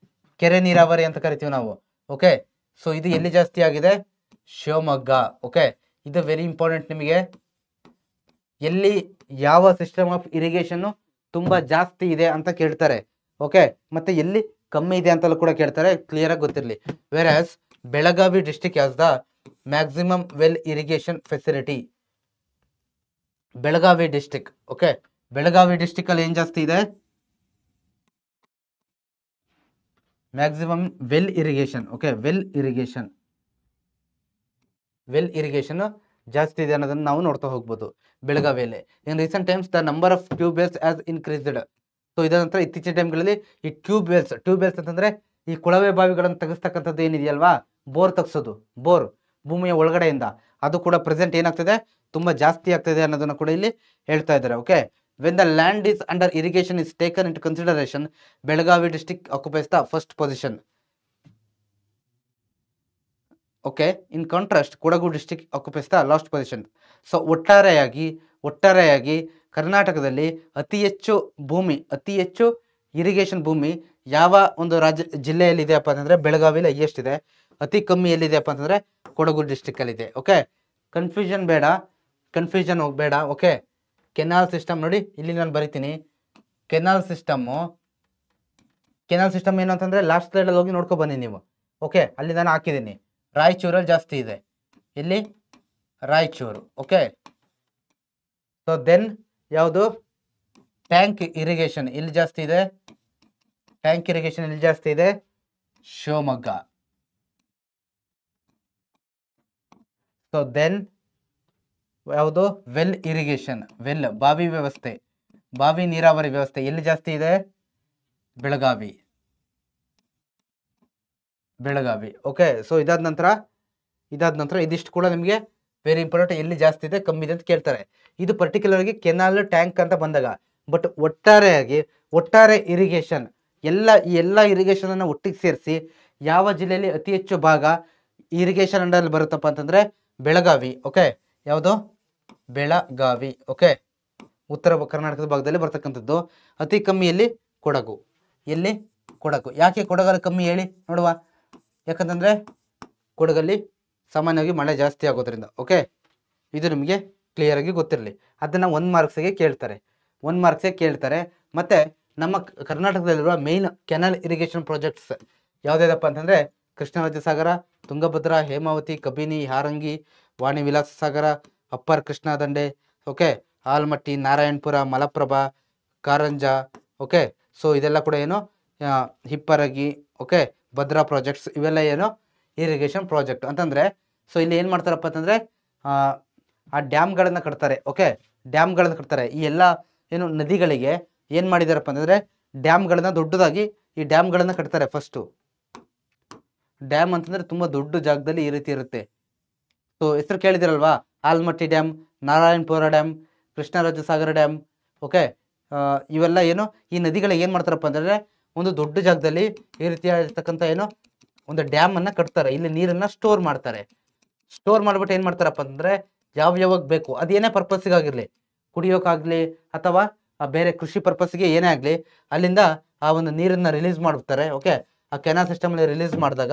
ಕೆರೆ ನೀರಾವರಿ ಅಂತ ಕರಿತೀವಿ ನಾವು. ಓಕೆ, ಸೊ ಇದು ಎಲ್ಲಿ ಜಾಸ್ತಿ ಆಗಿದೆ, ಶಿವಮೊಗ್ಗ. ಓಕೆ, ಇದು ವೆರಿ ಇಂಪಾರ್ಟೆಂಟ್ ನಿಮಗೆ. ಎಲ್ಲಿ ಯಾವ ಸಿಸ್ಟಮ್ ಆಫ್ ಇರಿಗೇಷನ್ ತುಂಬಾ ಜಾಸ್ತಿ ಇದೆ ಅಂತ ಕೇಳ್ತಾರೆ. ಓಕೆ, ಮತ್ತೆ ಎಲ್ಲಿ ಕಮ್ಮಿ ಇದೆ ಅಂತಲೂ ಕೂಡ ಕೇಳ್ತಾರೆ, ಕ್ಲಿಯರ್ ಆಗಿ ಗೊತ್ತಿರಲಿ. Whereas Belagavi district has the maximum well irrigation facility. Belagavi district. Okay, Belagavi district ಅಲ್ಲಿ ಏನ್ ಜಾಸ್ತಿ ಇದೆ, maximum well irrigation. Okay, well irrigation ಜಾಸ್ತಿ ಇದೆ ಅನ್ನೋದನ್ನು ನಾವು ನೋಡ್ತಾ ಹೋಗ್ಬೋದು ಬೆಳಗಾವಿಯಲ್ಲಿ. In recent times the number of tube wells has increased. So ಇದರ ನಂತರ ಇತ್ತೀಚಿನ ಟೈಮ್ಗಳಲ್ಲಿ ಈ ಟ್ಯೂಬ್ ವೆಲ್ಸ್ ಅಂತಂದ್ರೆ ಈ ಕೊಳವೆ ಬಾವಿಗಳನ್ನು ತೆಗೆಸ್ತಕ್ಕಂಥದ್ದು ಏನಿದೆಯಲ್ವಾ, ಬೋರ್ ತೆಗೆಸೋದು, ಬೋರ್ ಭೂಮಿಯ ಒಳಗಡೆಯಿಂದ, ಅದು ಕೂಡ ಪ್ರೆಸೆಂಟ್ ಏನಾಗ್ತದೆ, ತುಂಬಾ ಜಾಸ್ತಿ ಆಗ್ತದೆ ಅನ್ನೋದನ್ನ ಕೂಡ ಇಲ್ಲಿ ಹೇಳ್ತಾ ಇದ್ದಾರೆ. Okay, when the land is under irrigation is taken into consideration, Belagavi district occupies the first position. Okay, in contrast Kodagu district occupies the last position. So ಒಟ್ಟಾರೆಯಾಗಿ ಕರ್ನಾಟಕದಲ್ಲಿ ಅತಿ ಹೆಚ್ಚು ಇರಿಗೇಷನ್ ಭೂಮಿ ಯಾವ ಒಂದು ಜಿಲ್ಲೆಯಲ್ಲಿ ಇದೆಯಪ್ಪ ಅಂತಂದ್ರೆ ಬೆಳಗಾವಿಲಿ ಹೈಯೆಸ್ಟ್ ಇದೆ. ಅತಿ ಕಮ್ಮಿ ಎಲ್ಲಿದೆಯಪ್ಪ ಅಂತಂದ್ರೆ ಕೊಡಗು ಡಿಸ್ಟ್ರಿಕ್ಟ್ ಅಲ್ಲಿ ಇದೆ. ಓಕೆ, ಕನ್ಫ್ಯೂಷನ್ ಹೋಗಬೇಡ. ಓಕೆ, ಕೆನಾಲ್ ಸಿಸ್ಟಮ್ ನೋಡಿ, ಇಲ್ಲಿ ನಾನು ಬರಿತೀನಿ. ಕೆನಾಲ್ ಸಿಸ್ಟಮ್ ಏನು ಅಂತಂದ್ರೆ ಲಾಸ್ಟ್ ಸ್ಲೈಡಲ್ಲಿ ಹೋಗಿ ನೋಡ್ಕೊ ಬನ್ನಿ ನೀವು. ಓಕೆ, ಅಲ್ಲಿ ನಾನು ಹಾಕಿದ್ದೀನಿ. ರಾಯಚೂರಲ್ಲಿ ಜಾಸ್ತಿ ಇದೆ. ಇಲ್ಲಿ ರಾಯಚೂರು. ಓಕೆ, ಸೊ ದೆನ್ ಯಾವುದು, ಟ್ಯಾಂಕ್ ಇರಿಗೇಷನ್ ಇಲ್ಲಿ ಜಾಸ್ತಿ ಇದೆ. ಶಿವಮೊಗ್ಗ. ಸೊ ದೆನ್ ಯಾವುದು, ವೆಲ್ ಇರಿಗೇಷನ್, ಬಾವಿ ನೀರಾವರಿ ವ್ಯವಸ್ಥೆ ಎಲ್ಲಿ ಜಾಸ್ತಿ ಇದೆ, ಬೆಳಗಾವಿ. ಓಕೆ, ಸೊ ಇದಾದ ನಂತರ ಇದಿಷ್ಟು ಕೂಡ ನಿಮಗೆ ವೆರಿ ಇಂಪಾರ್ಟೆಂಟ್. ಎಲ್ಲಿ ಜಾಸ್ತಿ ಇದೆ, ಕಮ್ಮಿ ಇದೆ ಅಂತ ಕೇಳ್ತಾರೆ. ಇದು ಪರ್ಟಿಕ್ಯುಲರ್ ಆಗಿ ಕೆನಾಲ್, ಟ್ಯಾಂಕ್ ಅಂತ ಬಂದಾಗ. ಬಟ್ ಒಟ್ಟಾರೆ ಇರಿಗೇಷನ್ ಎಲ್ಲ ಇರಿಗೇಷನ್ ಅನ್ನು ಒಟ್ಟಿಗೆ ಸೇರಿಸಿ ಯಾವ ಜಿಲ್ಲೆಯಲ್ಲಿ ಅತಿ ಹೆಚ್ಚು ಭಾಗ ಇರಿಗೇಷನ್ ಅಂಡರ್ ಬರುತ್ತಪ್ಪ ಅಂತಂದ್ರೆ ಬೆಳಗಾವಿ. ಓಕೆ, ಯಾವುದು, ಬೆಳಗಾವಿ. ಓಕೆ, ಉತ್ತರ ಕರ್ನಾಟಕದ ಭಾಗದಲ್ಲಿ ಬರ್ತಕ್ಕಂಥದ್ದು. ಅತಿ ಕಮ್ಮಿಯಲ್ಲಿ ಕೊಡಗು. ಯಾಕೆ ಕೊಡಗಲ್ಲಿ ಕಮ್ಮಿ ಹೇಳಿ ನೋಡುವ. ಯಾಕಂತಂದ್ರೆ ಕೊಡಗಲ್ಲಿ ಸಾಮಾನ್ಯವಾಗಿ ಮಳೆ ಜಾಸ್ತಿ ಆಗೋದ್ರಿಂದ. ಓಕೆ, ಇದು ನಿಮಗೆ ಕ್ಲಿಯರ್ ಆಗಿ ಗೊತ್ತಿರಲಿ. ಅದನ್ನ 1 ಮಾರ್ಕ್ಸ್ಗೆ ಕೇಳ್ತಾರೆ. ಮತ್ತೆ ನಮ್ಮ ಕರ್ನಾಟಕದಲ್ಲಿರುವ ಮೇನ್ ಕೆನಲ್ ಇರಿಗೇಷನ್ ಪ್ರಾಜೆಕ್ಟ್ಸ್ ಯಾವುದೇದಪ್ಪ ಅಂತಂದ್ರೆ ಕೃಷ್ಣರಾಜ ಸಾಗರ, ತುಂಗಭದ್ರಾ, ಹೇಮಾವತಿ, ಕಬಿನಿ, ಹಾರಂಗಿ, ವಾಣಿ ವಿಲಾಸ ಸಾಗರ, ಅಪ್ಪರ್ ಕೃಷ್ಣಾ ದಂಡೆ. Okay, Almatti, Narayanapura, Malaprabha, Karanja. Okay, so ಇದೆಲ್ಲ ಕೂಡ ಏನು, ಹಿಪ್ಪರಗಿ. ಓಕೆ, ಭದ್ರಾ ಪ್ರಾಜೆಕ್ಟ್ಸ್, ಇವೆಲ್ಲ ಏನು ಇರಿಗೇಷನ್ ಪ್ರಾಜೆಕ್ಟ್ ಅಂತಂದ್ರೆ. ಸೊ ಇಲ್ಲಿ ಏನು ಮಾಡ್ತಾರಪ್ಪ ಅಂತಂದ್ರೆ ಆ ಡ್ಯಾಮ್ಗಳನ್ನ ಕಟ್ತಾರೆ. ಓಕೆ, ಡ್ಯಾಮ್ಗಳನ್ನ ಕಟ್ತಾರೆ. ಈ ಎಲ್ಲ ಏನು ನದಿಗಳಿಗೆ ಏನು ಮಾಡಿದಾರಪ್ಪ ಅಂತಂದ್ರೆ ಡ್ಯಾಮ್ಗಳನ್ನ ದೊಡ್ಡದಾಗಿ ಈ ಡ್ಯಾಮ್ಗಳನ್ನ ಕಟ್ತಾರೆ. ಫಸ್ಟು ಡ್ಯಾಮ್ ಅಂತಂದ್ರೆ ತುಂಬಾ ದೊಡ್ಡ ಜಾಗದಲ್ಲಿ ಈ ರೀತಿ ಇರುತ್ತೆ. ಸೊ ಹೆಸರು ಕೇಳಿದಿರಲ್ವಾ, ಆಲ್ಮಟ್ಟಿ ಡ್ಯಾಮ್, ನಾರಾಯಣಪುರ ಡ್ಯಾಮ್, ಕೃಷ್ಣರಾಜ ಸಾಗರ ಡ್ಯಾಮ್. ಓಕೆ, ಇವೆಲ್ಲ ಏನು ಈ ನದಿಗಳಿಗೆ ಏನು ಮಾಡ್ತಾರಪ್ಪ ಅಂತಂದ್ರೆ ಒಂದು ದೊಡ್ಡ ಜಾಗದಲ್ಲಿ ಈ ರೀತಿಯಾಗಿರ್ತಕ್ಕಂಥ ಏನು ಒಂದು ಡ್ಯಾಮ್ ಅನ್ನ ಕಟ್ತಾರೆ. ಇಲ್ಲಿ ನೀರನ್ನ ಸ್ಟೋರ್ ಮಾಡ್ಬಿಟ್ಟು ಏನ್ ಮಾಡ್ತಾರಪ್ಪ ಅಂತಂದ್ರೆ ಯಾವಾಗ ಬೇಕು ಅದೇನೇ ಪರ್ಪಸ್ಗಾಗಿರ್ಲಿ, ಕುಡಿಯೋಕ್ಕಾಗ್ಲಿ ಅಥವಾ ಬೇರೆ ಕೃಷಿ ಪರ್ಪಸ್ಗೆ ಏನೇ ಆಗ್ಲಿ, ಅಲ್ಲಿಂದ ಆ ಒಂದು ನೀರನ್ನ ರಿಲೀಸ್ ಮಾಡ್ತಾರೆ. ಓಕೆ, ಆ ಕೆನಾಲ್ ಸಿಸ್ಟಮ್ ಅಲ್ಲಿ ರಿಲೀಸ್ ಮಾಡಿದಾಗ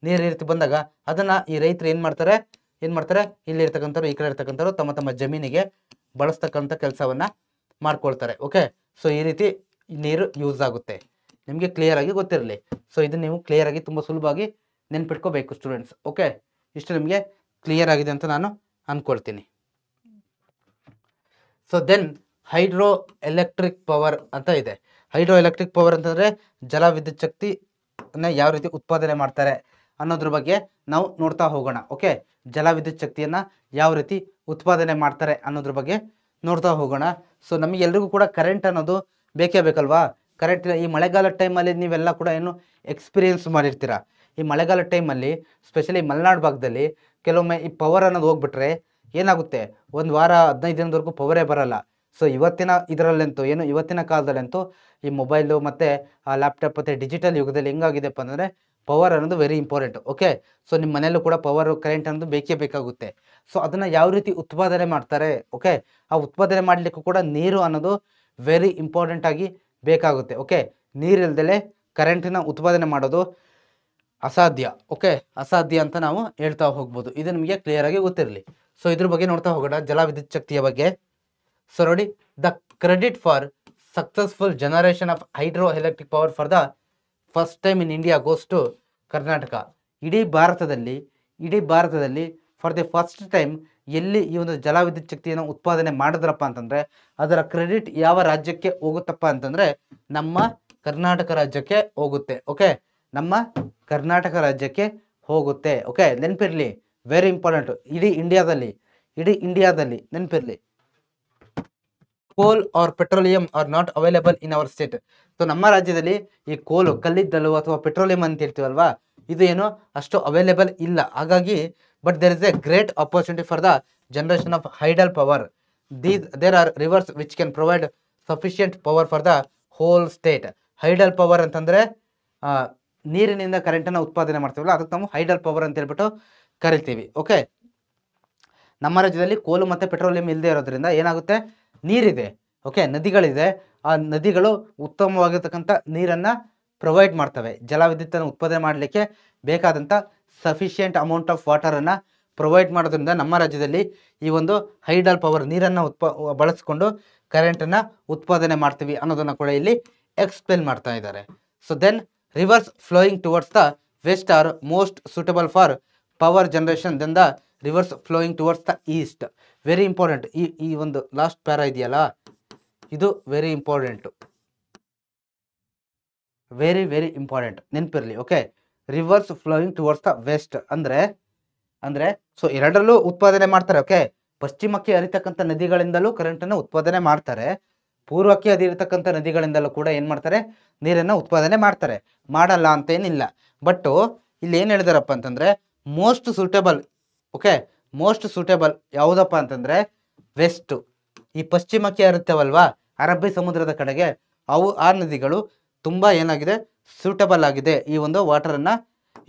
ನೀರು ಈ ರೀತಿ ಬಂದಾಗ ಅದನ್ನ ಈ ರೈತರು ಏನ್ ಮಾಡ್ತಾರೆ ಇಲ್ಲಿ ಇರ್ತಕ್ಕಂಥವ್ರು, ಈ ಕಡೆ ಇರ್ತಕ್ಕಂಥವ್ರು ತಮ್ಮ ಜಮೀನಿಗೆ ಬಳಸ್ತಕ್ಕಂಥ ಕೆಲಸವನ್ನ ಮಾಡ್ಕೊಳ್ತಾರೆ. ಓಕೆ, ಸೊ ಈ ರೀತಿ ನೀರು ಯೂಸ್ ಆಗುತ್ತೆ. ನಿಮಗೆ ಕ್ಲಿಯರ್ ಆಗಿ ಗೊತ್ತಿರಲಿ. ಸೊ ಇದನ್ನ ನೀವು ಕ್ಲಿಯರ್ ಆಗಿ ತುಂಬಾ ಸುಲಭವಾಗಿ ನೆನ್ಪಿಟ್ಕೋಬೇಕು ಸ್ಟೂಡೆಂಟ್ಸ್. ಓಕೆ, ಇಷ್ಟು ನಿಮಗೆ ಕ್ಲಿಯರ್ ಆಗಿದೆ ಅಂತ ನಾನು ಅನ್ಕೊಳ್ತೀನಿ. So then hydro electric power ಅಂತ ಇದೆ. ಹೈಡ್ರೋ ಎಲೆಕ್ಟ್ರಿಕ್ ಪವರ್ ಅಂತಂದ್ರೆ ಜಲ ವಿದ್ಯುತ್ ಶಕ್ತಿಯನ್ನ ಯಾವ ರೀತಿ ಉತ್ಪಾದನೆ ಮಾಡ್ತಾರೆ ಅನ್ನೋದ್ರ ಬಗ್ಗೆ ನಾವು ನೋಡ್ತಾ ಹೋಗೋಣ. ಓಕೆ, ಜಲ ವಿದ್ಯುತ್ ಶಕ್ತಿಯನ್ನ ಯಾವ ರೀತಿ ಉತ್ಪಾದನೆ ಮಾಡ್ತಾರೆ ಅನ್ನೋದ್ರ ಬಗ್ಗೆ ನೋಡ್ತಾ ಹೋಗೋಣ. ಸೊ ನಮಗೆ ಎಲ್ರಿಗೂ ಕೂಡ ಕರೆಂಟ್ ಅನ್ನೋದು ಬೇಕೇ ಬೇಕಲ್ವಾ. ಕರೆಂಟ್ ಈ ಮಳೆಗಾಲ ಟೈಮಲ್ಲಿ ನೀವೆಲ್ಲ ಕೂಡ ಏನು ಎಕ್ಸ್ಪೀರಿಯನ್ಸ್ ಮಾಡಿರ್ತೀರಾ. ಈ ಮಳೆಗಾಲ ಟೈಮಲ್ಲಿ ಸ್ಪೆಷಲಿ ಮಲೆನಾಡು ಭಾಗದಲ್ಲಿ ಕೆಲವೊಮ್ಮೆ ಈ ಪವರ್ ಅನ್ನೋದು ಹೋಗ್ಬಿಟ್ರೆ ಏನಾಗುತ್ತೆ, 1 ವಾರ 15 ದಿನದವರೆಗೂ ಪವರೇ ಬರಲ್ಲ. ಸೊ ಇವತ್ತಿನ ಕಾಲದಲ್ಲಂತೂ ಈ ಮೊಬೈಲು ಮತ್ತು ಆ ಲ್ಯಾಪ್ಟಾಪ್ ಮತ್ತು ಡಿಜಿಟಲ್ ಯುಗದಲ್ಲಿ ಹೆಂಗಾಗಿದೆಪ್ಪ ಅಂದರೆ ಪವರ್ ಅನ್ನೋದು ವೆರಿ ಇಂಪಾರ್ಟೆಂಟ್. ಓಕೆ, ಸೊ ನಿಮ್ಮ ಮನೆಯಲ್ಲೂ ಕೂಡ ಪವರ್ ಕರೆಂಟ್ ಅನ್ನೋದು ಬೇಕೇ ಬೇಕಾಗುತ್ತೆ. ಸೊ ಅದನ್ನು ಯಾವ ರೀತಿ ಉತ್ಪಾದನೆ ಮಾಡ್ತಾರೆ. ಓಕೆ, ಆ ಉತ್ಪಾದನೆ ಮಾಡಲಿಕ್ಕೂ ಕೂಡ ನೀರು ಅನ್ನೋದು ವೆರಿ ಇಂಪಾರ್ಟೆಂಟ್ ಆಗಿ ಬೇಕಾಗುತ್ತೆ. ಓಕೆ, ನೀರಿಲ್ದಲೆ ಕರೆಂಟಿನ ಉತ್ಪಾದನೆ ಮಾಡೋದು ಅಸಾಧ್ಯ. ಓಕೆ, ಅಸಾಧ್ಯ ಅಂತ ನಾವು ಹೇಳ್ತಾ ಹೋಗ್ಬೋದು. ಇದು ನಿಮಗೆ ಕ್ಲಿಯರ್ ಆಗಿ ಗೊತ್ತಿರಲಿ. ಸೊ ಇದ್ರ ಬಗ್ಗೆ ನೋಡ್ತಾ ಹೋಗೋಣ, ಜಲ ವಿದ್ಯುತ್ ಶಕ್ತಿಯ ಬಗ್ಗೆ. ಸೊ ನೋಡಿ, the credit for successful generation of hydro electric power for the first time in India goes to Karnataka. ಇಡೀ ಭಾರತದಲ್ಲಿ ಫಾರ್ ದಿ ಫಸ್ಟ್ ಟೈಮ್ ಎಲ್ಲಿ ಈ ಒಂದು ಜಲ ವಿದ್ಯುತ್ ಶಕ್ತಿಯನ್ನು ಉತ್ಪಾದನೆ ಮಾಡಿದ್ರಪ್ಪ ಅಂತಂದ್ರೆ ಅದರ ಕ್ರೆಡಿಟ್ ಯಾವ ರಾಜ್ಯಕ್ಕೆ ಹೋಗುತ್ತಪ್ಪ ಅಂತಂದ್ರೆ ನಮ್ಮ ಕರ್ನಾಟಕ ರಾಜ್ಯಕ್ಕೆ ಹೋಗುತ್ತೆ. ಓಕೆ, ನಮ್ಮ ಕರ್ನಾಟಕ ರಾಜ್ಯಕ್ಕೆ ಹೋಗುತ್ತೆ. ಓಕೆ, ನೆನಪಿರಲಿ, ವೆರಿ ಇಂಪಾರ್ಟೆಂಟ್. ಇಡೀ ಇಂಡಿಯಾದಲ್ಲಿ ನೆನಪಿರಲಿ, coal or petroleum are not available in our state. So ನಮ್ಮ ರಾಜ್ಯದಲ್ಲಿ ಈ ಕೋಲು, ಕಲ್ಲಿದ್ದಲು ಅಥವಾ ಪೆಟ್ರೋಲಿಯಂ ಅಂತ ಹೇಳ್ತೀವಲ್ವಾ, ಇದು ಏನು ಅಷ್ಟು ಅವೈಲೇಬಲ್ ಇಲ್ಲ. ಹಾಗಾಗಿ but there is a great opportunity for the generation of hydel power. There are rivers which can provide sufficient power for the whole state. Hydel power ಅಂತಂದ್ರೆ ನೀರಿನಿಂದ ಕರೆಂಟನ್ನು ಉತ್ಪಾದನೆ ಮಾಡ್ತೀವಲ್ಲ, ಅದಕ್ಕೆ ನಾವು ಹೈಡಲ್ ಪವರ್ ಅಂತ ಹೇಳ್ಬಿಟ್ಟು ಕರಿತೀವಿ. ಓಕೆ, ನಮ್ಮ ರಾಜ್ಯದಲ್ಲಿ ಕೋಲು ಮತ್ತು ಪೆಟ್ರೋಲಿಯಂ ಇಲ್ಲದೆ ಇರೋದ್ರಿಂದ ಏನಾಗುತ್ತೆ, ನೀರಿದೆ. ಓಕೆ, ನದಿಗಳಿದೆ. ಆ ನದಿಗಳು ಉತ್ತಮವಾಗಿರ್ತಕ್ಕಂಥ ನೀರನ್ನು ಪ್ರೊವೈಡ್ ಮಾಡ್ತವೆ. ಜಲವಿದ್ಯುತ್ತನ್ನು ಉತ್ಪಾದನೆ ಮಾಡಲಿಕ್ಕೆ ಬೇಕಾದಂಥ ಸಫಿಷಿಯೆಂಟ್ ಅಮೌಂಟ್ ಆಫ್ ವಾಟರನ್ನು ಪ್ರೊವೈಡ್ ಮಾಡೋದ್ರಿಂದ ನಮ್ಮ ರಾಜ್ಯದಲ್ಲಿ ಈ ಒಂದು ಹೈಡಲ್ ಪವರ್ ನೀರನ್ನು ಬಳಸ್ಕೊಂಡು ಕರೆಂಟನ್ನು ಉತ್ಪಾದನೆ ಮಾಡ್ತೀವಿ ಅನ್ನೋದನ್ನು ಕೂಡ ಇಲ್ಲಿ ಎಕ್ಸ್ಪ್ಲೇನ್ ಮಾಡ್ತಾ ಇದ್ದಾರೆ. So then rivers flowing towards the west are most suitable for power generation then the rivers flowing towards the east. Very important. ಈ ಒಂದು ಲಾಸ್ಟ್ ಪ್ಯಾರಾ ಇದೆಯಲ್ಲ, ಇದು very important, very very important, ನೆನಪಿರಲಿ. Okay, rivers flowing towards the west ಅಂದರೆ ಸೊ ಎರಡರಲ್ಲೂ ಉತ್ಪಾದನೆ ಮಾಡ್ತಾರೆ. ಓಕೆ, ಪಶ್ಚಿಮಕ್ಕೆ ಹರಿತಕ್ಕಂಥ ನದಿಗಳಿಂದಲೂ ಕರೆಂಟನ್ನು ಉತ್ಪಾದನೆ ಮಾಡ್ತಾರೆ, ಪೂರ್ವಕ್ಕೆ ಹರಿತಕ್ಕಂಥ ನದಿಗಳಿಂದಲೂ ಕೂಡ ಏನು ಮಾಡ್ತಾರೆ, ನೀರನ್ನು ಉತ್ಪಾದನೆ ಮಾಡ್ತಾರೆ. ಮಾಡಲ್ಲ ಅಂತೇನಿಲ್ಲ. ಬಟ್ ಇಲ್ಲಿ ಏನು ಹೇಳಿದಾರಪ್ಪ ಅಂತಂದರೆ most suitable. Okay, most suitable ಯಾವುದಪ್ಪ ಅಂತಂದರೆ ವೆಸ್ಟು. ಈ ಪಶ್ಚಿಮಕ್ಕೆ ಹರಿತವಲ್ವಾ, ಅರಬ್ಬಿ ಸಮುದ್ರದ ಕಡೆಗೆ, ಆ ನದಿಗಳು ತುಂಬ ಏನಾಗಿದೆ, ಸೂಟಬಲ್ ಆಗಿದೆ ಈ ಒಂದು ವಾಟರನ್ನು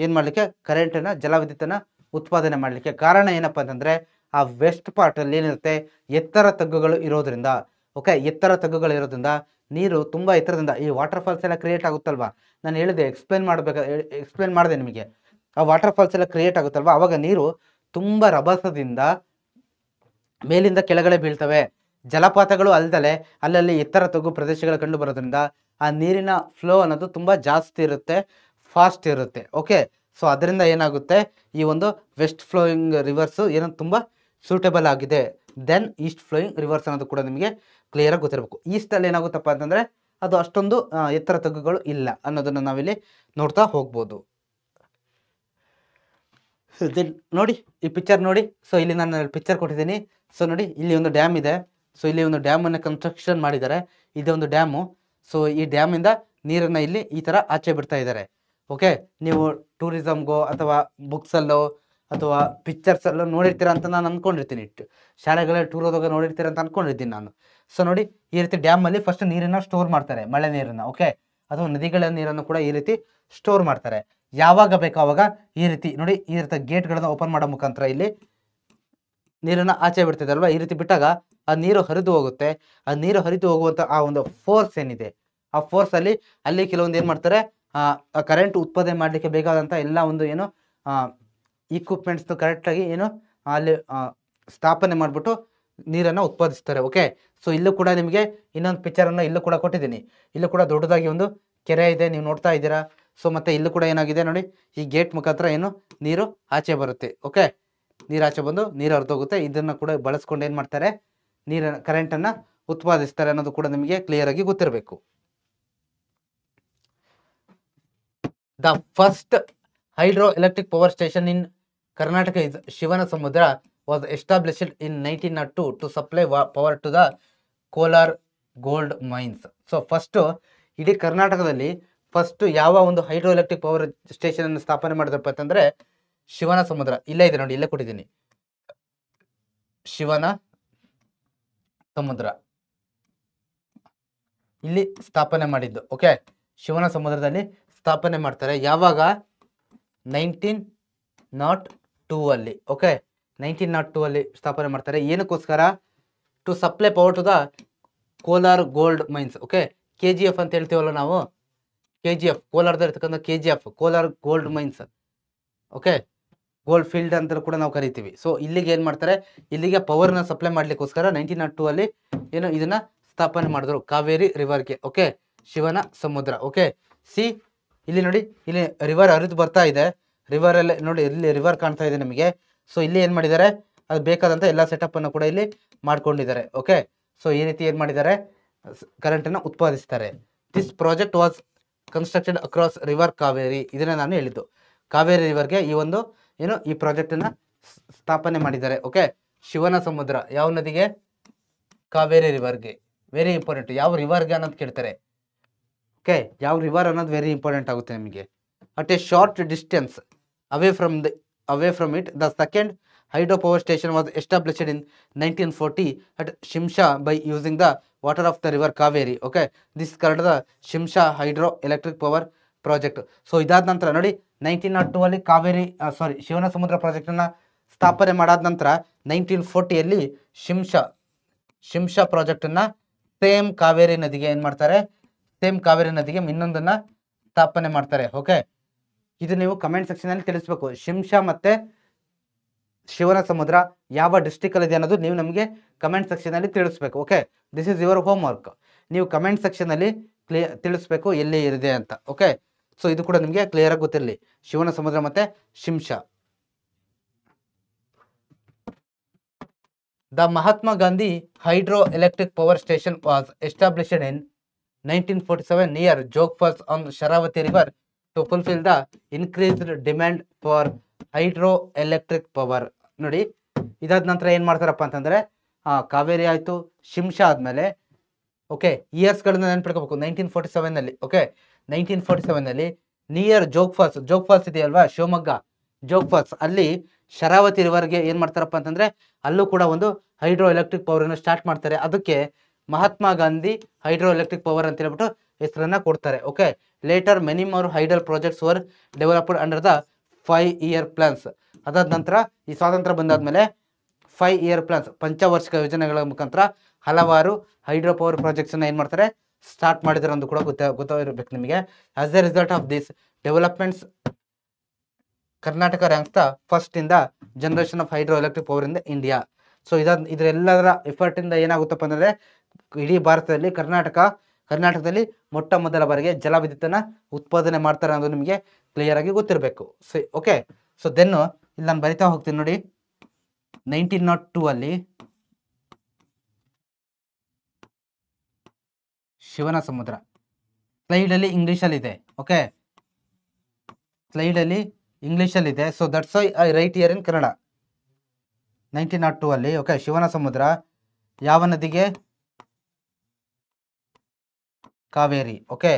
ಏನು ಮಾಡಲಿಕ್ಕೆ, ಕರೆಂಟನ್ನು, ಜಲವಿದ್ಯುತ್ತನ್ನು ಉತ್ಪಾದನೆ ಮಾಡಲಿಕ್ಕೆ. ಕಾರಣ ಏನಪ್ಪ ಅಂತಂದರೆ ಆ ವೆಸ್ಟ್ ಪಾರ್ಟಲ್ಲಿ ಏನಿರುತ್ತೆ, ಎತ್ತರ ತಗ್ಗುಗಳು ಇರೋದ್ರಿಂದ. ಓಕೆ, ಎತ್ತರ ತಗ್ಗುಗಳು ಇರೋದ್ರಿಂದ ನೀರು ತುಂಬ ಎತ್ತರದಿಂದ, ಈ ವಾಟರ್ ಫಾಲ್ಸ್ ಎಲ್ಲ ಕ್ರಿಯೇಟ್ ಆಗುತ್ತಲ್ವಾ, ನಾನು ಹೇಳಿದೆ, ಎಕ್ಸ್ಪ್ಲೇನ್ ಮಾಡಿದೆ ನಿಮಗೆ. ಆ ವಾಟರ್ ಫಾಲ್ಸ್ ಎಲ್ಲ ಕ್ರಿಯೇಟ್ ಆಗುತ್ತಲ್ವಾ, ಆವಾಗ ನೀರು ತುಂಬ ರಭಸದಿಂದ ಮೇಲಿಂದ ಕೆಳಗಡೆ ಬೀಳ್ತವೆ. ಜಲಪಾತಗಳು ಅಲ್ದಲೆ ಅಲ್ಲಲ್ಲಿ ಎತ್ತರ ತಗ್ಗು ಪ್ರದೇಶಗಳು ಕಂಡು ಬರೋದ್ರಿಂದ ಆ ನೀರಿನ ಫ್ಲೋ ಅನ್ನೋದು ತುಂಬ ಜಾಸ್ತಿ ಇರುತ್ತೆ, ಫಾಸ್ಟ್ ಇರುತ್ತೆ. ಓಕೆ, ಸೊ ಅದರಿಂದ ಏನಾಗುತ್ತೆ, ಈ ಒಂದು ವೆಸ್ಟ್ ಫ್ಲೋಯಿಂಗ್ ರಿವರ್ಸು ಏನೋ ತುಂಬ ಸೂಟೇಬಲ್ ಆಗಿದೆ. ದೆನ್ ಈಸ್ಟ್ ಫ್ಲೋಯಿಂಗ್ ರಿವರ್ಸ್ ಅನ್ನೋದು ಕೂಡ ನಿಮಗೆ ಕ್ಲಿಯರಾಗಿ ಗೊತ್ತಿರಬೇಕು. ಈಸ್ಟಲ್ಲಿ ಏನಾಗುತ್ತಪ್ಪ ಅಂತಂದರೆ ಅದು ಅಷ್ಟೊಂದು ಎತ್ತರ ತಗ್ಗುಗಳು ಇಲ್ಲ ಅನ್ನೋದನ್ನು ನಾವಿಲ್ಲಿ ನೋಡ್ತಾ ಹೋಗ್ಬೋದು. ದೆನ್ ನೋಡಿ ಈ ಪಿಕ್ಚರ್ ನೋಡಿ. ಸೊ ಇಲ್ಲಿ ನಾನು ಪಿಕ್ಚರ್ ಕೊಟ್ಟಿದ್ದೀನಿ. ಸೊ ನೋಡಿ, ಇಲ್ಲಿ ಒಂದು ಡ್ಯಾಮ್ ಇದೆ. ಸೊ ಇಲ್ಲಿ ಒಂದು ಡ್ಯಾಮನ್ನು ಕನ್ಸ್ಟ್ರಕ್ಷನ್ ಮಾಡಿದ್ದಾರೆ. ಇದೆ ಒಂದು ಡ್ಯಾಮು. ಸೊ ಈ ಡ್ಯಾಮಿಂದ ನೀರನ್ನು ಇಲ್ಲಿ ಈ ಥರ ಆಚೆ ಬಿಡ್ತಾ ಇದ್ದಾರೆ. ಓಕೆ, ನೀವು ಟೂರಿಸಮ್ಗೋ ಅಥವಾ ಬುಕ್ಸಲ್ಲೋ ಅಥವಾ ಪಿಕ್ಚರ್ಸಲ್ಲೋ ನೋಡಿರ್ತೀರ ಅಂತ ನಾನು ಅಂದ್ಕೊಂಡಿರ್ತೀನಿ. ಶಾಲೆಗಳಲ್ಲಿ ಟೂರ್ ಹೋದಾಗ ನೋಡಿರ್ತೀರ ಅಂತ ಅಂದ್ಕೊಂಡಿರ್ತೀನಿ ನಾನು. ಸೊ ನೋಡಿ, ಈ ರೀತಿ ಡ್ಯಾಮಲ್ಲಿ ಫಸ್ಟ್ ನೀರನ್ನು ಸ್ಟೋರ್ ಮಾಡ್ತಾರೆ, ಮಳೆ ನೀರನ್ನು. ಓಕೆ, ಅಥವಾ ನದಿಗಳ ನೀರನ್ನು ಕೂಡ ಈ ರೀತಿ ಸ್ಟೋರ್ ಮಾಡ್ತಾರೆ. ಯಾವಾಗ ಬೇಕೋ ಆವಾಗ ಈ ರೀತಿ ನೋಡಿ, ಈ ರೀತಿ ಗೇಟ್ಗಳನ್ನು ಓಪನ್ ಮಾಡೋ ಮುಖಾಂತರ ಇಲ್ಲಿ ನೀರನ್ನು ಆಚೆ ಬಿಡ್ತಿದಲ್ವ, ಈ ರೀತಿ ಬಿಟ್ಟಾಗ ಆ ನೀರು ಹರಿದು ಹೋಗುತ್ತೆ. ಆ ನೀರು ಹರಿದು ಹೋಗುವಂಥ ಆ ಒಂದು ಫೋರ್ಸ್ ಏನಿದೆ, ಆ ಫೋರ್ಸಲ್ಲಿ ಅಲ್ಲಿ ಕೆಲವೊಂದು ಏನು ಮಾಡ್ತಾರೆ, ಕರೆಂಟ್ ಉತ್ಪಾದನೆ ಮಾಡಲಿಕ್ಕೆ ಬೇಕಾದಂಥ ಎಲ್ಲ ಒಂದು ಏನು ಇಕ್ವಿಪ್ಮೆಂಟ್ಸ್ನು ಕರೆಕ್ಟಾಗಿ ಏನು ಅಲ್ಲಿ ಸ್ಥಾಪನೆ ಮಾಡಿಬಿಟ್ಟು ನೀರನ್ನು ಉತ್ಪಾದಿಸ್ತಾರೆ. ಓಕೆ, ಸೊ ಇಲ್ಲೂ ಕೂಡ ನಿಮಗೆ ಇನ್ನೊಂದು ಪಿಕ್ಚರನ್ನು ಇಲ್ಲೂ ಕೂಡ ಕೊಟ್ಟಿದ್ದೀನಿ. ಇಲ್ಲೂ ಕೂಡ ದೊಡ್ಡದಾಗಿ ಒಂದು ಕೆರೆ ಇದೆ, ನೀವು ನೋಡ್ತಾ ಇದ್ದೀರಾ. ಸೊ ಮತ್ತು ಇಲ್ಲೂ ಕೂಡ ಏನಾಗಿದೆ ನೋಡಿ, ಈ ಗೇಟ್ ಮುಖಾಂತರ ಏನು ನೀರು ಆಚೆ ಬರುತ್ತೆ. ಓಕೆ, ನೀರು ಆಚೆ ಬಂದು ನೀರು ಹರಿದೋಗುತ್ತೆ. ಇದನ್ನು ಕೂಡ ಬಳಸ್ಕೊಂಡು ಏನು ಮಾಡ್ತಾರೆ, ಕರೆಂಟನ್ನು ಉತ್ಪಾದಿಸ್ತಾರೆ ಅನ್ನೋದು ಕೂಡ ನಿಮಗೆ ಕ್ಲಿಯರಾಗಿ ಗೊತ್ತಿರಬೇಕು. The first hydro electric power station in Karnataka is Shivanasamudra was established in 1902 to supply power to the Kolar gold mains. So first ಇಡೀ ಕರ್ನಾಟಕದಲ್ಲಿ ಫಸ್ಟ್ ಯಾವ ಒಂದು ಹೈಡ್ರೋ ಎಲೆಕ್ಟ್ರಿಕ್ ಪವರ್ ಸ್ಟೇಷನನ್ನು ಸ್ಥಾಪನೆ ಮಾಡಿದ್ರಪ್ಪ ಅಂತಂದರೆ ಶಿವನ ಸಮುದ್ರ. ಇಲ್ಲೇ ಇದೆ ನೋಡಿ, ಇಲ್ಲೇ ಕೊಟ್ಟಿದ್ದೀನಿ, ಶಿವನ ಸಮುದ್ರ ಇಲ್ಲಿ ಸ್ಥಾಪನೆ ಮಾಡಿದ್ದು. ಓಕೆ, ಶಿವನ ಸಮುದ್ರದಲ್ಲಿ ಸ್ಥಾಪನೆ ಮಾಡ್ತಾರೆ. ಯಾವಾಗ? 1902 ಅಲ್ಲಿ. ಓಕೆ, 1902 ಅಲ್ಲಿ ಸ್ಥಾಪನೆ ಮಾಡ್ತಾರೆ. ಏನಕ್ಕೋಸ್ಕರ? To supply power to the Kolar gold mines. Okay, KGF ಅಂತ ಹೇಳ್ತೀವಲ್ಲ ನಾವು, KGF ಕೋಲಾರದ ಇರ್ತಕ್ಕಂಥ KGF Kolar gold mines. Okay, gold field ಅಂತ ಕೂಡ ನಾವು ಕರಿತೀವಿ. ಸೊ ಇಲ್ಲಿಗೆ ಏನು ಮಾಡ್ತಾರೆ, ಇಲ್ಲಿಗೆ ಪವರ್ನ ಸಪ್ಲೈ ಮಾಡ್ಲಿಕ್ಕೋಸ್ಕರ 1902 ಅಲ್ಲಿ ಏನು ಇದನ್ನ ಸ್ಥಾಪನೆ ಮಾಡಿದ್ರು, ಕಾವೇರಿ ರಿವರ್ಗೆ. ಓಕೆ, ಶಿವನ ಸಮುದ್ರ. ಓಕೆ, ಇಲ್ಲಿ ನೋಡಿ, ಇಲ್ಲಿ ರಿವರ್ ಹರಿದು ಬರ್ತಾ ಇದೆ. ರಿವರಲ್ಲಿ ನೋಡಿ, ಇಲ್ಲಿ ರಿವರ್ ಕಾಣ್ತಾ ಇದೆ ನಮಗೆ. ಸೊ ಇಲ್ಲಿ ಏನು ಮಾಡಿದ್ದಾರೆ, ಅದು ಬೇಕಾದಂಥ ಎಲ್ಲ ಸೆಟಪ್ಪನ್ನು ಕೂಡ ಇಲ್ಲಿ ಮಾಡ್ಕೊಂಡಿದ್ದಾರೆ. ಓಕೆ, ಸೊ ಈ ರೀತಿ ಏನು ಮಾಡಿದ್ದಾರೆ, ಕರೆಂಟನ್ನು ಉತ್ಪಾದಿಸ್ತಾರೆ. This project was constructed across river Kaveri. ಇದನ್ನ ನಾನು ಹೇಳಿದ್ದು, ಕಾವೇರಿ ರಿವರ್ಗೆ ಈ ಒಂದು ಏನು ಈ ಪ್ರಾಜೆಕ್ಟನ್ನು ಸ್ಥಾಪನೆ ಮಾಡಿದ್ದಾರೆ. ಓಕೆ, ಶಿವನ ಸಮುದ್ರ ಯಾವ ನದಿಗೆ? ಕಾವೇರಿ ರಿವರ್ಗೆ. ವೆರಿ ಇಂಪಾರ್ಟೆಂಟ್, ಯಾವ ರಿವರ್ಗೆ ಅನ್ನೋದು ಕೇಳ್ತಾರೆ. ಓಕೆ, ಯಾವ ರಿವರ್ ಅನ್ನೋದು ವೆರಿ ಇಂಪಾರ್ಟೆಂಟ್ ಆಗುತ್ತೆ ನಿಮಗೆ. At A short distance away from it, the second hydropower station was established in 1940 at Shimsha by using the water of the river Kaveri. Okay, this is called the Shimsha hydroelectric power project. So ಇದಾದ ನಂತರ ನೋಡಿ 1902 ಅಲ್ಲಿ ಕಾವೇರಿ ಶಿವನ ಸಮುದ್ರ ಪ್ರಾಜೆಕ್ಟನ್ನು ಸ್ಥಾಪನೆ ಮಾಡಾದ ನಂತರ 1940 ಶಿಂಷಾ ಪ್ರಾಜೆಕ್ಟನ್ನು ಸೇಮ್ ಕಾವೇರಿ ನದಿಗೆ ಏನು ಮಾಡ್ತಾರೆ? ಸೇಮ್ ಕಾವೇರಿ ನದಿಗೆ ಇನ್ನೊಂದನ್ನು ಸ್ಥಾಪನೆ ಮಾಡ್ತಾರೆ. ಓಕೆ, ಇದು ನೀವು ಕಮೆಂಟ್ ಸೆಕ್ಷನಲ್ಲಿ ತಿಳಿಸ್ಬೇಕು. ಶಿಂಷಾ ಮತ್ತೆ ಶಿವನ ಸಮುದ್ರ ಯಾವ ಡಿಸ್ಟ್ರಿಕ್ಟ್ ಅಲ್ಲಿ ಇದೆ ಅನ್ನೋದು ನೀವು ನಮಗೆ ಕಮೆಂಟ್ ಸೆಕ್ಷನಲ್ಲಿ ತಿಳಿಸ್ಬೇಕು. Okay, this is your home work. ನೀವು ಕಮೆಂಟ್ ಸೆಕ್ಷನಲ್ಲಿ ತಿಳಿಸ್ಬೇಕು ಎಲ್ಲಿ ಇದೆ ಅಂತ. ಓಕೆ, ಸೊ ಇದು ಕೂಡ ನಿಮಗೆ ಕ್ಲಿಯರ್ ಆಗಿ ಗೊತ್ತಿರಲಿ, ಶಿವನ ಸಮುದ್ರ ಮತ್ತೆ Shimsha. The Mahatma Gandhi hydro electric power station was established in 1947 near Jog falls on Sharavati river to fulfill the increased demand for hydro electric power. ನೋಡಿ, ಇದಾದ ನಂತರ ಏನು ಮಾಡ್ತಾರಪ್ಪ ಅಂತಂದರೆ ಕಾವೇರಿ ಆಯಿತು, ಶಿಂಷಾ ಆದಮೇಲೆ ಓಕೆ ಇಯರ್ಸ್ಗಳನ್ನ ನೆನ್ಪಿಟ್ಕೋಬೇಕು. 1947ನಲ್ಲಿ ಓಕೆ 1947ನಲ್ಲಿ ನಿಯರ್ ಜೋಗ್ ಫಾಲ್ಸ್ ಇದೆಯಲ್ವಾ ಶಿವಮೊಗ್ಗ, ಜೋಗ್ ಫಾಲ್ಸ್ ಅಲ್ಲಿ ಶರಾವತಿ ರಿವರ್ಗೆ ಏನು ಮಾಡ್ತಾರಪ್ಪ ಅಂತಂದರೆ ಅಲ್ಲೂ ಕೂಡ ಒಂದು ಹೈಡ್ರೋ ಎಲೆಕ್ಟ್ರಿಕ್ ಪವರನ್ನು ಸ್ಟಾರ್ಟ್ ಮಾಡ್ತಾರೆ. ಅದಕ್ಕೆ Mahatma Gandhi hydro electric power ಅಂತ ಹೇಳ್ಬಿಟ್ಟು ಹೆಸರನ್ನು ಕೊಡ್ತಾರೆ. Okay, later many more hydel projects were developed under the 5-year plans. ಅದಾದ ನಂತರ ಈ ಸ್ವಾತಂತ್ರ್ಯ ಬಂದಾದ್ಮೇಲೆ 5-year ಪ್ಲಾನ್ಸ್ ಪಂಚವಾರ್ಷಿಕ ಯೋಜನೆಗಳ ಮುಖಾಂತರ ಹಲವಾರು ಹೈಡ್ರೋ ಪವರ್ ಪ್ರಾಜೆಕ್ಟ್ಸನ್ನು ಏನು ಮಾಡ್ತಾರೆ? ಸ್ಟಾರ್ಟ್ ಮಾಡಿದ್ದಾರೆ ಅಂತ ಕೂಡ ಗೊತ್ತಿರಬೇಕು ನಿಮಗೆ. As a result of this developments Karnataka ranks the first in the generation of hydro electric power in the India. So ಇದರೆಲ್ಲದರ ಎಫರ್ಟಿಂದ ಏನಾಗುತ್ತಪ್ಪ ಅಂದರೆ ಇಡೀ ಭಾರತದಲ್ಲಿ ಕರ್ನಾಟಕದಲ್ಲಿ ಮೊಟ್ಟ ಮೊದಲ ಬಾರಿಗೆ ಜಲವಿದ್ಯುತ್ತನ್ನು ಉತ್ಪಾದನೆ ಮಾಡ್ತಾರೆ ಅನ್ನೋದು ನಿಮಗೆ ಕ್ಲಿಯರ್ ಆಗಿ ಗೊತ್ತಿರಬೇಕು. ಸೊ ಓಕೆ, ಸೊ ದೆನ್ ಇಲ್ಲಿ ನಾನು ಬರಿತಾ ಹೋಗ್ತೀನಿ ನೋಡಿ. 1902 ಅಲ್ಲಿ ಶಿವನ ಸಮುದ್ರ ಸ್ಲೈಡಲ್ಲಿ ಇಂಗ್ಲೀಷಲ್ಲಿದೆ. ಓಕೆ, ಸ್ಲೈಡಲ್ಲಿ ಇಂಗ್ಲೀಷಲ್ಲಿದೆ. So that's why I write here in Kannada. 1902 ಅಲ್ಲಿ ಓಕೆ ಶಿವನ ಸಮುದ್ರ ಯಾವ ನದಿಗೆ? ಕಾವೇರಿ. ಓಕೆ,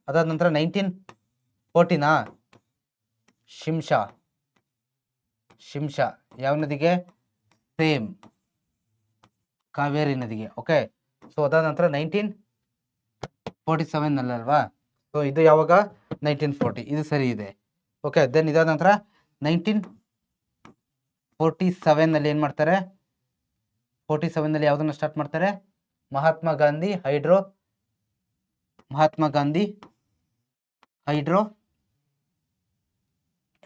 ಅದಾದ ನಂತರ 1940 ಶಿಂಷಾ ಯಾವ ನದಿಗೆ? ಸೇಮ್ ಕಾವೇರಿ ನದಿಗೆ. ಓಕೆ, ಸೊ ಅದಾದ ನಂತರ 1947 ಸೊ ಇದು ಯಾವಾಗ? 1940, ಇದು ಸರಿ ಇದೆ. ಓಕೆ, ದೆನ್ ಇದಾದ ನಂತರ 1947 ಏನು ಮಾಡ್ತಾರೆ? 47 ಯಾವುದನ್ನು ಸ್ಟಾರ್ಟ್ ಮಾಡ್ತಾರೆ? Mahatma Gandhi hydro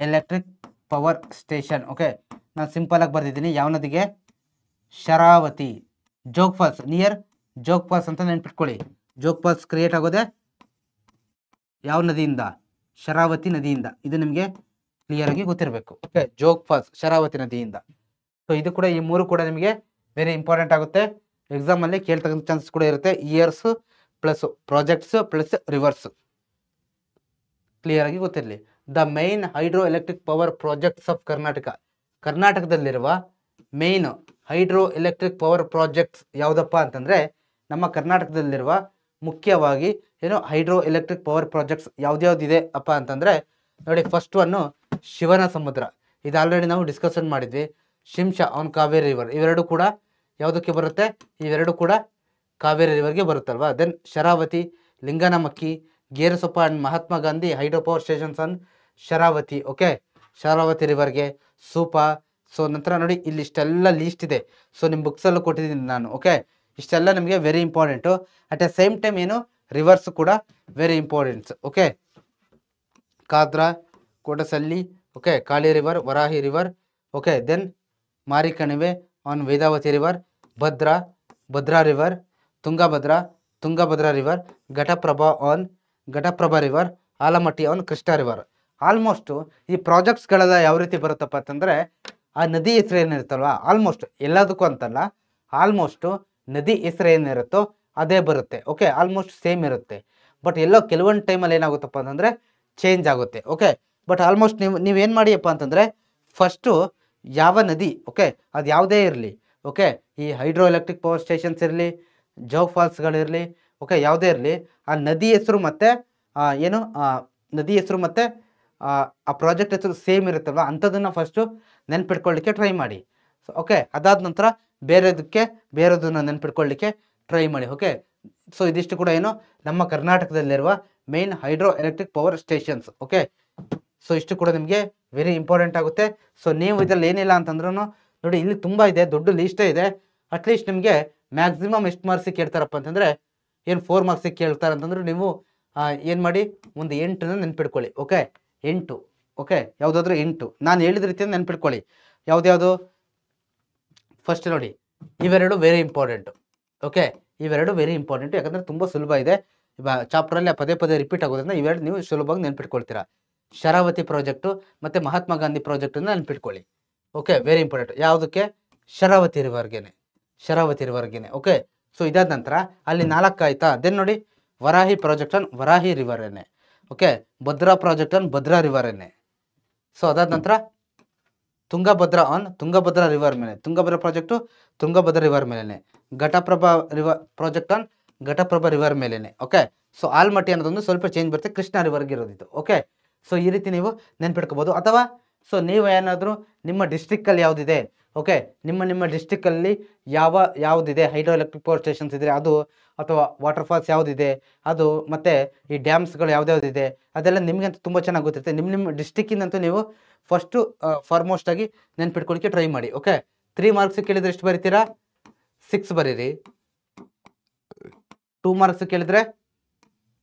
electric power station. Okay, ನಾನು ಸಿಂಪಲ್ ಆಗಿ ಬರ್ದಿದ್ದೀನಿ. ಯಾವ ನದಿಗೆ? Sharavati, Jog falls, near Jog falls ಅಂತ ನೆನ್ಪಿಟ್ಕೊಳ್ಳಿ. ಜೋಗ್ ಫಾಲ್ಸ್ ಕ್ರಿಯೇಟ್ ಆಗೋದೆ ಯಾವ ನದಿಯಿಂದ? ಶರಾವತಿ ನದಿಯಿಂದ. ಇದು ನಿಮಗೆ ಕ್ಲಿಯರ್ ಆಗಿ ಗೊತ್ತಿರಬೇಕು. ಓಕೆ, ಜೋಗ್ ಫಾಲ್ಸ್ ಶರಾವತಿ ನದಿಯಿಂದ. ಸೊ ಇದು ಕೂಡ ಈ ಮೂರು ಕೂಡ ನಿಮಗೆ ವೆರಿ ಇಂಪಾರ್ಟೆಂಟ್ ಆಗುತ್ತೆ. ಎಕ್ಸಾಮಲ್ಲಿ ಕೇಳ್ತಕ್ಕಂಥ ಚಾನ್ಸಸ್ ಕೂಡ ಇರುತ್ತೆ. Years plus projects plus rivers clear ಆಗಿ ಗೊತ್ತಿರಲಿ. The main hydro electric power projects of ಕರ್ನಾಟಕದಲ್ಲಿರುವ main hydro electric power projects ಯಾವುದಪ್ಪ ಅಂತಂದರೆ ನಮ್ಮ ಕರ್ನಾಟಕದಲ್ಲಿರುವ ಮುಖ್ಯವಾಗಿ ಹೈಡ್ರೋ ಎಲೆಕ್ಟ್ರಿಕ್ ಪವರ್ ಪ್ರಾಜೆಕ್ಟ್ಸ್ ಯಾವ್ದ್ಯಾವ್ದಿದೆ ಅಪ್ಪ ಅಂತಂದರೆ ನೋಡಿ, ಫಸ್ಟ್ ಒನ್ನು ಶಿವನ ಸಮುದ್ರ, ಇದು ಆಲ್ರೆಡಿ ನಾವು ಡಿಸ್ಕಷನ್ ಮಾಡಿದ್ವಿ. ಶಿಂಷಾ ಆನ್ ಕಾವೇರಿ ರಿವರ್, ಇವೆರಡು ಕೂಡ ಯಾವುದಕ್ಕೆ ಬರುತ್ತೆ? ಇವೆರಡು ಕೂಡ ಕಾವೇರಿ ರಿವರ್ಗೆ ಬರುತ್ತಲ್ವಾ. Then Sharavati, Linganamakki, Gerusoppa and Mahatma Gandhi hydro power stations on Sharavati. Okay, Sharavati ರಿವರ್ಗೆ ಸೂಪಾ. ಸೊ ನಂತರ ನೋಡಿ ಇಲ್ಲಿ ಇಷ್ಟೆಲ್ಲ ಲೀಸ್ಟ್ ಇದೆ. ಸೊ ನಿಮ್ಮ ಬುಕ್ಸಲ್ಲೂ ಕೊಟ್ಟಿದ್ದೀನಿ ನಾನು. ಓಕೆ, ಇಷ್ಟೆಲ್ಲ ನಿಮಗೆ very important. At a same time rivers ಕೂಡ ವೆರಿ ಇಂಪಾರ್ಟೆಂಟ್ಸ್. ಓಕೆ, ಕಾದ್ರಾ, ಕೋಟಸಲ್ಲಿ, okay, Kali river, Varahi river. Okay, then Marikanive on Vedavati river, Bhadra river, Tungabhadra river, Ghataprabha river, Almatti on Krishna river. Almost ಈ ಪ್ರಾಜೆಕ್ಟ್ಸ್ಗಳೆಲ್ಲ ಯಾವ ರೀತಿ ಬರುತ್ತಪ್ಪ ಅಂತಂದರೆ ಆ ನದಿ ಹೆಸರು ಏನಿರುತ್ತಲ್ವ, ಆಲ್ಮೋಸ್ಟ್ ಎಲ್ಲದಕ್ಕೂ ಅಂತಲ್ಲ, ಆಲ್ಮೋಸ್ಟು ನದಿ ಹೆಸರು ಏನಿರುತ್ತೋ ಅದೇ ಬರುತ್ತೆ. ಓಕೆ, ಆಲ್ಮೋಸ್ಟ್ ಸೇಮ್ ಇರುತ್ತೆ. ಬಟ್ ಎಲ್ಲೋ ಕೆಲವೊಂದು ಟೈಮಲ್ಲಿ ಏನಾಗುತ್ತಪ್ಪ ಅಂತಂದರೆ ಚೇಂಜ್ ಆಗುತ್ತೆ. ಓಕೆ, ಬಟ್ ಆಲ್ಮೋಸ್ಟ್ ನೀವೇನು ಮಾಡಿಯಪ್ಪ ಅಂತಂದರೆ ಫಸ್ಟು ಯಾವ ನದಿ, ಓಕೆ, ಅದು ಯಾವುದೇ ಇರಲಿ, ಓಕೆ, ಈ ಹೈಡ್ರೋ ಎಲೆಕ್ಟ್ರಿಕ್ ಪವರ್ ಸ್ಟೇಷನ್ಸ್ ಇರಲಿ, ಜೋಗ್ ಫಾಲ್ಸ್ಗಳಿರಲಿ, ಓಕೆ, ಯಾವುದೇ ಇರಲಿ, ಆ ನದಿ ಹೆಸರು ಮತ್ತು ಏನು ನದಿ ಹೆಸರು ಮತ್ತು ಆ ಪ್ರಾಜೆಕ್ಟ್ ಹೆಸರು ಸೇಮ್ ಇರುತ್ತಲ್ವ, ಅಂಥದ್ದನ್ನು ಫಸ್ಟು ನೆನ್ಪಿಟ್ಕೊಳ್ಳಿಕ್ಕೆ ಟ್ರೈ ಮಾಡಿ. ಓಕೆ, ಅದಾದ ನಂತರ ಬೇರೆದನ್ನು ನೆನ್ಪಿಟ್ಕೊಳ್ಳಿಕ್ಕೆ ಟ್ರೈ ಮಾಡಿ. ಓಕೆ, ಸೊ ಇದಿಷ್ಟು ಕೂಡ ಏನು ನಮ್ಮ ಕರ್ನಾಟಕದಲ್ಲಿರುವ main hydro electric power stations. Okay, so ಇಷ್ಟು ಕೂಡ ನಿಮಗೆ ವೆರಿ ಇಂಪಾರ್ಟೆಂಟ್ ಆಗುತ್ತೆ. ಸೊ ನೀವು ಇದರಲ್ಲಿ ಏನಿಲ್ಲ ಅಂತಂದ್ರೂ ನೋಡಿ, ಇಲ್ಲಿ ತುಂಬ ಇದೆ, ದೊಡ್ಡ ಲೀಸ್ಟೇ ಇದೆ. ಅಟ್ಲೀಸ್ಟ್ ನಿಮಗೆ ಮ್ಯಾಕ್ಸಿಮಮ್ ಎಷ್ಟು ಮಾರ್ಕ್ಸಿಗೆ ಕೇಳ್ತಾರಪ್ಪ ಅಂತಂದರೆ, ಏನು 4 ಮಾರ್ಕ್ಸಿಗೆ ಕೇಳ್ತಾರೆ ಅಂತಂದ್ರೆ ನೀವು ಏನು ಮಾಡಿ, ಒಂದು 8ನ ನೆನ್ಪಿಟ್ಕೊಳ್ಳಿ. ಓಕೆ, 8, ಓಕೆ, ಯಾವುದಾದ್ರೂ 8 ನಾನು ಹೇಳಿದ ರೀತಿಯಿಂದ ನೆನ್ಪಿಟ್ಕೊಳ್ಳಿ. ಯಾವ್ದು ಫಸ್ಟ್ ನೋಡಿ, ಇವೆರಡು ವೆರಿ ಇಂಪಾರ್ಟೆಂಟು. ಓಕೆ, ಇವೆರಡು ವೆರಿ ಇಂಪಾರ್ಟೆಂಟು, ಯಾಕಂದರೆ ತುಂಬ ಸುಲಭ ಇದೆ. ಚಾಪ್ಟ್ರಲ್ಲಿ ಪದೇ ರಿಪೀಟ್ ಆಗೋದ್ರಿಂದ ಇವೆರಡು ನೀವು ಸುಲಭವಾಗಿ ನೆನ್ಪಿಟ್ಕೊಳ್ತೀರಾ. ಶರಾವತಿ ಪ್ರಾಜೆಕ್ಟು ಮತ್ತು ಮಹಾತ್ಮ ಗಾಂಧಿ ಪ್ರಾಜೆಕ್ಟನ್ನು ನೆನ್ಪಿಟ್ಕೊಳ್ಳಿ. Okay, very important. ಯಾವುದಕ್ಕೆ? ಶರಾವತಿ ರಿವರ್ಗೆನೆ. ಓಕೆ, ಸೊ ಇದಾದ ನಂತರ ಅಲ್ಲಿ 4 ಆಯಿತಾ. ದೆನ್ ನೋಡಿ, ವರಾಹಿ ಪ್ರಾಜೆಕ್ಟ್ ಆನ್ ವರಾಹಿ ರಿವರೇನೆ. Okay, Bhadra project on Bhadra ರಿವರೇನೆ. ಸೊ ಅದಾದ ನಂತರ ತುಂಗಭದ್ರಾ ಆನ್ ತುಂಗಭದ್ರಾ ರಿವರ್ ಮೇಲೆ, ತುಂಗಭದ್ರಾ ಪ್ರಾಜೆಕ್ಟು ತುಂಗಭದ್ರಾ ರಿವರ್ ಮೇಲೇ. Ghataprabha project on Ghataprabha river ಮೇಲೇ. ಓಕೆ, ಸೊ ಆಲ್ಮಟ್ಟಿ ಅನ್ನೋದೊಂದು ಸ್ವಲ್ಪ ಚೇಂಜ್ ಬರುತ್ತೆ, ಕೃಷ್ಣ ರಿವರ್ಗೆ ಇರೋದಿತ್ತು. ಓಕೆ, ಸೊ ಈ ರೀತಿ ನೀವು ನೆನ್ಪಿಟ್ಕೋಬೋದು. ಅಥವಾ ಸೊ ನೀವು ಏನಾದರೂ ನಿಮ್ಮ ಡಿಸ್ಟ್ರಿಕ್ಕಲ್ಲಿ ಯಾವುದಿದೆ, ಓಕೆ, ನಿಮ್ಮ ಡಿಸ್ಟ್ರಿಕ್ಕಲ್ಲಿ ಯಾವುದಿದೆ ಹೈಡ್ರೋ ಎಲೆಕ್ಟ್ರಿಕ್ ಪವರ್ ಸ್ಟೇಷನ್ಸ್ ಇದ್ದರೆ ಅದು, ಅಥವಾ ವಾಟರ್ ಫಾಲ್ಸ್ ಯಾವುದಿದೆ ಅದು, ಮತ್ತು ಈ ಡ್ಯಾಮ್ಸ್ಗಳು ಯಾವುದ್ಯಾವುದಿದೆ ಅದೆಲ್ಲ ನಿಮಗಂತೂ ತುಂಬ ಚೆನ್ನಾಗಿ ಗೊತ್ತಿರುತ್ತೆ. ನಿಮ್ಮ ಡಿಸ್ಟ್ರಿಕ್ಕಿಂದಂತೂ ನೀವು ಫಸ್ಟು ಫಾರ್ಮೋಸ್ಟಾಗಿ ನೆನ್ಪಿಟ್ಕೊಳ್ಳಿಕ್ಕೆ ಟ್ರೈ ಮಾಡಿ. ಓಕೆ, 3 ಮಾರ್ಕ್ಸ್ ಕೇಳಿದರೆ ಎಷ್ಟು ಬರೀತೀರಾ? 6 ಬರೀರಿ. 2 ಮಾರ್ಕ್ಸ್ ಕೇಳಿದರೆ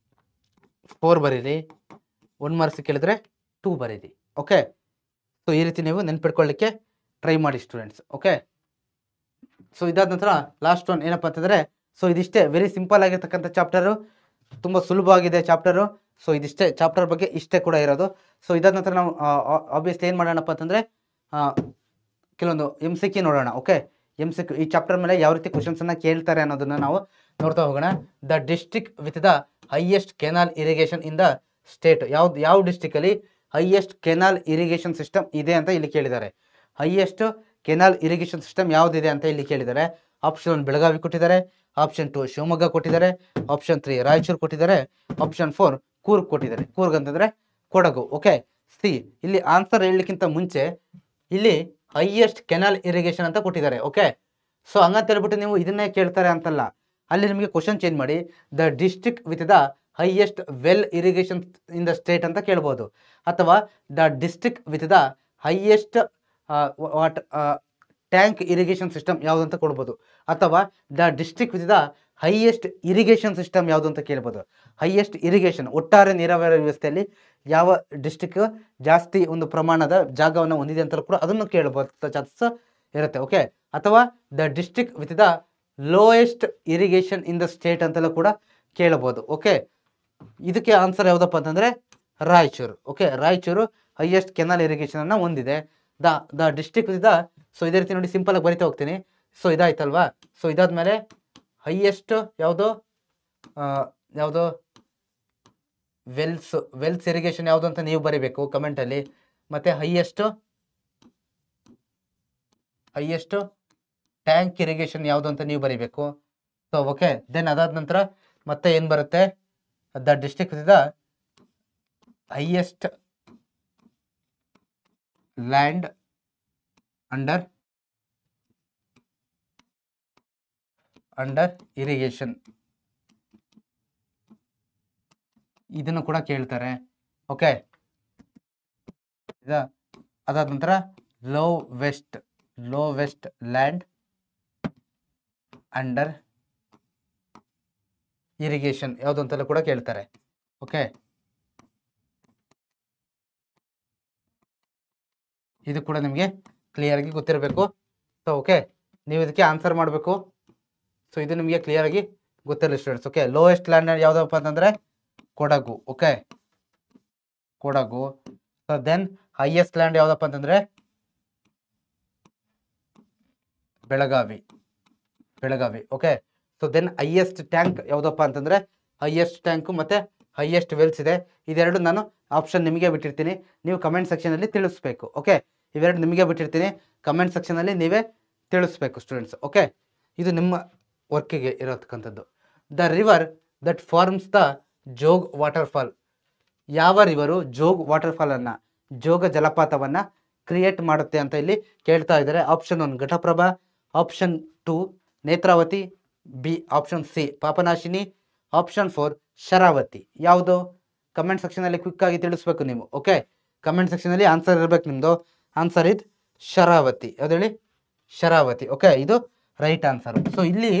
4 ಬರೀರಿ. 1 ಮಾರ್ಕ್ಸ್ ಕೇಳಿದರೆ 2 ಬರೀರಿ. ಓಕೆ, ಸೊ ಈ ರೀತಿ ನೀವು ನೆನ್ಪಿಟ್ಕೊಳ್ಳಿಕ್ಕೆ ಟ್ರೈ ಮಾಡಿ ಸ್ಟೂಡೆಂಟ್ಸ್. ಓಕೆ, ಸೊ ಇದಾದ ನಂತರ ಲಾಸ್ಟ್ ಒನ್ ಏನಪ್ಪ ಅಂತಂದರೆ, ಸೊ ಇದಿಷ್ಟೇ ವೆರಿ ಸಿಂಪಲ್ ಆಗಿರ್ತಕ್ಕಂಥ ಚಾಪ್ಟರು, ತುಂಬ ಸುಲಭವಾಗಿದೆ ಚಾಪ್ಟರು. ಸೊ ಇದಿಷ್ಟೇ ಚಾಪ್ಟರ್ ಬಗ್ಗೆ ಇಷ್ಟೇ ಕೂಡ ಇರೋದು. ಸೊ ಇದಾದ ನಂತರ ನಾವು ಆಬ್ವಿಯಸ್ಲಿ ಏನು ಮಾಡೋಣಪ್ಪ ಅಂತಂದರೆ ಕೆಲವೊಂದು MCQ ನೋಡೋಣ. ಓಕೆ, MCQ ಈ ಚಾಪ್ಟರ್ ಮೇಲೆ ಯಾವ ರೀತಿ ಕ್ವಶನ್ಸನ್ನು ಕೇಳ್ತಾರೆ ಅನ್ನೋದನ್ನು ನಾವು ನೋಡ್ತಾ ಹೋಗೋಣ. The district with the highest canal irrigation in the state. ಯಾವ ಡಿಸ್ಟ್ರಿಕ್ಟಲ್ಲಿ ಹೈಯೆಸ್ಟ್ ಕೆನಾಲ್ ಇರಿಗೇಷನ್ ಸಿಸ್ಟಮ್ ಇದೆ ಅಂತ ಇಲ್ಲಿ ಕೇಳಿದ್ದಾರೆ. ಹೈಯೆಸ್ಟ್ ಕೆನಾಲ್ ಇರಿಗೇಷನ್ ಸಿಸ್ಟಮ್ ಯಾವುದಿದೆ ಅಂತ ಇಲ್ಲಿ ಕೇಳಿದ್ದಾರೆ. ಆಪ್ಷನ್ 1 ಬೆಳಗಾವಿ ಕೊಟ್ಟಿದ್ದಾರೆ, ಆಪ್ಷನ್ 2 ಶಿವಮೊಗ್ಗ ಕೊಟ್ಟಿದ್ದಾರೆ, ಆಪ್ಷನ್ 3 ರಾಯಚೂರು ಕೊಟ್ಟಿದ್ದಾರೆ, ಆಪ್ಷನ್ 4 ಕೂರ್ಗ್ ಕೊಟ್ಟಿದ್ದಾರೆ. ಕೂರ್ಗ್ ಅಂತಂದರೆ ಕೊಡಗು. ಓಕೆ, ಇಲ್ಲಿ ಆನ್ಸರ್ ಹೇಳಲಿಕ್ಕಿಂತ ಮುಂಚೆ ಇಲ್ಲಿ ಹೈಯೆಸ್ಟ್ ಕೆನಾಲ್ ಇರಿಗೇಷನ್ ಅಂತ ಕೊಟ್ಟಿದ್ದಾರೆ. ಓಕೆ, ಸೊ ಹಂಗಂತ ಹೇಳ್ಬಿಟ್ಟು ನೀವು ಇದನ್ನೇ ಕೇಳ್ತಾರೆ ಅಂತಲ್ಲ, ಅಲ್ಲಿ ನಿಮಗೆ ಕ್ವಶನ್ ಚೇಂಜ್ ಮಾಡಿ the district with the highest well irrigation in the state ಅಂತ ಕೇಳ್ಬೋದು, ಅಥವಾ the district with the highest tank irrigation system ಯಾವುದು ಅಂತ ಕೊಡ್ಬೋದು, ಅಥವಾ the district with the highest irrigation system ಯಾವುದು ಅಂತ ಕೇಳ್ಬೋದು. ಹೈಯೆಸ್ಟ್ ಇರಿಗೇಷನ್, ಒಟ್ಟಾರೆ ನೀರಾವರಿ ವ್ಯವಸ್ಥೆಯಲ್ಲಿ ಯಾವ ಡಿಸ್ಟ್ರಿಕ್ಟ್ ಜಾಸ್ತಿ ಒಂದು ಪ್ರಮಾಣದ ಜಾಗವನ್ನು ಹೊಂದಿದೆ ಅಂತ ಕೂಡ ಅದನ್ನು ಕೇಳಬಹುದು ಚಾನ್ಸಸ್ ಇರುತ್ತೆ. ಓಕೆ, ಅಥವಾ the district with the lowest irrigation in the state ಅಂತೆಲ್ಲ ಕೂಡ ಕೇಳಬಹುದು. ಓಕೆ, ಇದಕ್ಕೆ ಆನ್ಸರ್ ಯಾವುದಪ್ಪ ಅಂತಂದರೆ Raichur. Okay, Raichur highest canal irrigation ಅನ್ನು ಹೊಂದಿದೆ. The district with the, so ಇದೇ ರೀತಿ ನೋಡಿ ಸಿಂಪಲ್ ಆಗಿ ಬರಿತಾ ಹೋಗ್ತೀನಿ. ಸೊ ಇದಾಯ್ತಲ್ವಾ. ಸೊ ಇದಾದ್ಮೇಲೆ ಹೈಯೆಸ್ಟ್ ಯಾವುದು ವೆಲ್ಸ್ ಇರಿಗೇಷನ್ ಯಾವುದು ಅಂತ ನೀವು ಬರಿಬೇಕು ಕಮೆಂಟಲ್ಲಿ. ಮತ್ತು ಹೈಯೆಸ್ಟ್ ಟ್ಯಾಂಕ್ ಇರಿಗೇಷನ್ ಯಾವುದು ಅಂತ ನೀವು ಬರಿಬೇಕು. ಸೊ ಓಕೆ, ದೆನ್ ಅದಾದ ನಂತರ ಮತ್ತೆ ಏನು ಬರುತ್ತೆ, the district with the highest land under irrigation, ಇದನ್ನು ಕೂಡ ಕೇಳ್ತಾರೆ. ಓಕೆ, ಅದಾದ ನಂತರ ಲೋವೆಸ್ಟ್ ಲ್ಯಾಂಡ್ ಅಂಡರ್ ಇರಿಗೇಷನ್ ಯಾವುದು ಅಂತೆಲ್ಲ ಕೂಡ ಕೇಳ್ತಾರೆ. ಓಕೆ, ಇದು ಕೂಡ ನಿಮಗೆ ಕ್ಲಿಯರ್ ಆಗಿ ಗೊತ್ತಿರಬೇಕು. ಸೊ ಓಕೆ, ನೀವು ಇದಕ್ಕೆ ಆನ್ಸರ್ ಮಾಡಬೇಕು. ಸೊ ಇದು ನಿಮಗೆ ಕ್ಲಿಯರ್ ಆಗಿ ಗೊತ್ತಿರಲಿ ಸ್ಟೂಡೆಂಟ್ಸ್. ಓಕೆ, ಲೋಯೆಸ್ಟ್ ಲ್ಯಾಂಡ್ ಯಾವುದಪ್ಪ ಅಂತಂದರೆ Kodagu. Okay, Kodagu. So then highest land ಯಾವುದಪ್ಪ ಅಂತಂದರೆ Belagavi. Okay, so then highest tank ಯಾವುದಪ್ಪ ಅಂತಂದರೆ ಹೈಯೆಸ್ಟ್ ಟ್ಯಾಂಕು ಮತ್ತು ಹೈಯೆಸ್ಟ್ ವೆಲ್ಸ್ ಇದೆ. ಇದೆರಡು ನಾನು ಆಪ್ಷನ್ ನಿಮಗೆ ಬಿಟ್ಟಿರ್ತೀನಿ, ನೀವು ಕಮೆಂಟ್ ಸೆಕ್ಷನಲ್ಲಿ ತಿಳಿಸ್ಬೇಕು. ಓಕೆ, ಇವೆರಡು ನಿಮಗೆ ಬಿಟ್ಟಿರ್ತೀನಿ, ಕಮೆಂಟ್ ಸೆಕ್ಷನಲ್ಲಿ ನೀವೇ ತಿಳಿಸ್ಬೇಕು ಸ್ಟೂಡೆಂಟ್ಸ್. ಓಕೆ, ಇದು ನಿಮ್ಮ ವರ್ಕಿಗೆ ಇರತಕ್ಕಂಥದ್ದು. The river that forms the Jog waterfall. ಯಾವ ರಿವರು ಜೋಗ್ ವಾಟರ್ಫಾಲನ್ನು, ಜೋಗ ಜಲಪಾತವನ್ನು ಕ್ರಿಯೇಟ್ ಮಾಡುತ್ತೆ ಅಂತ ಇಲ್ಲಿ ಕೇಳ್ತಾ ಇದ್ದಾರೆ. Option 1 Ghataprabha, option 2 Netravati, B option C Papanashini, option 4 Sharavati. ಯಾವುದು ಕಮೆಂಟ್ ಸೆಕ್ಷನಲ್ಲಿ ಕ್ವಿಕ್ಕಾಗಿ ತಿಳಿಸ್ಬೇಕು ನೀವು. ಓಕೆ, ಕಮೆಂಟ್ ಸೆಕ್ಷನಲ್ಲಿ ಆನ್ಸರ್ ಇರಬೇಕು ನಿಮ್ಮದು. ಆನ್ಸರ್ ಇದು ಶರಾವತಿ. ಯಾವ್ದು ಹೇಳಿ? ಶರಾವತಿ. ಓಕೆ, ಇದು ರೈಟ್ ಆನ್ಸರ್. ಸೊ ಇಲ್ಲಿ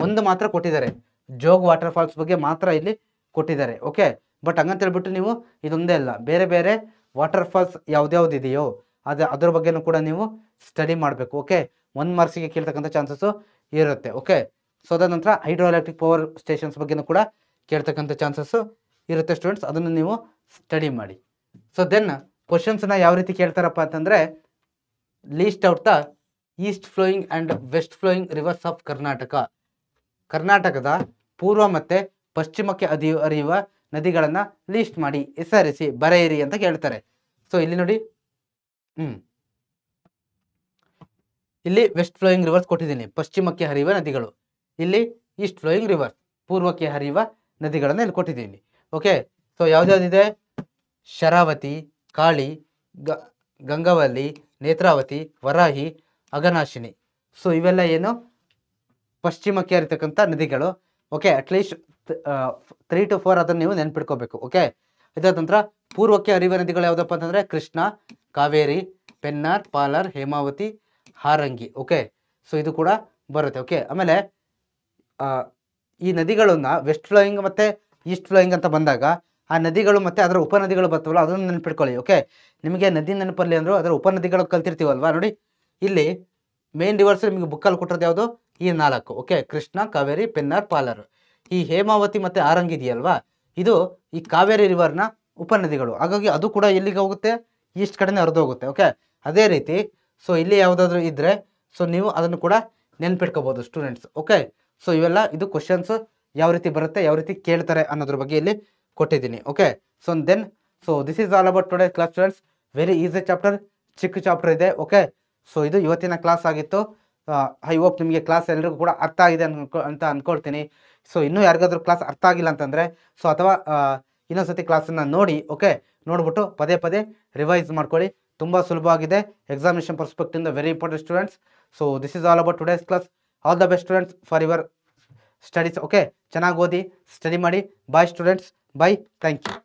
ಒಂದು ಮಾತ್ರ ಕೊಟ್ಟಿದ್ದಾರೆ, ಜೋಗ್ ವಾಟರ್ ಫಾಲ್ಸ್ ಬಗ್ಗೆ ಮಾತ್ರ ಇಲ್ಲಿ ಕೊಟ್ಟಿದ್ದಾರೆ. ಓಕೆ, ಬಟ್ ಹಂಗಂತ ಹೇಳ್ಬಿಟ್ಟು ನೀವು ಇದೊಂದೇ ಅಲ್ಲ, ಬೇರೆ ಬೇರೆ ವಾಟರ್ ಫಾಲ್ಸ್ ಯಾವ್ದ್ಯಾವ್ದು ಇದೆಯೋ ಅದ್ರ ಬಗ್ಗೆನೂ ಕೂಡ ನೀವು ಸ್ಟಡಿ ಮಾಡಬೇಕು. ಓಕೆ, 1 ಮಾರ್ಕ್ಸಿಗೆ ಕೇಳ್ತಕ್ಕಂಥ ಚಾನ್ಸಸ್ಸು ಇರುತ್ತೆ. ಓಕೆ, ಸೊ ಅದಾದ ನಂತರ ಹೈಡ್ರೋ ಎಲೆಕ್ಟ್ರಿಕ್ ಪವರ್ ಸ್ಟೇಷನ್ಸ್ ಬಗ್ಗೆನೂ ಕೂಡ ಕೇಳ್ತಕ್ಕಂಥ ಚಾನ್ಸಸ್ಸು ಇರುತ್ತೆ ಸ್ಟೂಡೆಂಟ್ಸ್, ಅದನ್ನು ನೀವು ಸ್ಟಡಿ ಮಾಡಿ. ಸೊ ದೆನ್ ಕ್ವಶನ್ಸ್ನ ಯಾವ ರೀತಿ ಕೇಳ್ತಾರಪ್ಪ ಅಂತಂದರೆ, list out the east flowing and west flowing rivers of Karnataka. ಕರ್ನಾಟಕದ ಪೂರ್ವ ಮತ್ತು ಪಶ್ಚಿಮಕ್ಕೆ ಹರಿಯುವ ನದಿಗಳನ್ನು ಲೀಸ್ಟ್ ಮಾಡಿ, ಹೆಸರಿಸಿ, ಬರೆಯಿರಿ ಅಂತ ಕೇಳ್ತಾರೆ. ಸೊ ಇಲ್ಲಿ ನೋಡಿ, ಇಲ್ಲಿ ವೆಸ್ಟ್ ಫ್ಲೋಯಿಂಗ್ ರಿವರ್ಸ್ ಕೊಟ್ಟಿದ್ದೀನಿ, ಪಶ್ಚಿಮಕ್ಕೆ ಹರಿಯುವ ನದಿಗಳು. ಇಲ್ಲಿ ಈಸ್ಟ್ ಫ್ಲೋಯಿಂಗ್ ರಿವರ್ಸ್, ಪೂರ್ವಕ್ಕೆ ಹರಿಯುವ ನದಿಗಳನ್ನು ಇಲ್ಲಿ ಕೊಟ್ಟಿದ್ದೀನಿ. ಓಕೆ, ಸೊ ಯಾವ್ದ್ಯಾವ್ದಿದೆ? ಶರಾವತಿ, ಕಾಳಿ, ಗಂಗಾವಲ್ಲಿ, ನೇತ್ರಾವತಿ, ವರಾಹಿ, ಅಘನಾಶಿನಿ. ಸೊ ಇವೆಲ್ಲ ಏನು ಪಶ್ಚಿಮಕ್ಕೆ ಹರಿತಕ್ಕಂಥ ನದಿಗಳು. ಓಕೆ, ಅಟ್ಲೀಸ್ಟ್ 3 to 4 ಅದನ್ನು ನೀವು ನೆನ್ಪಿಟ್ಕೋಬೇಕು. ಓಕೆ, ಇದಾದ ನಂತರ ಪೂರ್ವಕ್ಕೆ ಹರಿಯುವ ನದಿಗಳು ಯಾವುದಪ್ಪ ಅಂತಂದರೆ ಕೃಷ್ಣ, ಕಾವೇರಿ, ಪೆನ್ನಾರ್, ಪಾಲಾರ್, ಹೇಮಾವತಿ, ಹಾರಂಗಿ. ಓಕೆ, ಸೊ ಇದು ಕೂಡ ಬರುತ್ತೆ. ಓಕೆ, ಆಮೇಲೆ ಈ ನದಿಗಳನ್ನ ವೆಸ್ಟ್ ಫ್ಲೋಯಿಂಗ್ ಮತ್ತು ಈಸ್ಟ್ ಫ್ಲೋಯಿಂಗ್ ಅಂತ ಬಂದಾಗ ಆ ನದಿಗಳು ಮತ್ತು ಅದರ ಉಪನದಿಗಳು ಬರ್ತಾವಲ್ಲ, ಅದನ್ನು ನೆನ್ಪಿಟ್ಕೊಳ್ಳಿ. ಓಕೆ, ನಿಮಗೆ ನದಿ ನೆನಪಲ್ಲಿ ಅಂದರು ಅದರ ಉಪನದಿಗಳು ಕಲ್ತಿರ್ತೀವಲ್ವಾ. ನೋಡಿ ಇಲ್ಲಿ ಮೇನ್ ರಿವರ್ಸ್ ನಿಮಗೆ ಬುಕ್ಕಲ್ಲಿ ಕೊಟ್ಟಿರೋದು ಯಾವುದು? ಈ 4. ಓಕೆ, ಕೃಷ್ಣ, ಕಾವೇರಿ, ಪೆನ್ನಾರ್, ಪಾಲಾರ್. ಈ ಹೇಮಾವತಿ ಮತ್ತು ಆರಂಗಿ ಇದೆಯಲ್ವಾ, ಇದು ಈ ಕಾವೇರಿ ರಿವರ್ನ ಉಪನದಿಗಳು. ಹಾಗಾಗಿ ಅದು ಕೂಡ ಎಲ್ಲಿಗೆ ಹೋಗುತ್ತೆ? ಈಸ್ಟ್ ಕಡೆನೇ ಹರಿದು ಹೋಗುತ್ತೆ. ಓಕೆ, ಅದೇ ರೀತಿ ಸೊ ಇಲ್ಲಿ ಯಾವುದಾದ್ರೂ ಇದ್ದರೆ ಸೊ ನೀವು ಅದನ್ನು ಕೂಡ ನೆನ್ಪಿಟ್ಕೋಬೋದು ಸ್ಟೂಡೆಂಟ್ಸ್. ಓಕೆ, ಸೊ ಇವೆಲ್ಲ ಇದು ಕ್ವಶನ್ಸ್ ಯಾವ ರೀತಿ ಬರುತ್ತೆ, ಯಾವ ರೀತಿ ಕೇಳ್ತಾರೆ ಅನ್ನೋದ್ರ ಬಗ್ಗೆ ಇಲ್ಲಿ ಕೊಟ್ಟಿದ್ದೀನಿ. Okay, so then so this is all about today class students. Very easy chapter, ಚಿಕ್ಕ ಚಾಪ್ಟರ್ ಇದೆ. ಓಕೆ, ಸೊ ಇದು ಇವತ್ತಿನ ಕ್ಲಾಸ್ ಆಗಿತ್ತು. ಐ ಹೋಪ್ ನಿಮಗೆ ಕ್ಲಾಸ್ ಎಲ್ರಿಗೂ ಕೂಡ ಅರ್ಥ ಆಗಿದೆ ಅಂತ ಅಂದ್ಕೊಳ್ತೀನಿ. ಸೊ ಇನ್ನೂ ಯಾರಿಗಾದ್ರೂ ಕ್ಲಾಸ್ ಅರ್ಥ ಆಗಿಲ್ಲ ಅಂತಂದರೆ ಸೊ ಅಥವಾ ಇನ್ನೊಂದ್ಸತಿ ಕ್ಲಾಸನ್ನು ನೋಡಿ. ಓಕೆ, ನೋಡ್ಬಿಟ್ಟು ಪದೇ ಪದೇ ರಿವೈಸ್ ಮಾಡ್ಕೊಳ್ಳಿ. ತುಂಬ ಸುಲಭವಾಗಿದೆ, ಎಕ್ಸಾಮಿನೇಷನ್ ಪರ್ಸ್ಪೆಕ್ಟಿಂದ very important students. So this is all about today's class. All the best students for your studies. Okay, ಚೆನ್ನಾಗಿ ಓದಿ, ಸ್ಟಡಿ ಮಾಡಿ. Bye students, bye, thank you.